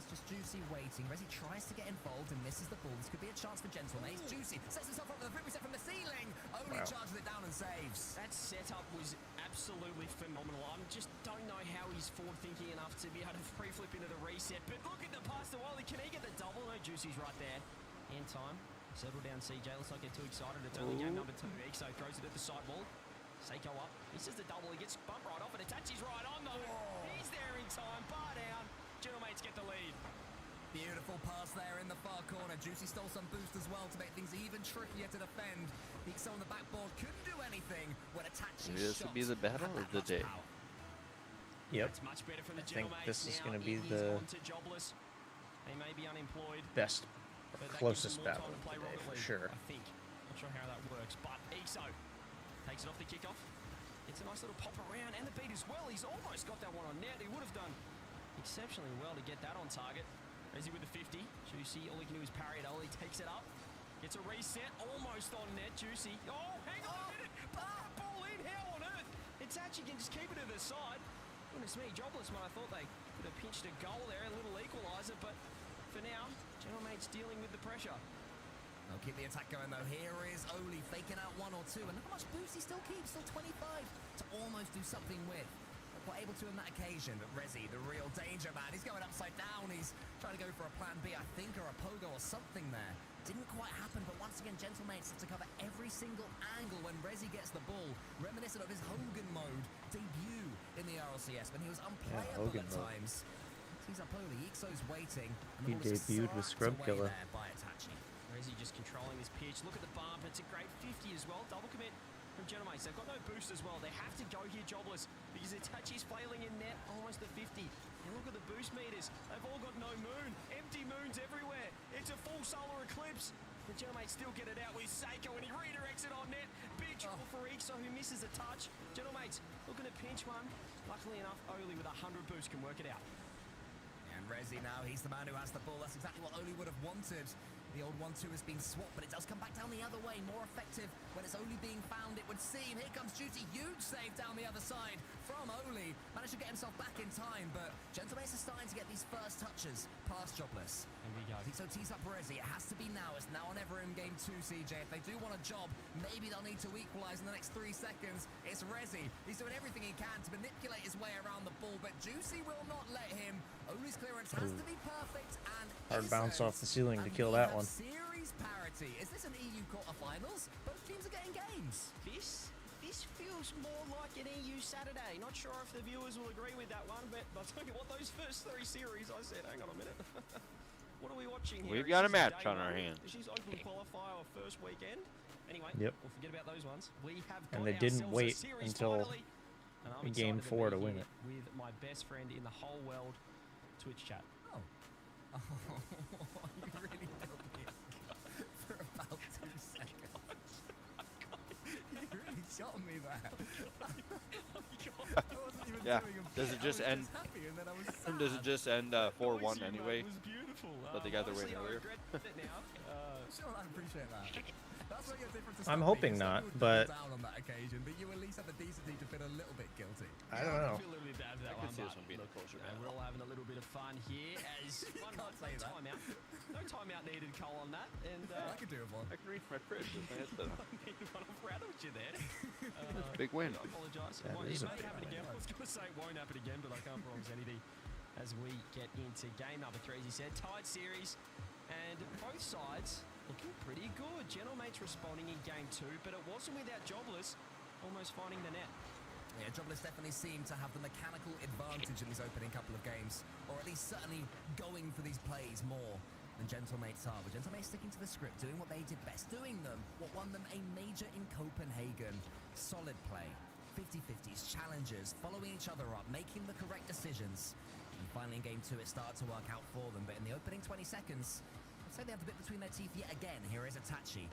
is just Juicy waiting. Resi tries to get involved and misses the ball. This could be a chance for Gentlemates. Juicy sets himself up with a free reset from the ceiling. Only charges it down and saves. That setup was absolutely phenomenal. I just don't know how he's forward thinking enough to be able to free flip into the reset. But look at the pass to Wally. Can he get the double? No, Juicy's right there. In time. Settle down CJ. Looks like they're too excited. It's only game number 2. Exo throws it at the sidewall. Seiko up. He says the double. He gets bumped right off, and Itachi's right on though. He's there in time. Bar down. Gentlemates get the lead. Beautiful pass there in the far corner. Juicy stole some boost as well to make things even trickier to defend. Ixo on the backboard couldn't do anything when Itachi Maybe this would be the battle of the day. Yep. It's much better from the I think Genomates this is now. going to be He's the on to Jobless. He may be unemployed. best, But that gives closest him more battle time to of play the day Rocket for League, sure. I think. Not sure how that works, but Ixo takes it off the kickoff. It's a nice little pop around and the beat as well. He's almost got that one on net. He would have done exceptionally well to get that on target. Resi with the 50. Juicy, all he can do is parry it. Oli takes it up. Gets a reset. Almost on net. Juicy. Oh, hang on a minute. Ball in. How on earth? Itachi can just keep it to the side. Goodness me, Jobless, man. I thought they could have pinched a goal there, a little equaliser, but for now, Genomate's dealing with the pressure. They'll keep the attack going though. Here is Oli faking out 1 or 2, and look how much boost he still keeps, still 25 to almost do something with. Not quite able to on that occasion, but Resi, the real danger man, he's going upside down. He's trying to go for a plan B, I think, or a pogo or something there. Didn't quite happen, but once again, Gentlemates have to cover every single angle when Resi gets the ball, reminiscent of his Hogan mode debut in the RLCS when he was unplayable at times. He's up Oli, Ixo's waiting. And He debuted with Scrub Killer. By Itachi. Resi just controlling this pitch. Look at the bump. It's a great 50 as well. Double commit from Genomates. They've got no boost as well. They have to go here Jobless because Itachi's flailing in net almost the 50. And look at the boost meters. They've all got no moon. Empty moons everywhere. It's a full solar eclipse. The Genomates still get it out with Seiko and he redirects it on net. Big trouble for Ixo who misses a touch. Genomates looking to pinch one. Luckily enough, Oli with 100 boost can work it out. And Resi now, he's the man who has the ball. That's exactly what Oli would have wanted. The old 1-2 has been swapped, but it does come back down the other way. More effective when it's only being found, it would seem. Here comes Juicy. Huge save down the other side from Oli. Managed to get himself back in time, but Gentlemates are starting to get these first touches past Jobless. Here we go. So tees up Resi. It has to be now. It's now or never in game 2, CJ. If they do want a job, maybe they'll need to equalise in the next 3 seconds. It's Resi. He's doing everything he can to manipulate his way around the ball, but Juicy will not let him. Oli's clearance has to be perfect, and Hard bounce off the ceiling to kill that one. Series parity. Is this an EU quarterfinals? Both teams are getting games. This feels more like an EU Saturday. Not sure if the viewers will agree with that one, but I'll tell you what, those first 3 series, I said, hang on a minute. What are we watching here? We've got a match on our hands. This is open qualifier or first weekend. Anyway, Yep. we'll forget about those ones. We have got And they didn't ourselves a wait series until finally, and I'm game excited 4 to be win here it. with my best friend in the whole world, Twitch chat. Oh. Oh, you really built me for about 2 seconds. You really shot me there. I wasn't even Yeah. doing a Does bit. it just I was end? happy and then I was Does it sad. just end 4-1 anyway? It was beautiful. But they got their way Honestly, I earlier. regret it now. Sure, I appreciate that. That's why you're different to I'm Stumpy. hoping Stumpy not, would but- double down on that occasion, but you at least have the decency to feel a little bit guilty. I don't know. I feel a little bit bad for that I one, could see but this one being a look, closer we're all having a little bit of fun here as one Can't say that. timeout. No timeout needed, Cole, on that. And I could do it one. I can reach my fridge with my headset on. I'm proud of you there. Big win. I apologise. That It is a may big happen win. again. I was going to say it won't happen again, but I can't promise anything as we get into game number 3, as he said. Tied series, and both sides looking pretty good. Gentlemates responding in game 2, but it wasn't without Jobless almost finding the net. Yeah, Jobless definitely seemed to have the mechanical advantage in these opening couple of games, or at least certainly going for these plays more than Gentlemates are. But Gentlemates sticking to the script, doing what they did best, doing what won them a major in Copenhagen. Solid play, 50-50s, challenges, following each other up, making the correct decisions. And finally in game 2 it started to work out for them, but in the opening 20 seconds, I'd say they have the bit between their teeth yet again. Here is Itachi.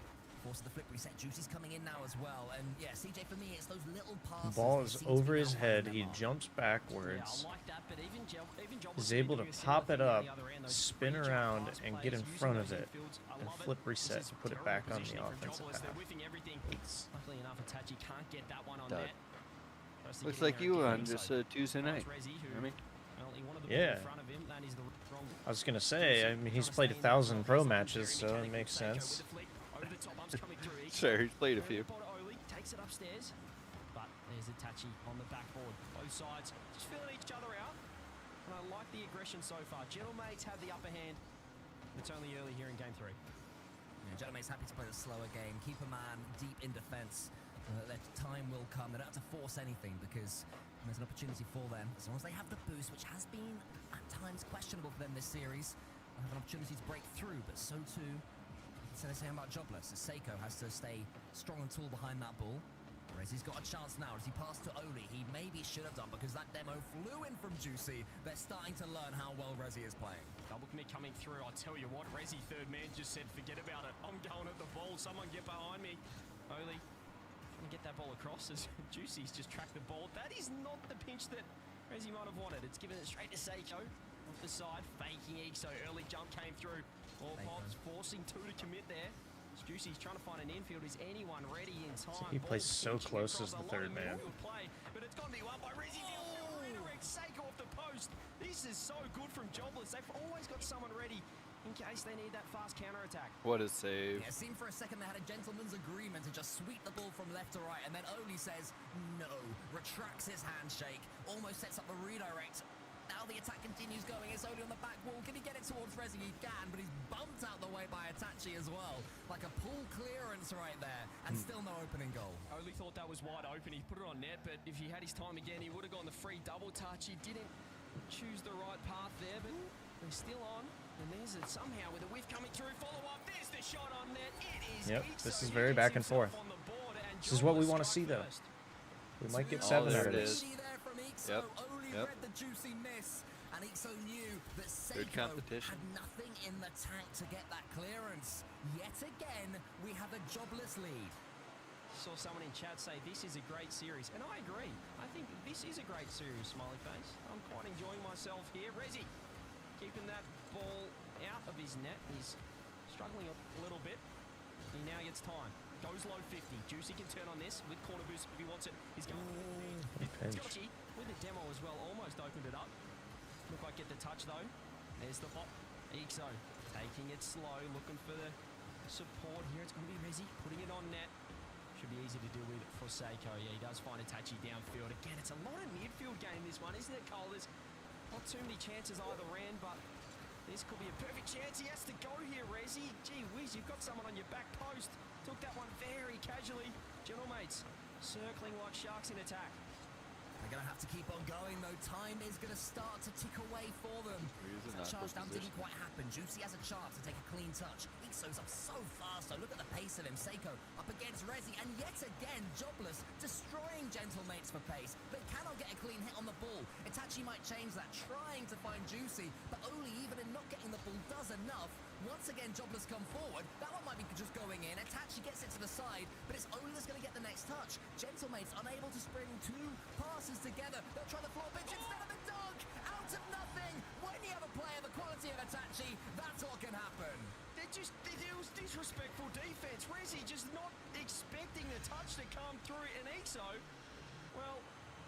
Forces the flip reset. Juicy's coming in now as well. And yeah, CJ, for me, it's those little passes. Ball that is seem to over be his outlining head. them He up. jumps backwards. Yeah, I like that, but even Jobless Is able to doing a pop similar it thing on up, the other end. Those spin pre-jump around, pass and plays, get in using front those of it, infields. I and love flip it. reset This is to put it terrible back on the positioning from offensive Jobless. They're half. whiffing everything. Luckily enough, Itachi can't get that one on Dud. net. Tries to Looks get in like there you again, on so just a Tuesday night. finds Resi, who, I mean, well, he wanted the ball Yeah. in front of him, and he's the wrong. I was gonna say, I mean, he's played 1,000 pro matches, so it makes sense. Over the top, bumps coming through. sure, he's played a few. Oli takes it upstairs, but there's Itachi on the backboard. Both sides just feeling each other out, and I like the aggression so far. Gentlemates have the upper hand. It's only early here in game 3. Yeah, Gentlemate's happy to play the slower game, keep a man deep in defence. Their time will come. They don't have to force anything because there's an opportunity for them. As long as they have the boost, which has been at times questionable for them this series, have an opportunity to break through, but so too, so they're saying about Jobless, as Seiko has to stay strong and tall behind that ball. Rezi's got a chance now as he passed to Oli. He maybe should have done because that demo flew in from Juicy. They're starting to learn how well Rezi is playing. Double commit coming through. I tell you what, Rezi third man just said, forget about it. I'm going at the ball. Someone get behind me. Oli, trying to get that ball across as Juicy's just tracked the ball. That is not the pinch that Rezi might have wanted. It's given it straight to Seiko. Off the side, faking Exo. Early jump came through. All pops forcing two to commit there. Juicy's trying to find an infield. Is anyone ready in time? He plays so close as the third man. Play, but it's going to be won by Rezi. Redirects Seiko off the post. This is so good from Jobless. They've always got someone ready in case they need that fast counter attack. What a save. Yeah, it seemed for a second they had a gentleman's agreement to just sweep the ball from left to right, and then Oli says no, retracts his handshake, almost sets up the redirect. Now the attack continues going. It's Oli on the back wall. Can he get it towards Rezi? He can, but he's bumped out the way by Itachi as well. Like a pull clearance right there, and still no opening goal. Oli thought that was wide open. He put it on net, but if he had his time again, he would have gone the free double touch. He didn't choose the right path there, but they're still on. And there's it somehow with a whiff coming through. Follow up. There's the shot on net. It is. Yep, this is very back and forth. This is what we want to see, though. We might get 7 out of this. Yep. Read the juicy miss, and Exo knew that Seiko had nothing in the tank to get that clearance. Yet again, we have a Jobless lead. Saw someone in chat say this is a great series, and I agree. I think this is a great series, smiley face. I'm quite enjoying myself here. Rezi keeping that ball out of his net. He's struggling a little bit. He now gets time. Goes low 50. Juicy can turn on this with corner boost if he wants it. He's going Scotchy with the demo as well. Almost opened it up. Look like get the touch though. There's the pop. Exo taking it slow, looking for the support here. It's going to be Rezi putting it on net. Should be easy to deal with for Seiko. Yeah, he does find Itachi downfield. Again, it's a lot of midfield game this one, isn't it, Cole? There's not too many chances either end, but this could be a perfect chance. He has to go here, Rezi. Gee whiz, you've got someone on your back post. Took that one very casually. Gentlemates circling like sharks in attack. They're going to have to keep on going, though. Time is going to start to tick away for them. That charge down didn't quite happen. Juicy has a chance to take a clean touch. Exo's up so fast, though. Look at the pace of him. Seiko up against Rezi, and yet again, Jobless destroying Gentlemates for pace. They cannot get a clean hit on the ball. Itachi might change that, trying to find Juicy, but Oli, even in not getting the ball, does enough. Once again, Jobless come forward. That one might be just going in. Itachi gets it to the side, but it's Oli that's going to get the next touch. Gentlemates unable to spring 2 passes together. They'll try the floor pitch instead of the dunk. Out of nothing. When you have a player the quality of Itachi, that's what can happen. It was disrespectful defense. Rezi just not expecting the touch to come through, and Exo, well,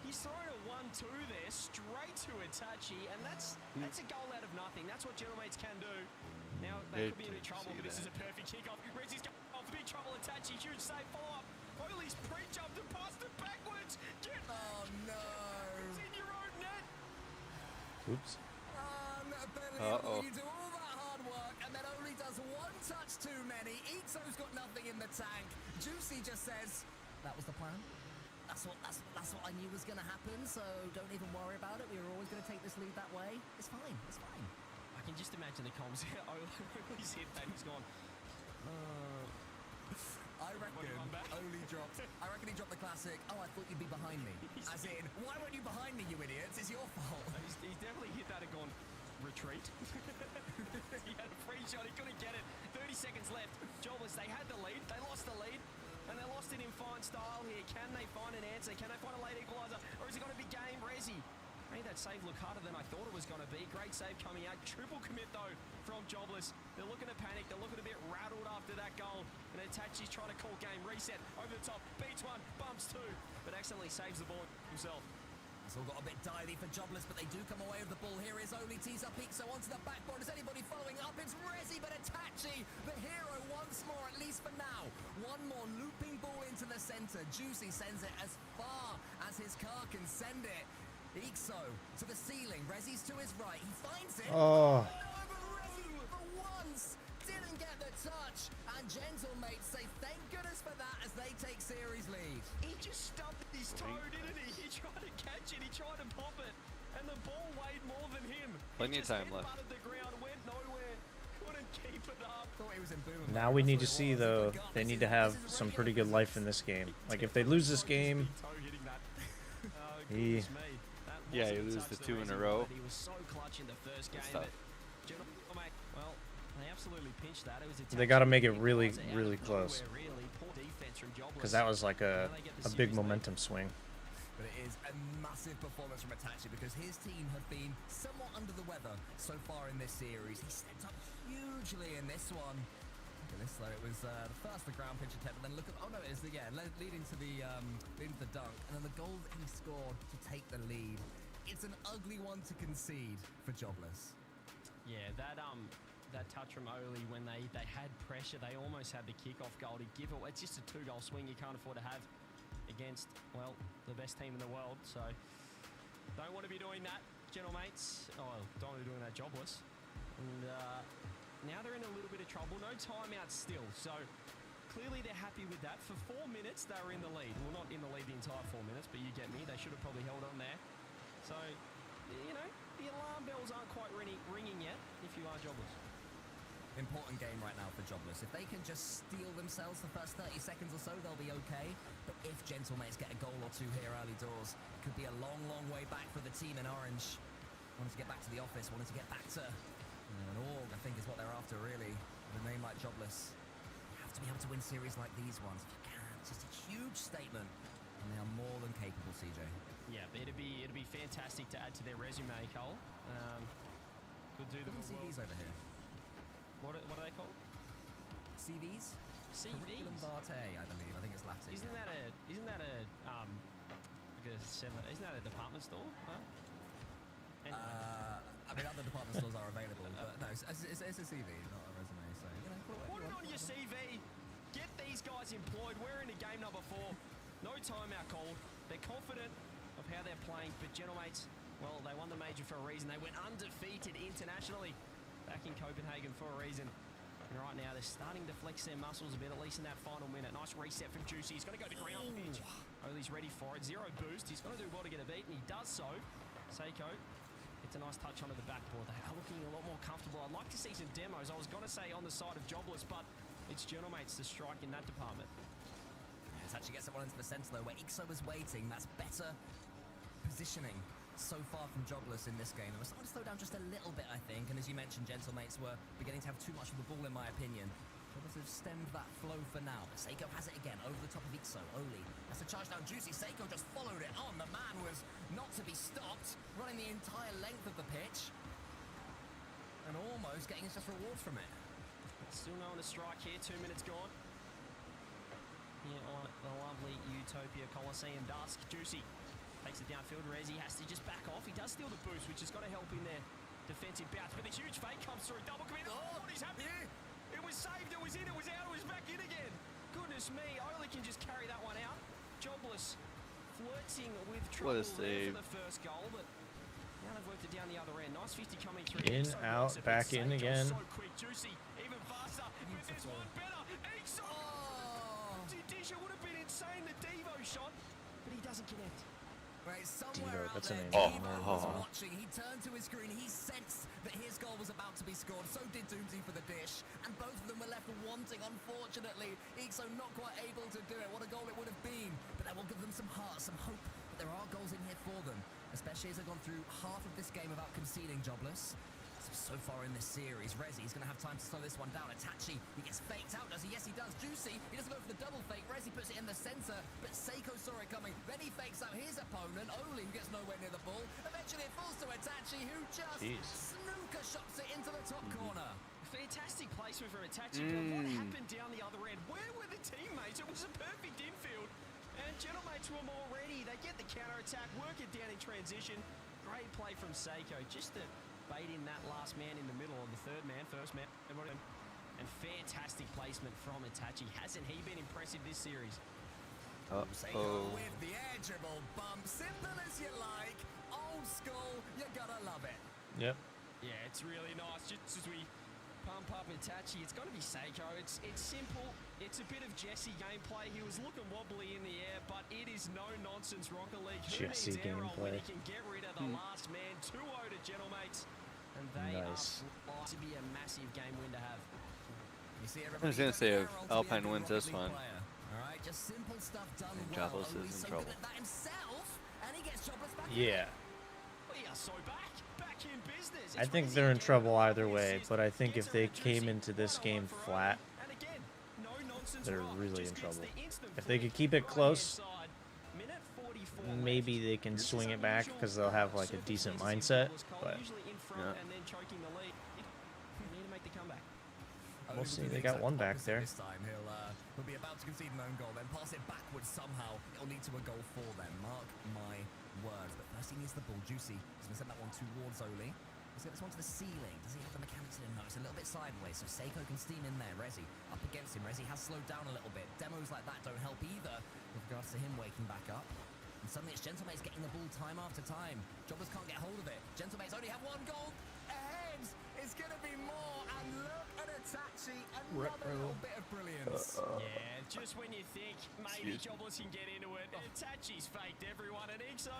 he's throwing a 1-2 there straight to Itachi, and that's a goal out of nothing. That's what Gentlemates can do. Now they could be in trouble, but this is a perfect kickoff. Rezi's going off, big trouble. Itachi, huge save, follow up. Oli's pre-jumped and passed it backwards. Oh no! It's in your own net. Oops. Unbelievable. You do all that hard work, and then Oli does 1 touch too many. Exo's got nothing in the tank. Juicy just says, that was the plan. That's what I knew was going to happen, so don't even worry about it. We were always going to take this lead that way. It's fine. It's fine. I can just imagine the comms. Oli's hit that. He's gone. I reckon Oli dropped. I reckon he dropped the classic. Oh, I thought you'd be behind me. As in, why weren't you behind me, you idiots? It's your fault. He's definitely hit that and gone retreat. He had a free shot. He couldn't get it. 30 seconds left. Jobless. They had the lead. They lost the lead. And they lost it in fine style here. Can they find an answer? Can they find a late equaliser? Or is it going to be game? Rezi made that save look harder than I thought it was going to be. Great save coming out. Triple commit, though, from Jobless. They're looking to panic. They're looking a bit rattled after that goal. And Itachi's trying to call game. Reset. Over the top. Beats one. Bumps two. But accidentally saves the ball himself. It's all got a bit divey for Jobless, but they do come away with the ball. Here is Oli, tees up Exo onto the backboard. Is anybody following up? It's Rezi, but Itachi, the hero, once more, at least for now. One more looping ball into the center. Juicy sends it as far as his car can send it. Exo to the ceiling. Rezi's to his right. He finds it. Oh. Rezi for once didn't get the touch. And Gentlemates say thank goodness for that as they take series lead. He just stubbed his toe, didn't he? He tried to catch it. He tried to pop it. And the ball weighed more than him. Plenty of time left. The ground went nowhere. Now we need to see, though, they need to have some pretty good life in this game. Like, if they lose this game, you lose the 2 in a row. It's tough. they got to make it really, really close. Because that was like a big momentum swing. But it is a massive performance from Itachi because his team have been somewhat under the weather so far in this series. He stepped up hugely in this one. Look at this though, it was the ground pitch attempt, and then look at, oh no, it is leading to the dunk, and then the goal that he scored to take the lead. It's an ugly one to concede for Jobless. Yeah, that touch from Oli when they had pressure, they almost had the kickoff goal to give it. It's just a 2-goal swing you can't afford to have against, well, the best team in the world. So don't want to be doing that, gentle mates. Oh, don't want to be doing that, Jobless. And now they're in a little bit of trouble. No timeouts still. So clearly they're happy with that. For 4 minutes, they were in the lead. Well, not in the lead the entire 4 minutes, but you get me. They should have probably held on there. So, you know, the alarm bells aren't quite ringing yet if you are Jobless. Important game right now for Jobless. If they can just steal themselves the first 30 seconds or so, they'll be okay. But if Gentlemates get a goal or two here early doors, it could be a long, long way back for the team in orange. Wanted to get back to the office, wanted to get back to an org, I think is what they're after, really. With a name like Jobless, you have to be able to win series like these ones. If you can, it's just a huge statement. And they are more than capable, CJ. Yeah, it'd be fantastic to add to their resume, Cole. Could do them CVs over here. What are they called? CVs? CVs. I believe. I think it's Latin. Isn't that a department store? Huh? I mean, other department stores are available, but no, it's a CV, not a resume. So put it on your CV. Get these guys employed. We're into game number 4. No timeout called. They're confident of how they're playing, but Gentlemates, well, they won the major for a reason. They went undefeated internationally back in Copenhagen for a reason. And right now, they're starting to flex their muscles a bit, at least in that final minute. Nice reset from Juicy. He's going to go to ground pitch. Oli's ready for it. 0 boost. He's going to do well to get a beat, and he does so. Seiko, it's a nice touch onto the backboard. They are looking a lot more comfortable. I'd like to see some demos. I was going to say on the side of Jobless, but it's Gentlemates to strike in that department. Actually gets someone into the centre though, where Ixo was waiting. That's better positioning so far from Jobless in this game. They were starting to slow down just a little bit, I think, and as you mentioned, Gentlemates were beginning to have too much of the ball, in my opinion. Jobless have stemmed that flow for now. Seiko has it again over the top of Ixo. Oli has to charge down Juicy. Seiko just followed it on. The man was not to be stopped, running the entire length of the pitch and almost getting his just rewards from it. Still no one to strike here. 2 minutes gone. Here on the lovely Utopia Coliseum. Dusk, Juicy takes it downfield. Rezi has to just back off. He does steal the boost, which has got to help in their defensive bounce. But the huge fake comes through. Double commit. Oh, what is happening? It was saved. It was in. It was out. It was back in again. Goodness me. Oli can just carry that one out. Jobless flirting with trouble there for the first goal, but now they've worked it down the other end. Nice 50 coming through. In, out, back in again. So quick, Juicy, even faster. But there's one better. Ixo! It would have been insane, the Devo shot, but he doesn't connect. Right, somewhere Devo, that's a name. Devo was watching. He turned to his screen. He sensed that his goal was about to be scored. So did Doomsy for the dish, and both of them were left wanting. Unfortunately, Ixo not quite able to do it. What a goal it would have been! But that will give them some heart, some hope. But there are goals in here for them, especially as they've gone through half of this game without conceding. Jobless. So far in this series, Rezi is going to have time to slow this one down. Itachi, he gets faked out, does he? Yes, he does. Juicy, he doesn't go for the double fake. Rezi puts it in the center, but Seiko saw it coming. Then he fakes out his opponent, Oli, who gets nowhere near the ball. Eventually it falls to Itachi, who just snooker shots it into the top corner. Fantastic placement from Itachi, but what happened down the other end? Where were the teammates? It was a perfect infield, and Gentlemates were more ready. They get the counter-attack, work it down in transition. Great play from Seiko, just to bait in that last man in the middle, of the third man, first man, and fantastic placement from Itachi. Hasn't he been impressive this series? Seiko with the edgeable bump, simple as you like, old school, you gotta love it. Yep. Yeah, it's really nice. Just as we pump up Itachi, it's got to be Seiko. It's simple. It's a bit of Jesse gameplay. He was looking wobbly in the air, but it is no nonsense Rocket League. Jesse gameplay. When he can get rid of the last man. 2-0 to Gentlemates. And they are to be a massive game win to have. I was gonna say if Alpine wins this one, Jobless is in trouble. Yeah. I think they're in trouble either way, but I think if they came into this game flat, they're really in trouble. If they could keep it close, maybe they can swing it back because they'll have like a decent mindset, but yeah. We'll see. They got one back there. He'll be about to concede an own goal, then pass it backwards somehow. It'll lead to a goal for them. Mark my words. But first he needs the ball. Juicy. He's going to send that one towards Oli. Let's get this one to the ceiling. Does he have the mechanics in him? No, it's a little bit sideways, so Seiko can steam in there. Rezi up against him. Rezi has slowed down a little bit. Demos like that don't help either with regards to him waking back up. And suddenly it's Gentlemate's getting the ball time after time. Jobbers can't get hold of it. Gentlemate's only have one goal. Ahead! It's going to be more. And look at Itachi. Another little bit of brilliance. Yeah, just when you think maybe Jobless can get into it, Itachi's faked everyone, and Ixo,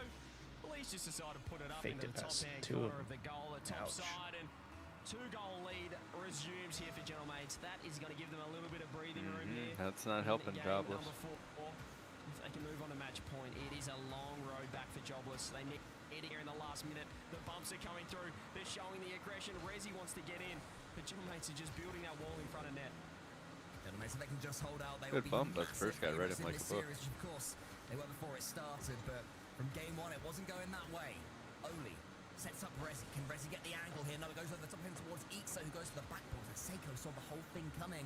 well, he's just decided to put it up into the top-hand corner of the goal, the top side, and 2-goal lead resumes here for Gentlemates. That is going to give them a little bit of breathing room here. That's not helping Jobless. If they can move on to match point, it is a long road back for Jobless. They need it here in the last minute. The bumps are coming through. They're showing the aggression. Rezi wants to get in, but Gentlemates are just building that wall in front of net. Gentlemates, if they can just hold out, they Good will bump, but the first guy read him like a book. Of course, they were before it started, but from game one, it wasn't going that way. Oli sets up Rezi. Can Rezi get the angle here? No, it goes over the top of him towards Ixo, who goes to the backboard. But Seiko saw the whole thing coming.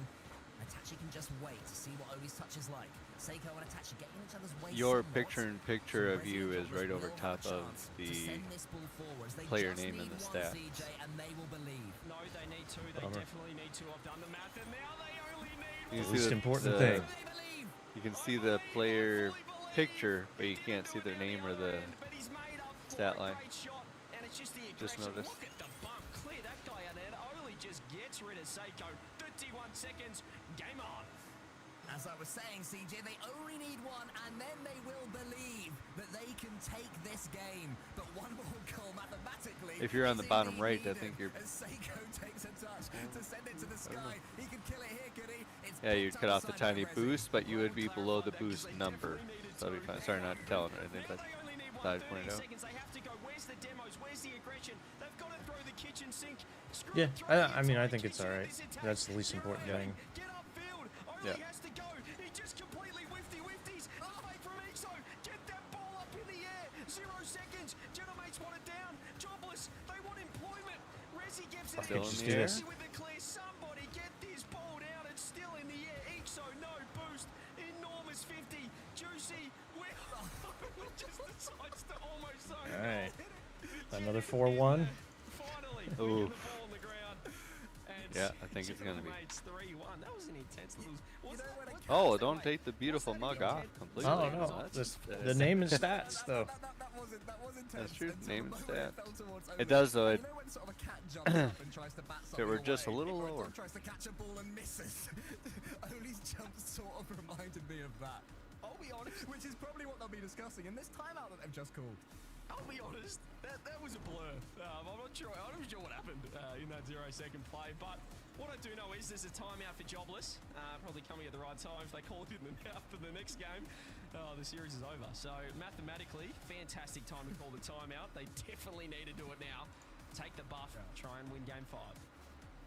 Itachi can just wait to see what Oli's touch is like. Seiko and Itachi getting each other's way. Your picture-in-picture of you is right over top of the player name and the stats. No, they need to. They definitely need to. I've done the math, and now they only need You the most important thing. You can see the player picture, but you can't see their name or the stat line. Just notice. Look at the bump. Clear that guy out there. Oli just gets rid of Seiko. 31 seconds. Game on. As I was saying, CJ, they only need one, and then they will believe that they can take this game. But one more goal mathematically. If you're on the bottom right, I think you're. Seiko takes a touch to send it to the sky. He can kill it here, could he? Yeah, you'd cut off the tiny boost, but you would be below the boost number. So that'd be fine. Sorry, not telling anything, but thought I'd point it out. Yeah, I mean, I think it's all right. That's the least important thing. Yeah. He just completely whiffy-whifties. Away from Ixo. Get that ball up in the air. 0 seconds. Gentlemates want it down. Jobless. They want employment. Rezi gives it Still in the air. with the clear. Somebody get this ball down. It's still in the air. Ixo, no boost. Enormous 50. Juicy. Just decides to almost so. All right. Another 4-1. Finally. Ooh. The ball on the ground. Yeah, I think it's gonna be. 3-1. That was an intense little. Oh, don't take the beautiful mug off completely. Oh no, the name and stats though. That's true. Name and stats. It does though. If it were just a little lower. Tries to catch a ball and misses. Oli's jump sort of reminded me of that. I'll be honest, which is probably what they'll be discussing in this timeout that they've just called. I'll be honest, that was a blur. I'm not sure what happened in that 0-second play, but what I do know is there's a timeout for Jobless. Probably coming at the right time. If they call it in for the next game, the series is over. So mathematically, fantastic time to call the timeout. They definitely need to do it now. Take the buff, try and win game 5.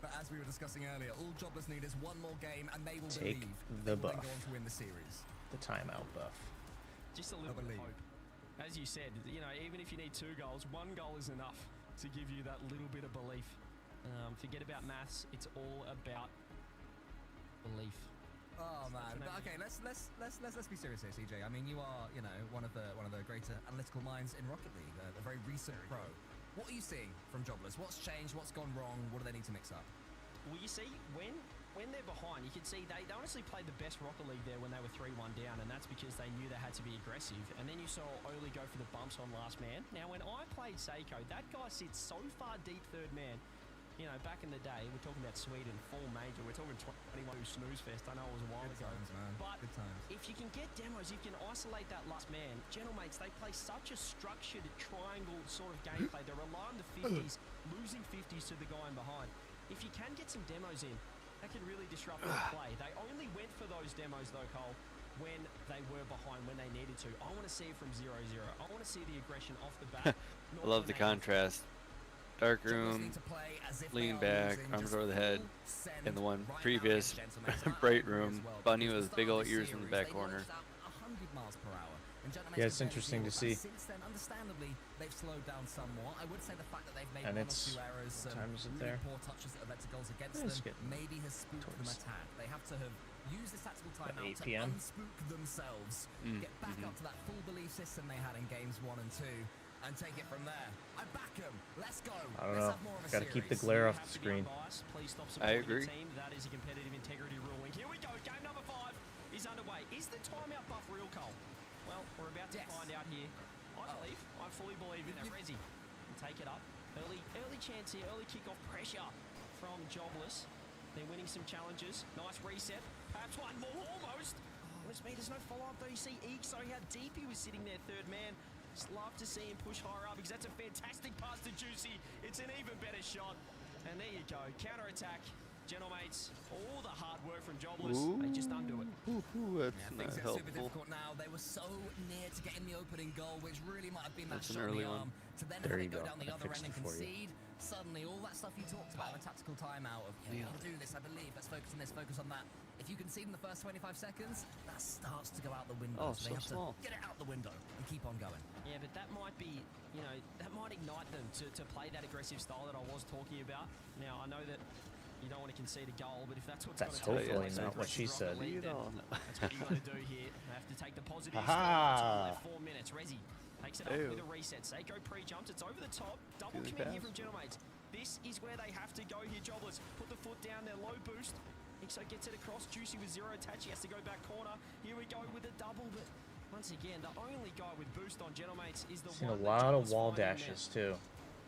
But as we were discussing earlier, all Jobless need is one more game, and they will Take believe the they will buff. go on to win the series. The timeout buff. Just a little bit of hope. As you said, you know, even if you need 2 goals, 1 goal is enough to give you that little bit of belief. Forget about maths; it's all about belief. Oh man, but okay, let's be serious here, CJ. I mean, you are, you know, one of the greater analytical minds in Rocket League, a very recent pro. What are you seeing from Jobless? What's changed? What's gone wrong? What do they need to mix up? Well, you see, when they're behind, you can see they honestly played the best Rocket League there when they were 3-1 down, and that's because they knew they had to be aggressive. And then you saw Oli go for the bumps on last man. Now, when I played Seiko, that guy sits so far deep third man. You know, back in the day, we're talking about Sweden, full major. We're talking 21 snooze fest. I know it was a while ago. Times, man. But Good times. if you can get demos, if you can isolate that last man, Gentlemates, they play such a structured triangle sort of gameplay. They rely on the 50s, losing 50s to the guy in behind. If you can get some demos in, That could really disrupt their play. They only went for those demos, though, Cole, when they were behind, when they needed to. I want to see it from 0-0. I want to see the aggression off the bat. I love the contrast. Dark room, lean back, arms over the head. In the one previous, bright room, Bunny with big old ears in the back corner. Yeah, it's interesting to see. Since then, understandably, they've slowed down somewhat. I would say the fact that they've made And one or it's two errors, what time is it really there? poor touches that have led to goals against It's them, getting maybe has spooked them towards attack. They have to have used this tactical timeout 8 to p.m. unspook themselves, get back up to that full belief system they had in games 1 and 2, and take it from there. I back them. Let's go. I don't Let's know. have more of a Gotta keep the series. glare off the screen. Please stop I supporting your agree. team. That is a competitive integrity ruling. Here we go. Game number 5 is underway. Is the timeout buff real, Cole? Well, we're about to find out here. I fully believe in that. Resi can take it up. Early chance here. Early kickoff pressure from Jobless. They're winning some challenges. Nice reset. Perhaps one more almost. There's no follow-up though. You see Ixo, how deep he was sitting there, third man. Just love to see him push higher up because that's a fantastic pass to Juicy. It's an even better shot. And there you go. Counter-attack. Gentlemates, all the hard work from Jobless, they just undo it. That's Yeah, not things get super helpful. difficult now. They were so near to getting the opening goal, which really might have been that That's an shot in early the one. arm. To then There have you it go go. down the I other end fixed and it for you. concede. Suddenly, all that stuff you talked about in a tactical timeout of, yeah, we want to do this, I believe. Let's focus on this, focus on that. If you concede in the first 25 seconds, that starts to go out the window. Oh, so they so have small. to get it out the window and keep on going. Yeah, but that might be, that might ignite them to play that aggressive style that I was talking about. Now, I know that you don't want to concede a goal, but if that's what's That's going to take hopefully place, not what she said. That's what you got to do here. They have to take the positives. Ha-ha. 4 minutes. Resi takes it up Ew. with a reset. Seiko pre-jumps. It's over the top. Double Good commit here pass. from Gentlemates. This is where they have to go here, Jobless. Put the foot down there, low boost. Ixo gets it across. Juicy with 0 attach. He has to go back corner. Here we go with a double, but once again, the only guy with boost on Gentlemates is the Seen a one that lot of Jobless wall finding there. dashes too.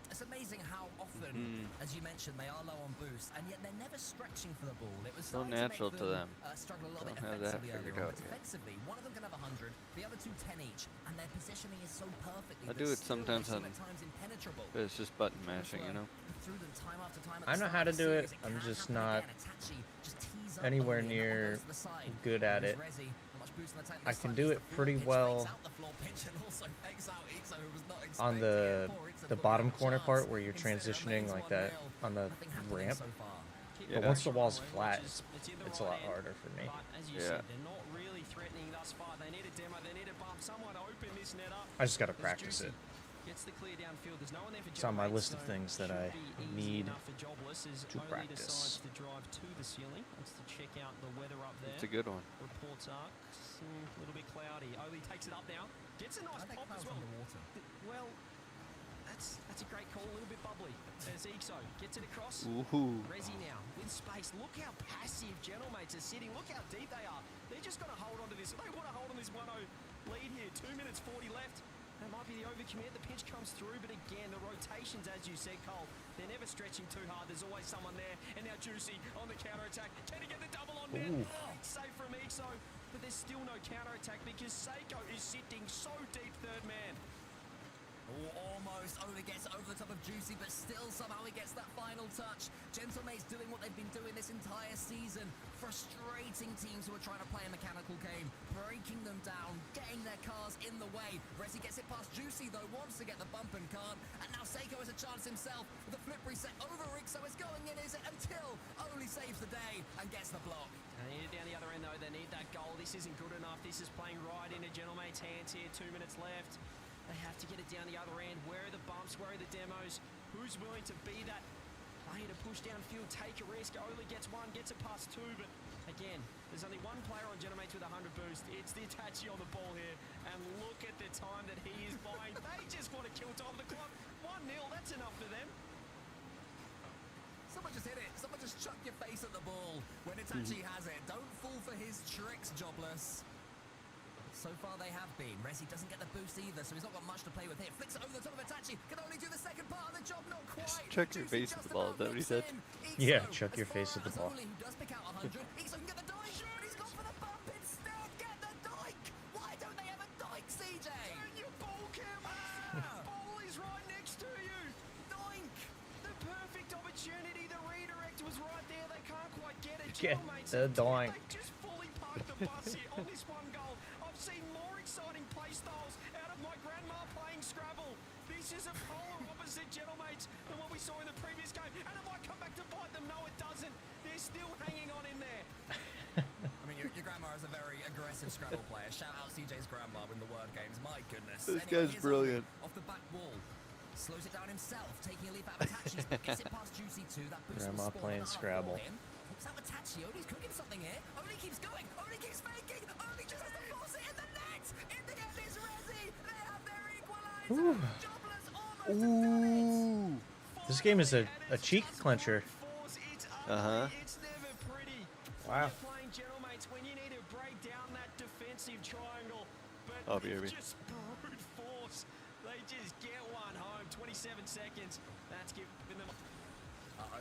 It's amazing how often, as you mentioned, they are low on boost, and yet they're never stretching for the ball. It was So starting natural to to make them. struggle a little Don't bit have that offensively earlier figured on. out But yet. defensively, one of them can have 100, the other two 10 each, and their positioning is so perfectly. I that do it still sometimes makes them on- at times impenetrable. But it's just button mashing, you know? Through them time after time at I the know how start to of the do it. series. I'm Can just happen not again. Itachi just tees up anywhere early, and that one near goes to the side. good at it. Whereas Resi, not much boost on attack I this can time. do Just it the floor pretty pitch, well fakes out the floor pitch and also fakes out Ixo, who was not on expecting the it. Poor Ixo the thought bottom he had a corner chance. part where you're Instead, it transitioning remains like that 1-0. on the Nothing happening ramp. so far. But Yeah. once the wall's Which flat, is- in the it's a right lot end. harder for me. But as you Yeah. said, they're not really threatening thus far. They need a demo, they need a bump, someone to open this net up. I just gotta There's practice Juicy. it. Gets the clear downfield. There's no one there for It's on my Gentlemates, list of so things that should I be easy need enough for Jobless as to only practice. decides to drive to the ceiling. Wants to check out the weather up there. It's a good one. Reports are a little bit cloudy. Oli takes it up now. Gets a nice pop as well. Well, that's a great call. A little bit bubbly. There's Ixo. Gets it across. Woohoo. Resi now with space. Look how passive Gentlemates are sitting. Look how deep they are. They're just going to hold on to this. They want to hold on this 1-0 lead here. 2 minutes 40 left. That might be the overcommit. The pitch comes through, but again, the rotations, as you said, Cole, they're never stretching too hard. There's always someone there. And now Juicy on the counter-attack. Can he get the double on net? Safe from Ixo, but there's still no counter-attack because Seiko is sitting so deep, third man. Almost only gets over the top of Juicy, but still somehow he gets that final touch. Gentlemates doing what they've been doing this entire season, frustrating teams who are trying to play a mechanical game, breaking them down, getting their cars in the way. Resi gets it past Juicy though, wants to get the bump and can't, and now Seiko has a chance himself with a flip reset over Ixo. Is going in, is it? Until Oli saves the day and gets the block. They need it down the other end though. They need that goal. This isn't good enough. This is playing right into Gentlemate's hands here. 2 minutes left. They have to get it down the other end. Where are the bumps? Where are the demos? Who's willing to be that player to push downfield, take a risk? Oli gets one, gets it past two, but again, there's only one player on Gentlemates with 100 boost. It's the Itachi on the ball here, and look at the time that he is buying. They just want to kill top of the clock. 1-0, that's enough for them. Someone just hit it. Someone just chuck your face at the ball when Itachi has it. Don't fall for his tricks, Jobless. So far they have been. Resi doesn't get the boost either, so he's not got much to play with here. Flicks it over the top of Itachi. Can only do the second part of the job, not quite. Chuck your Juicy face at just the ball, is that about what he said? mixed in. Yeah, Ixo, chuck your as face far at the as ball. Oli, who does pick out 100. Ixo can get the dike. He's gone for the bump instead. Get the dike. Why don't they have a dike, CJ? Turn your ball camera. Ball is right next to you. Doink. The perfect opportunity. The redirect was right there. They can't quite get it. Get the doink. They just fully parked the bus here on this one goal. I've seen more exciting play styles out of my grandma playing Scrabble. This is a polar opposite, gentlemen, than what we saw in the previous game. And it might come back to bite them. No, it doesn't. They're still hanging on in there. I mean, your grandma is a very aggressive Scrabble player. Shout out CJ's grandma in the word games. My goodness. This Anyway, guy's here's brilliant. Off the back wall. Slows it down himself, taking a leap out of Tachi's, but gets it past Juicy too. That boost Grandma will spawn playing another Scrabble. for him. Hooks out with Tachi. Odie's cooking something here. Odie keeps going. Odie keeps faking. Odie just has to force it in the net. In the end, it's Resi. They have their equalizer. Jobless almost have done it. This game is a cheek clencher. Uh-huh. It's never pretty. Wow. You're playing Gentlemates when you need to break down that defensive triangle. But Oh, BRB. it's just brute force. They just get one home. 27 seconds. That's giving them...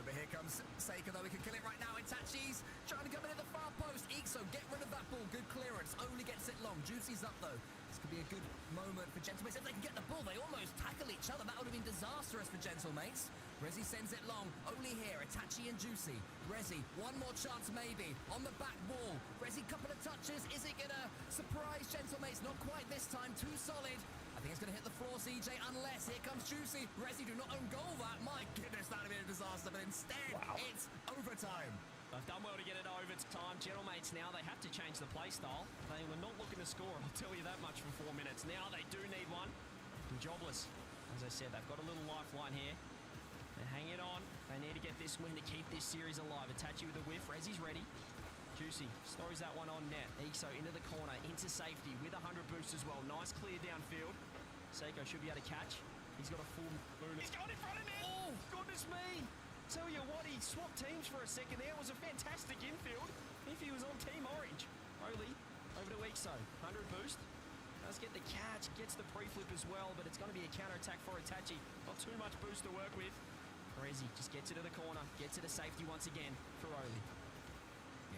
But here comes Seika, though. We can kill it right now. Itachi's trying to come in at the far post. Ixo, get rid of that ball. Good clearance. Only gets it long. Juicy's up, though. This could be a good moment for Gentlemates. If they can get the ball, they almost tackle each other. That would have been disastrous for Gentlemates. Resi sends it long. Only here. Itachi and Juicy. Resi, one more chance maybe. On the back wall. Resi, couple of touches. Is it going to surprise Gentlemates? Not quite this time. Too solid. I think it's going to hit the floor, CJ, unless here comes Juicy. Resi do not own goal that. My goodness, that would have been a disaster. But instead, it's overtime. They've done well to get it over time. Gentlemates now, they have to change the play style. They were not looking to score, I'll tell you that much for 4 minutes. Now they do need one. And Jobless, as I said, they've got a little lifeline here. They hang it on. They need to get this win to keep this series alive. Itachi with a whiff. Resi's ready. Juicy throws that one on net. Ixo into the corner, into safety with 100 boost as well. Nice clear downfield. Seiko should be able to catch. He's got a full moon. He's got in front of net. Oh, goodness me. Tell you what, he swapped teams for a second there. It was a fantastic infield if he was on Team Orange. Oli over to Ixo. 100 boost. Does get the catch, gets the pre-flip as well, but it's going to be a counter-attack for Itachi. Not too much boost to work with. Resi just gets it to the corner, gets it to safety once again for Oli.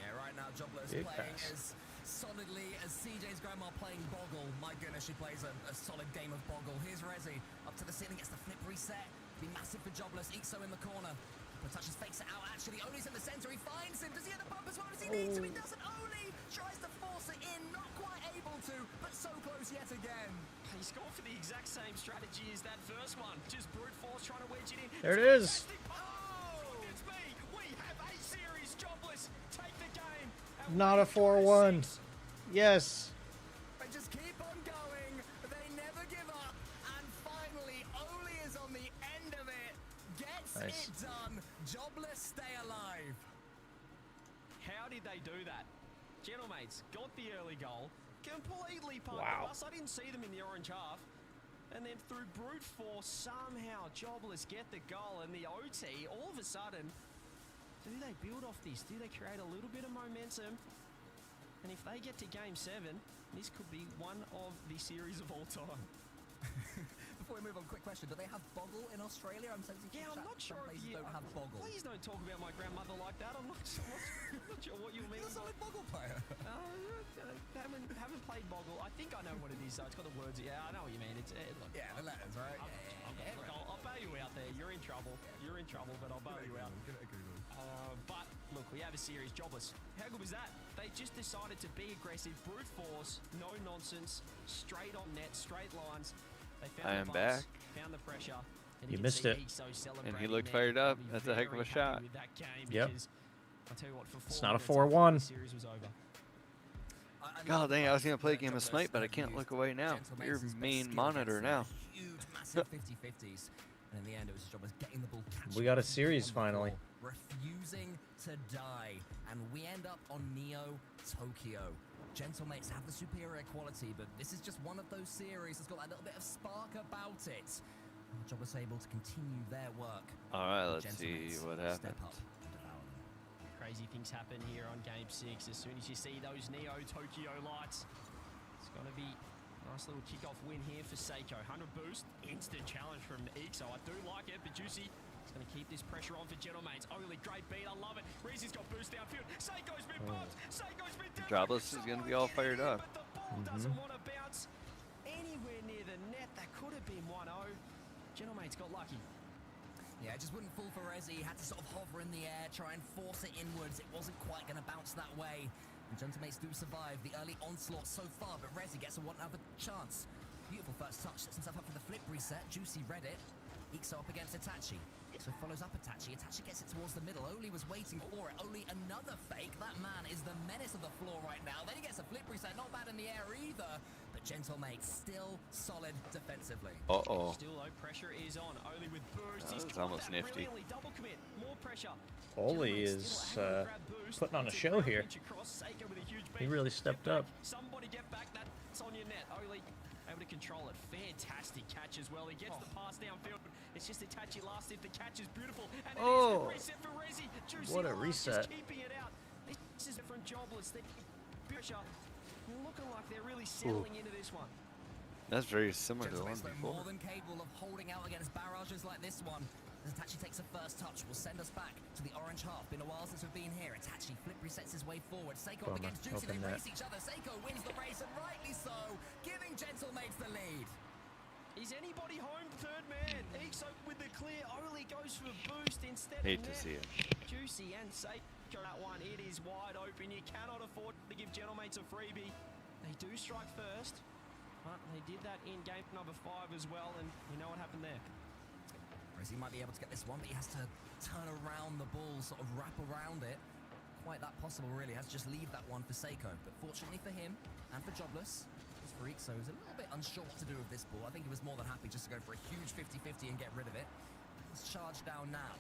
Yeah, right now Jobless Big playing pass. as solidly as CJ's grandma playing Boggle. My goodness, she plays a solid game of Boggle. Here's Resi, up to the ceiling, gets the flip reset. Be massive for Jobless. Ixo in the corner. But touches, fakes it out actually. Oli's in the center, he finds him. Does he have the bump as well? Does he need to? He doesn't. Oli tries to force it in, not quite able to, but so close yet again. He scored for the exact same strategy as that first one. Just brute force trying to wedge it in. There it is. Oh, it's me. We have a series. Jobless take the game. And Not a 4-1. Yes. They just keep on going. They never give up. And finally, Oli is on the end of it. Gets Nice. it done. Jobless stay alive. How did they do that? Gentlemates got the early goal, completely parked Wow. the bus. I didn't see them in the orange half. And then through brute force, somehow Jobless get the goal. And the OT, all of a sudden, do they build off this? Do they create a little bit of momentum? And if they get to game 7, this could be one of the series of all time. Before we move on, quick question. Do they have Boggle in Australia? I'm sensing Yeah, I'm not sure some if places you... don't have Boggle. Please don't talk about my grandmother like that. I'm not sure what you mean. He's a solid Boggle player. Haven't played Boggle. I think I know what it is, though. It's got the words. Yeah, I know what you mean. It's look, Yeah, the letters, right? I'll bail you out there. You're in trouble. You're in trouble, but I'll bail you out. But look, we have a series. Jobless. How good was that? They just decided to be aggressive, brute force, no nonsense, straight on net, straight lines. They found I the am buzz, back. Found the pressure. And You can missed see it. Ixo And he celebrating looked there. fired up. He'll be That's a heck of a very happy shot. with that game Yep. because I'll tell you what, for 4 It's not a minutes, 4-1. the series was over. God dang, I was going to play a game of Smite, but I can't look away now. Your main monitor now. Huge, massive 50-50s. And in the end, it was Jobless getting the ball, catching We got a it series on the finally. ball, refusing to die. And we end up on Neo Tokyo. Gentlemates have the superior quality, but this is just one of those series that's got that little bit of spark about it. Jobless able to continue their work. All right, let's see Gentlemates what step happens. up and devour them. Crazy things happen here on Game 6. As soon as you see those Neo Tokyo lights, it's going to be a nice little kickoff win here for Seiko. 100 boost, instant challenge from Ixo. I do like it, but Juicy is going to keep this pressure on for Gentlemates. Oli, great beat, I love it. Reezy's got boost downfield. Seiko's been bumped. Seiko's been down. Jobless is going to be all fired up. But the ball doesn't want to bounce anywhere near the net. That could have been 1-0. Gentlemates got lucky. Yeah, it just wouldn't fall for Rezi. He had to sort of hover in the air, try and force it inwards. It wasn't quite going to bounce that way. And Gentlemates do survive the early onslaught so far, but Rezi gets a one-other chance. Beautiful first touch, sets himself up for the flip reset. Juicy read it. Ikso up against Itachi. Ikso follows up Itachi. Itachi gets it towards the middle. Oli was waiting for it. Oli another fake. That man is the menace of the floor right now. Then he gets a flip reset. Not bad in the air either. But Gentlemates still solid defensively. Uh-oh. Still low pressure is on. Oli with boost. That was almost nifty. Double commit. More pressure. Oli is putting on a show here. He really stepped up. Somebody get back. That's on your net. Oli able to control it. Fantastic catch as well. He gets the pass downfield. It's just Itachi last if the catch is beautiful. And it is a reset for Rezi. Juicy what a reset. Just keeping it out. This is different Jobless. They pressure. Looking like they're really settling into this one. That's very similar to the one Gentlemates before. more than capable of holding out against barrages like this one. As Itachi takes a first touch, will send us back to the orange half. Been a while since we've been here. Itachi flip resets his way forward. Seiko up against Juicy. They race each other. Seiko wins the race, and rightly so, giving Gentlemates the lead. Is anybody home? Third man. Ikso with the clear. Oli goes for a boost instead. Hate to see it. Juicy and Seiko that one. It is wide open. You cannot afford to give Gentlemates a freebie. They do strike first, but they did that in game number 5 as well, and you know what happened there. He might be able to get this one, but he has to turn around the ball, sort of wrap around it. Quite that possible, really. Has to just leave that one for Seiko. But fortunately for him, and for Jobless, as for Ikso, who's a little bit unsure what to do with this ball. I think he was more than happy just to go for a huge 50-50 and get rid of it. Let's charge down now.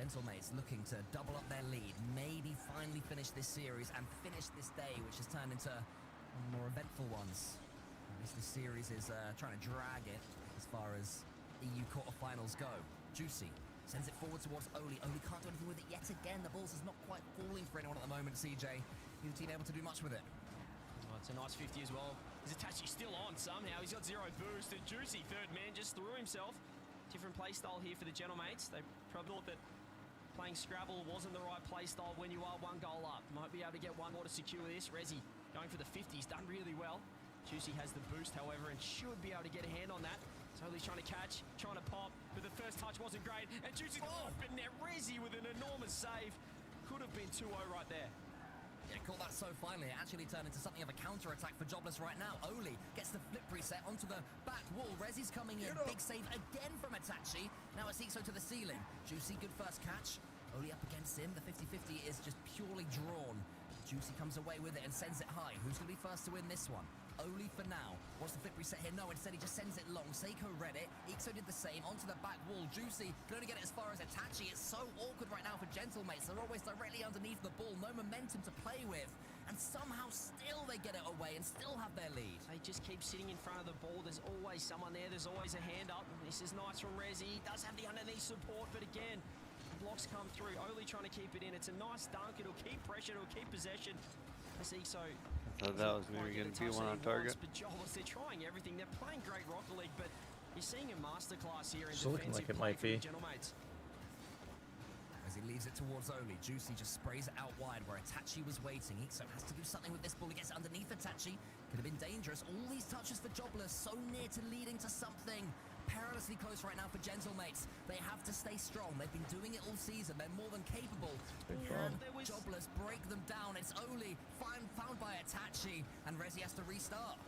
Gentlemates looking to double up their lead. Maybe finally finish this series and finish this day, which has turned into more eventful ones. At least this series is trying to drag it as far as EU quarterfinals go. Juicy sends it forward towards Oli. Oli can't do anything with it yet again. The ball's is not quite falling for anyone at the moment, CJ. Neither team able to do much with it. Oh, it's a nice 50 as well. Itachi still on somehow. He's got 0 boost. And Juicy, third man, just threw himself. Different play style here for the Gentlemates. They probably thought that playing Scrabble wasn't the right play style when you are 1 goal up. Might be able to get one more to secure this. Rezi going for the 50. He's done really well. Juicy has the boost, however, and should be able to get a hand on that. So he's trying to catch, trying to pop, but the first touch wasn't great. And Juicy's open net. Rezi with an enormous save. Could have been 2-0 right there. Yeah, caught that so finally. It actually turned into something of a counter-attack for Jobless right now. Oli gets the flip reset onto the back wall. Rezi's coming in. Big save again from Itachi. Now it's Ikso to the ceiling. Juicy, good first catch. Oli up against him. The 50-50 is just purely drawn. Juicy comes away with it and sends it high. Who's going to be first to win this one? Oli for now. Wants the flip reset here? No, instead he just sends it long. Seiko read it. Ikso did the same. Onto the back wall. Juicy can only get it as far as Itachi. It's so awkward right now for Gentlemates. They're always directly underneath the ball. No momentum to play with. And somehow still they get it away and still have their lead. They just keep sitting in front of the ball. There's always someone there. There's always a hand up. This is nice from Rezi. He does have the underneath support, but again, blocks come through. Oli trying to keep it in. It's a nice dunk. It'll keep pressure. It'll keep possession. I see. So I thought that was maybe going to be one on target. But Jobless, they're trying everything. They're playing great Rocket League, but you're seeing a masterclass here in It's looking like it might be. As he leaves it towards Oli, Juicy just sprays it out wide where Itachi was waiting. Ikso has to do something with this ball. He gets it underneath Itachi. Could have been dangerous. All these touches for Jobless, so near to leading to something. Perilously close right now for Gentlemates. They have to stay strong. They've been doing it all season. They're more than capable. Can Jobless break them down? It's Oli found by Itachi, and Rezi has to restart.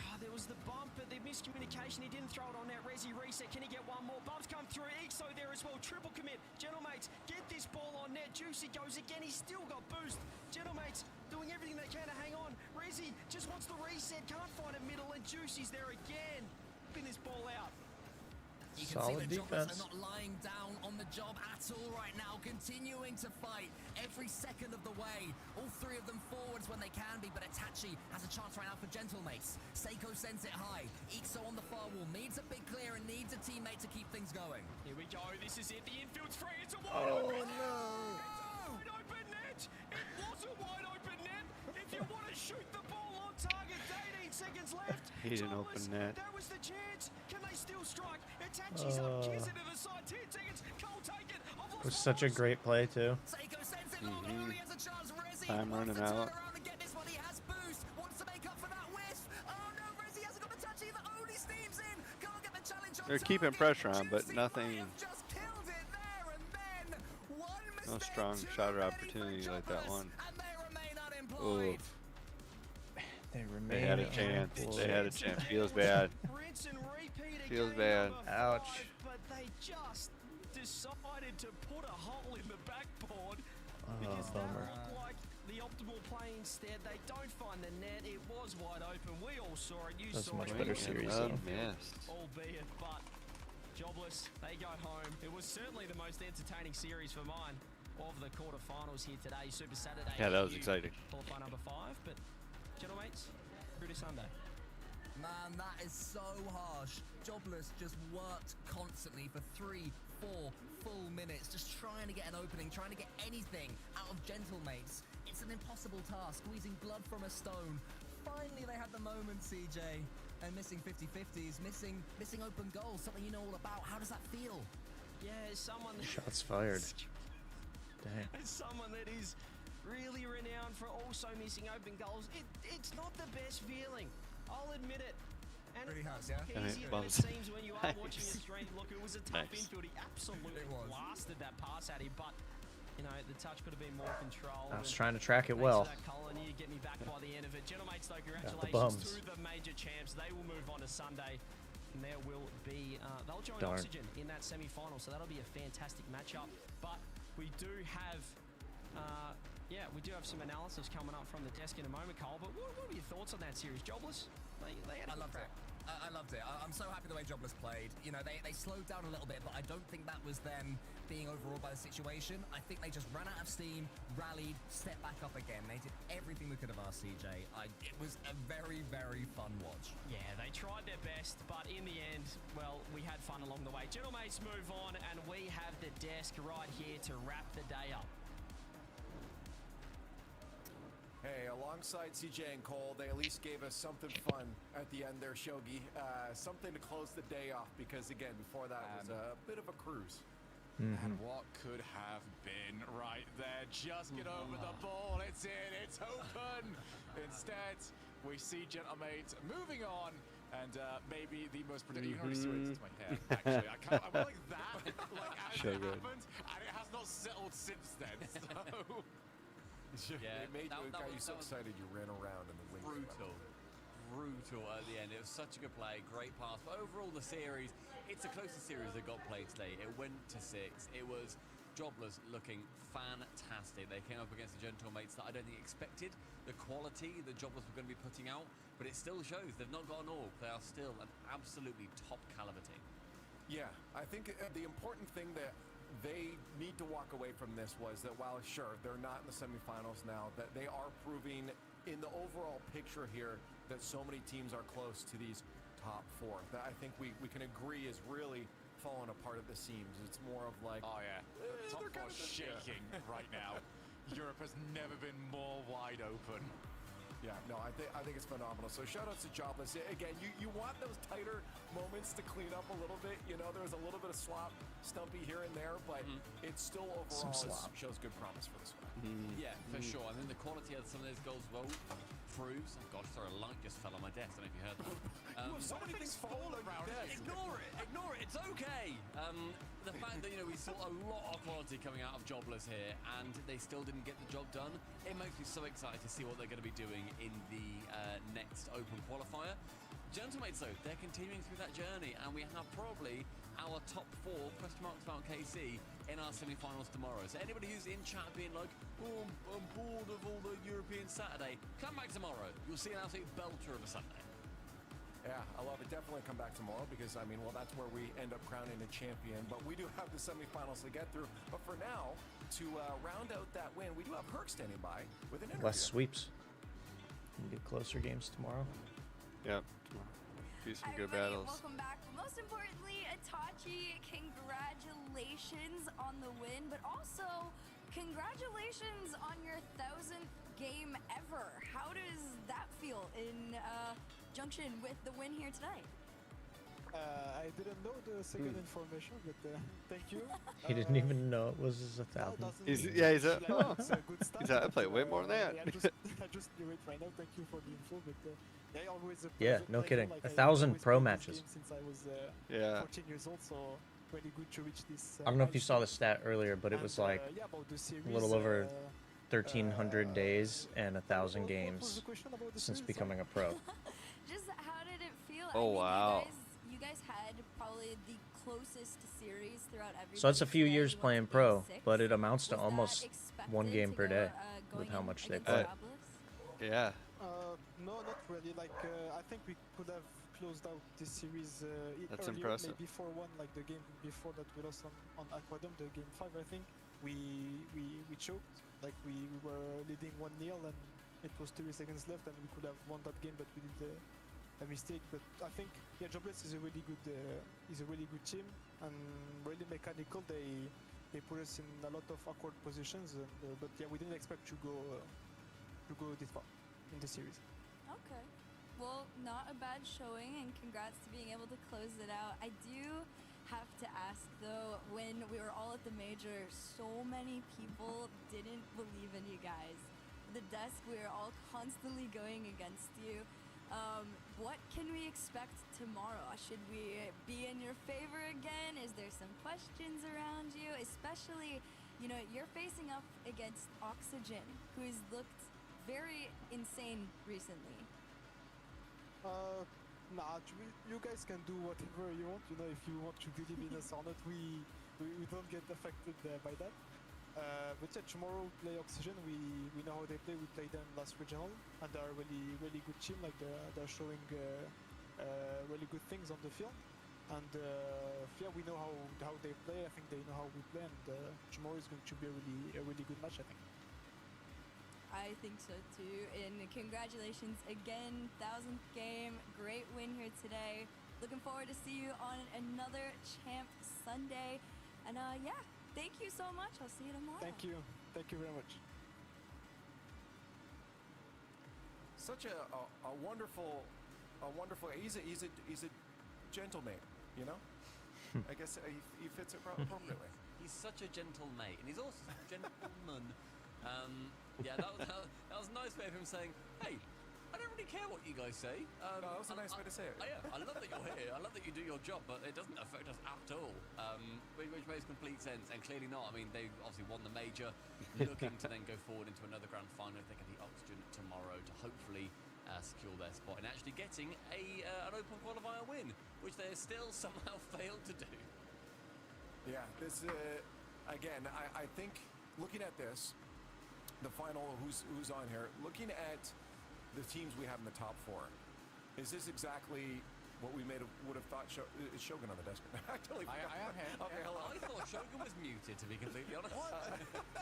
Oh, there was the bump, but the miscommunication. He didn't throw it on that. Rezi reset. Can he get one more? Bumps come through. Ikso there as well. Triple commit. Gentlemates get this ball on net. Juicy goes again. He's still got boost. Gentlemates doing everything they can to hang on. Rezi just wants the reset. Can't find a middle, and Juicy's there again. Pin this ball out. You can Solid see the Jobless defense. are not lying down on the job at all right now, continuing to fight every second of the way. All 3 of them forwards when they can be, but Itachi has a chance right now for Gentlemates. Seiko sends it high. Ikso on the far wall needs a big clear and needs a teammate to keep things going. Here we go. This is it. The infield's free. It's a wide open net. It's a wide open net. It was a wide open net. If you want to shoot the ball on target, 18 seconds left. He didn't open net. That was the chance. Can they still strike? Itachi's up. Kiss it to the side. 10 seconds. Cole take it. It was such a great play too. Seiko sends it long. Oli has a chance. Rezi Time wants running to turn out. around and get this one. He has boost. Wants to make up for that whiff. Oh no, Rezi hasn't got the touch either. Oli steams in. Can't get the challenge on They're keeping target. pressure on, but Juicy nothing might have just killed No strong shot or opportunity like that one. Ooh. They had a chance. They had a chance. Feels bad. Feels bad. Ouch. But they just decided to put a hole in the backboard. Oh, bummer. Looked like the optimal play instead. They don't find the net. It was wide open. We all saw it. You That's a saw much it. better series, though. Albeit, but jobless. They go home. It was certainly the most entertaining series for mine of the quarterfinals here today. Super Saturday. Yeah, that was exciting. Qualifier number 5, but gentlemates, through to Sunday. Man, that is so harsh. Jobless just worked constantly for 3, 4 full minutes, just trying to get an opening, trying to get anything out of Gentlemates. It's an impossible task, squeezing blood from a stone. Finally, they had the moment, CJ. And missing 50-50s, missing open goals, something you know all about. How does that feel? Yeah, as someone... Shots fired. Dang. As someone that is really renowned for also missing open goals, it's not the best feeling. I'll admit it. And really it hurts, does yeah? look easier than it seems when you are watching a stream. Look, it was a tough infield. He absolutely blasted that pass at him, but you know, the touch could have been more controlled. I was trying to track it well. Colin, you get me back by the end of it. Gentlemates, though, congratulations to the major champs. They will move on to Sunday. And there will be, they'll join Oxygen in that semi-final, so that'll be a fantastic matchup. But we do have, we do have some analysis coming up from the desk in a moment, Cole. But what were your thoughts on that series? Jobless? I loved it. I loved it. I'm so happy the way Jobless played. You know, they slowed down a little bit, but I don't think that was them being overawed by the situation. I think they just ran out of steam, rallied, stepped back up again. They did everything we could have asked, CJ. It was a very, very fun watch. Yeah, they tried their best, but in the end, well, we had fun along the way. Gentlemates move on, and we have the desk right here to wrap the day up. Hey, alongside CJ and Cole, they at least gave us something fun at the end there, Shogi. Something to close the day off, because again, before that was a bit of a cruise. And what could have been right there? Just get over the ball. It's in. It's open. Instead, we see Gentlemates moving on. And maybe the most predictable. You can already see it into my hair, actually. I went like that, like as it happened, and it has not settled since then. So. Yeah, it made you got you so excited you ran around in the wind. Brutal at the end. It was such a good play, great pass. But overall, the series, it's the closest series that got played today. It went to 6. It was Jobless looking fantastic. They came up against the Gentlemates that I don't think expected the quality that Jobless were going to be putting out, but it still shows they've not got an all. They are still an absolutely top caliber team. Yeah, I think the important thing that they need to walk away from this was that while, sure, they're not in the semifinals now, that they are proving in the overall picture here that so many teams are close to these top 4. That I think we can agree is really falling apart at the seams. It's more of like, oh yeah, the top 4 shaking right now. Europe has never been more wide open. Yeah, no, I think it's phenomenal. So shout outs to Jobless. Again, you want those tighter moments to clean up a little bit. You know, there was a little bit of slop, stumpy here and there, but it still overall shows good promise for this one. Yeah, for sure. I think the quality of some of those goals well proves. Oh gosh, sorry, a light just fell on my desk. I don't know if you heard that. So many things fall around. Ignore it. It's okay. The fact that we saw a lot of quality coming out of Jobless here, and they still didn't get the job done. It makes me so excited to see what they're going to be doing in the next Open qualifier. Gentlemates, though, they're continuing through that journey, and we have probably our top 4 question marks about KC in our semi-finals tomorrow. So anybody who's in chat being like, oh, I'm bored of all the European Saturday, come back tomorrow. You'll see an absolute belter of a Sunday. Yeah, I love it. Definitely come back tomorrow because, I mean, well, that's where we end up crowning a champion. But we do have the semifinals to get through. But for now, to round out that win, we do have Herc standing by with an interview. Less sweeps. We'll get closer games tomorrow. Yep. Be some good battles. Welcome back. But most importantly, Itachi, congratulations on the win, but also congratulations on your 1000th game ever. How does that feel in junction with the win here today? I didn't know the second information, but thank you. He didn't even know it was 1,000. He's I play way more than that. I just knew it right now. Thank you for the info, but yeah, always a Yeah, pleasure no playing, kidding. like, 1,000 pro matches. Since I was 14 years old, so really good to reach this. I don't know if you saw the stat earlier, but it was like yeah, about the series, a little over 1,300 days and 1,000 games since becoming a pro. Just how did it feel? Oh, wow. You guys had probably the closest series throughout every. So it's a few years playing pro, but it amounts to almost one game per day with how much they play. Yeah. No, not really. Like I think we could have closed out this series That's earlier, impressive. maybe 4-1, like the game before that we lost on Aquadome, the game 5, I think. We choked, like we were leading 1-0 and it was 30 seconds left and we could have won that game, but we did a mistake. But I think Jobless is a really good team and really mechanical. They put us in a lot of awkward positions, and, but yeah, we didn't expect to go this far in the series. Okay. Well, not a bad showing, and congrats to being able to close it out. I do have to ask, though, when we were all at the major, so many people didn't believe in you guys. The desk, we were all constantly going against you. What can we expect tomorrow? Should we be in your favor again? Is there some questions around you? Especially, you know, you're facing up against Oxygen, who's looked very insane recently. Nah, you guys can do whatever you want. You know, if you want to believe in us or not, we don't get affected by that. But yeah, tomorrow play Oxygen. We know how they play. We played them last regional, and they're a really good team. Like they're showing really good things on the field. And yeah, we know how they play. I think they know how we play. And tomorrow is going to be a really good match, I think. I think so too, and congratulations again, 1000th game, great win here today. Looking forward to see you on another Champ Sunday, and yeah, thank you so much. I'll see you tomorrow. Thank you very much. Such a wonderful, he's a gentleman, you know. I guess he fits it appropriately. He's such a gentle mate, and he's also a gentleman. Yeah, that was a nice way of him saying, hey, I don't really care what you guys say. No, that was a nice way to say it. Yeah, I love that you're here. I love that you do your job, but it doesn't affect us at all, which makes complete sense, and clearly not. I mean, they obviously won the major, looking to then go forward into another grand final if they can beat Oxygen tomorrow to hopefully secure their spot and actually getting an open qualifier win, which they still somehow failed to do. Yeah, this again. I think looking at this, the final, who's on here, looking at the teams we have in the top 4, is this exactly what we would have thought? Is Shogun on the desk? I totally forgot. I am here. Okay, hello. I thought Shogun was muted, to be completely honest.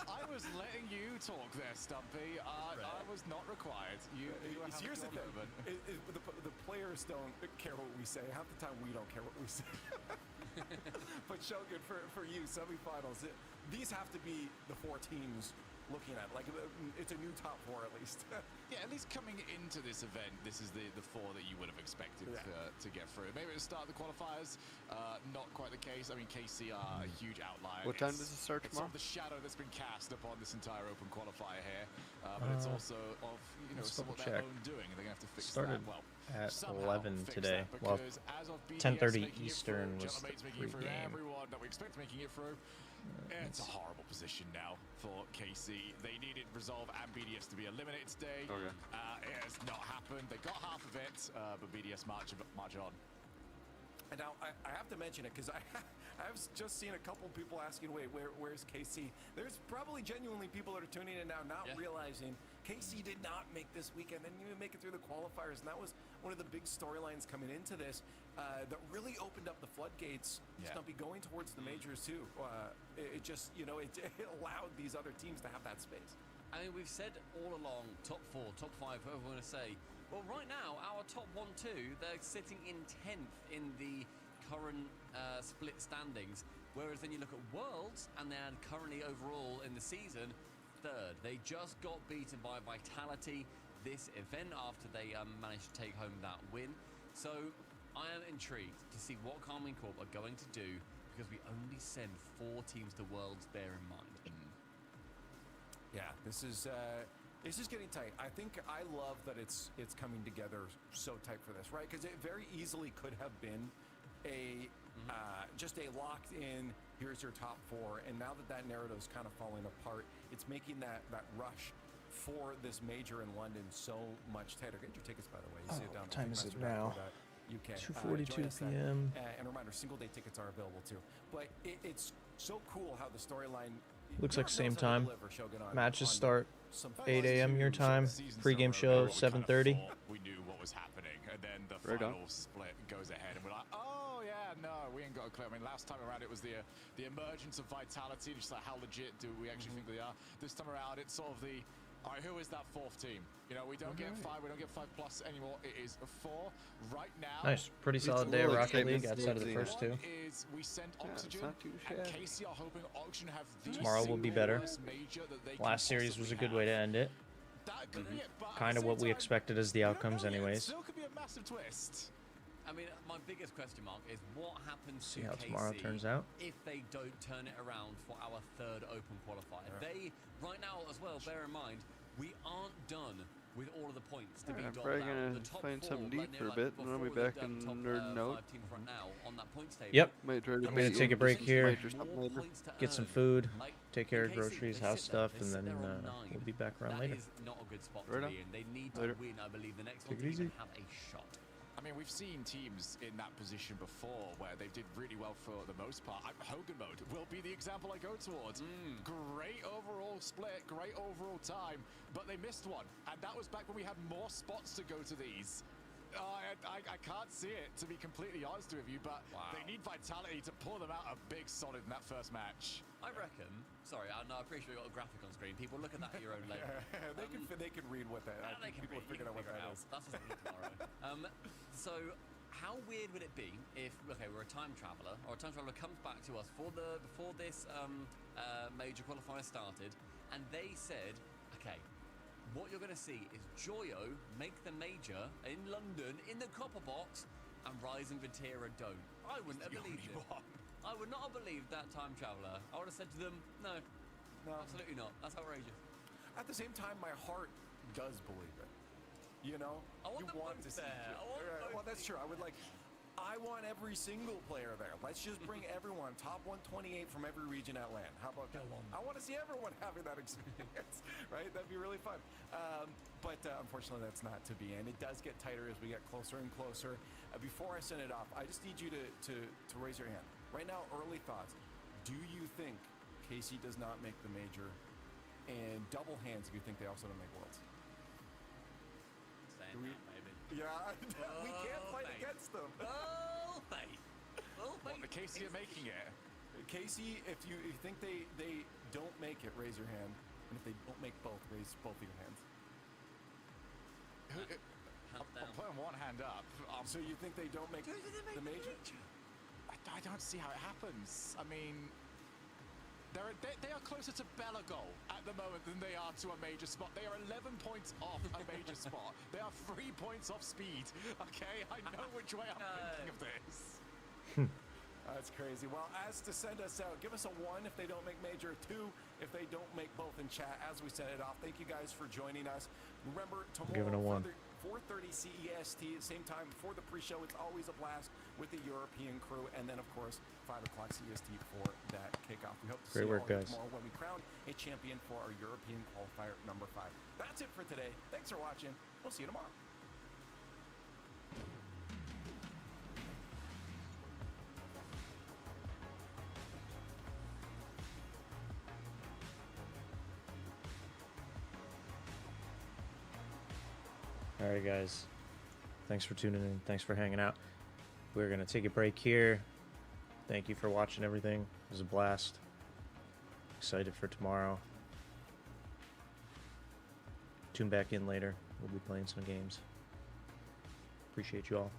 I was letting you talk there, Stumpy. I was not required. You Here's the thing. The players don't care what we say. Half the time we don't care what we say. But Shogun, for you, semifinals, these have to be the 4 teams looking at. Like, it's a new top 4 at least. Yeah, at least coming into this event, this is the 4 that you would have expected to get through. Maybe at the start of the qualifiers, not quite the case. I mean, KC are a huge outlier. What time does it start tomorrow? It's sort of the shadow that's been cast upon this entire open qualifier here, but it's also of somewhat their own doing. They're gonna have to fix Started that. Well, at 11 today. Well, 10:30 Eastern was the pre-game. Everyone that we expect making it through. It's a horrible position now for KC. They needed Resolve and BDS to be eliminated today. Okay. It has not happened. They got half of it, but BDS march on. And now I have to mention it because I've just seen a couple people asking, wait, where's KC? There's probably genuinely people that are tuning in now not realizing KC did not make this weekend. They didn't even make it through the qualifiers, and that was one of the big storylines coming into this that really opened up the floodgates. Stumpy, going towards the majors too. It just, it allowed these other teams to have that space. I mean, we've said all along, top 4, top 5, whoever we want to say. Well, right now, our top 1, 2, they're sitting in 10th in the current split standings. Whereas then you look at Worlds, and they're currently overall in the season 3rd. They just got beaten by Vitality this event after they managed to take home that win. So I am intrigued to see what Carmine Corp are going to do, because we only send 4 teams to Worlds, bear in mind. Yeah, this is getting tight. I think I love that it's coming together so tight for this, right? Because it very easily could have been a just a locked in, here's your top 4. And now that that narrative is kind of falling apart, it's making that rush for this major in London so much tighter. Get your tickets, by the way. You see it down What time is it now? UK. 2:42 p.m. And a remander, single day tickets are available too. But it's so cool how the storyline Looks like same time. Shogun, Matches start 8 a.m. your time. Pre-game show 7:30. We knew what was happening, and then the Right final on. split goes ahead, and we're like, oh yeah, no, we ain't got a clue. I mean, last time around it was the emergence of Vitality, just like how legit do we actually think they are. This time around, it's sort of the, all right, who is that 4th team? You know, we don't get 5, we don't get 5+ anymore. It is 4 right now. Nice, pretty solid day of Rocket League outside of the first 2. Is we send Oxygen not too and shabby. Casey are hoping Oxygen have the Tomorrow will be better. Last series was a good way to end it. Kind of what we expected as the outcomes anyways. Still could be a massive twist. I mean, my biggest question mark is what happens See to how KC tomorrow turns out. if they don't turn it around for our 3rd open qualifier. They, right now as well, bear in mind, we aren't done with all of the points to be I'm doled probably out. gonna The top find 4, something deep like, for a like bit, and then I'll be before back the in top, Nerd Note. 5 teams right now on that points table. Yep. Might try to I'm bait gonna you take a into break some here, fight or something More later. points to get some earn. food, Like, take care of KC, groceries, they house sit there, stuff, they and sit then there on 9. we'll be back around That later. is not a good spot Right to on. be in. They need to Later. win, I believe, the next Take one it to even easy. have a shot. I mean, we've seen teams in that position before where they did really well for the most part. Hogan mode will be the example I go towards. Great overall split, great overall time, but they missed one. And that was back when we had more spots to go to these. I can't see it, to be completely honest with you, but they need Vitality to pull them out a big solid in that first match. I reckon. Sorry, I appreciate we got a graphic on screen. People look at that at your own level. they can read what that. I They think can people will figure out what that is. That's just tomorrow. So, how weird would it be if, okay, we're a time traveler, or a time traveler comes back to us before this major qualifier started, and they said, okay, what you're going to see is Joyo make the major in London in the copper box, and Rise and Vatira don't. I wouldn't have believed it. I would not have believed that time traveler. I would have said to them, no, absolutely not. That's outrageous. At the same time, my heart does believe it. You know, I want you them want both to see. there. I want them Well, that's true. I want every single player there. Let's just bring everyone, top 128 from every region at LAN. How about that? I want to see everyone having that experience, right? That'd be really fun. But unfortunately, that's not to be. And it does get tighter as we get closer and closer. Before I send it off, I just need you to raise your hand. Right now, early thoughts. Do you think KC does not make the major? And double hands if you think they also don't make Worlds. Saying that, maybe. Yeah, we can't fight against them. Oh, faith. Oh, What, the Casey are making it? Casey, if you think they don't make it, raise your hand. And if they don't make both, raise both of your hands. I'm putting one hand up. So you think they don't make the major? I don't see how it happens. I mean, they are closer to Belagol at the moment than they are to a major spot. They are 11 points off a major spot. They are 3 points off speed. Okay, I know which way I'm thinking of this. That's crazy. Well, as to send us out, give us a 1 if they don't make major, 2 if they don't make both in chat as we send it off. Thank you guys for joining us. Remember, Giving a 1. 4:30 CEST, same time before the pre-show. It's always a blast with the European crew, and then of course 5 o'clock CEST for that kickoff. We hope to see you all here tomorrow when we crown a champion for our European qualifier number 5. That's it for today. Thanks for watching. We'll see you tomorrow. All right, guys. Thanks for tuning in. Thanks for hanging out. We're going to take a break here. Thank you for watching everything. It was a blast. Excited for tomorrow. Tune back in later. We'll be playing some games. Appreciate you all.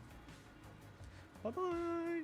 Bye-bye.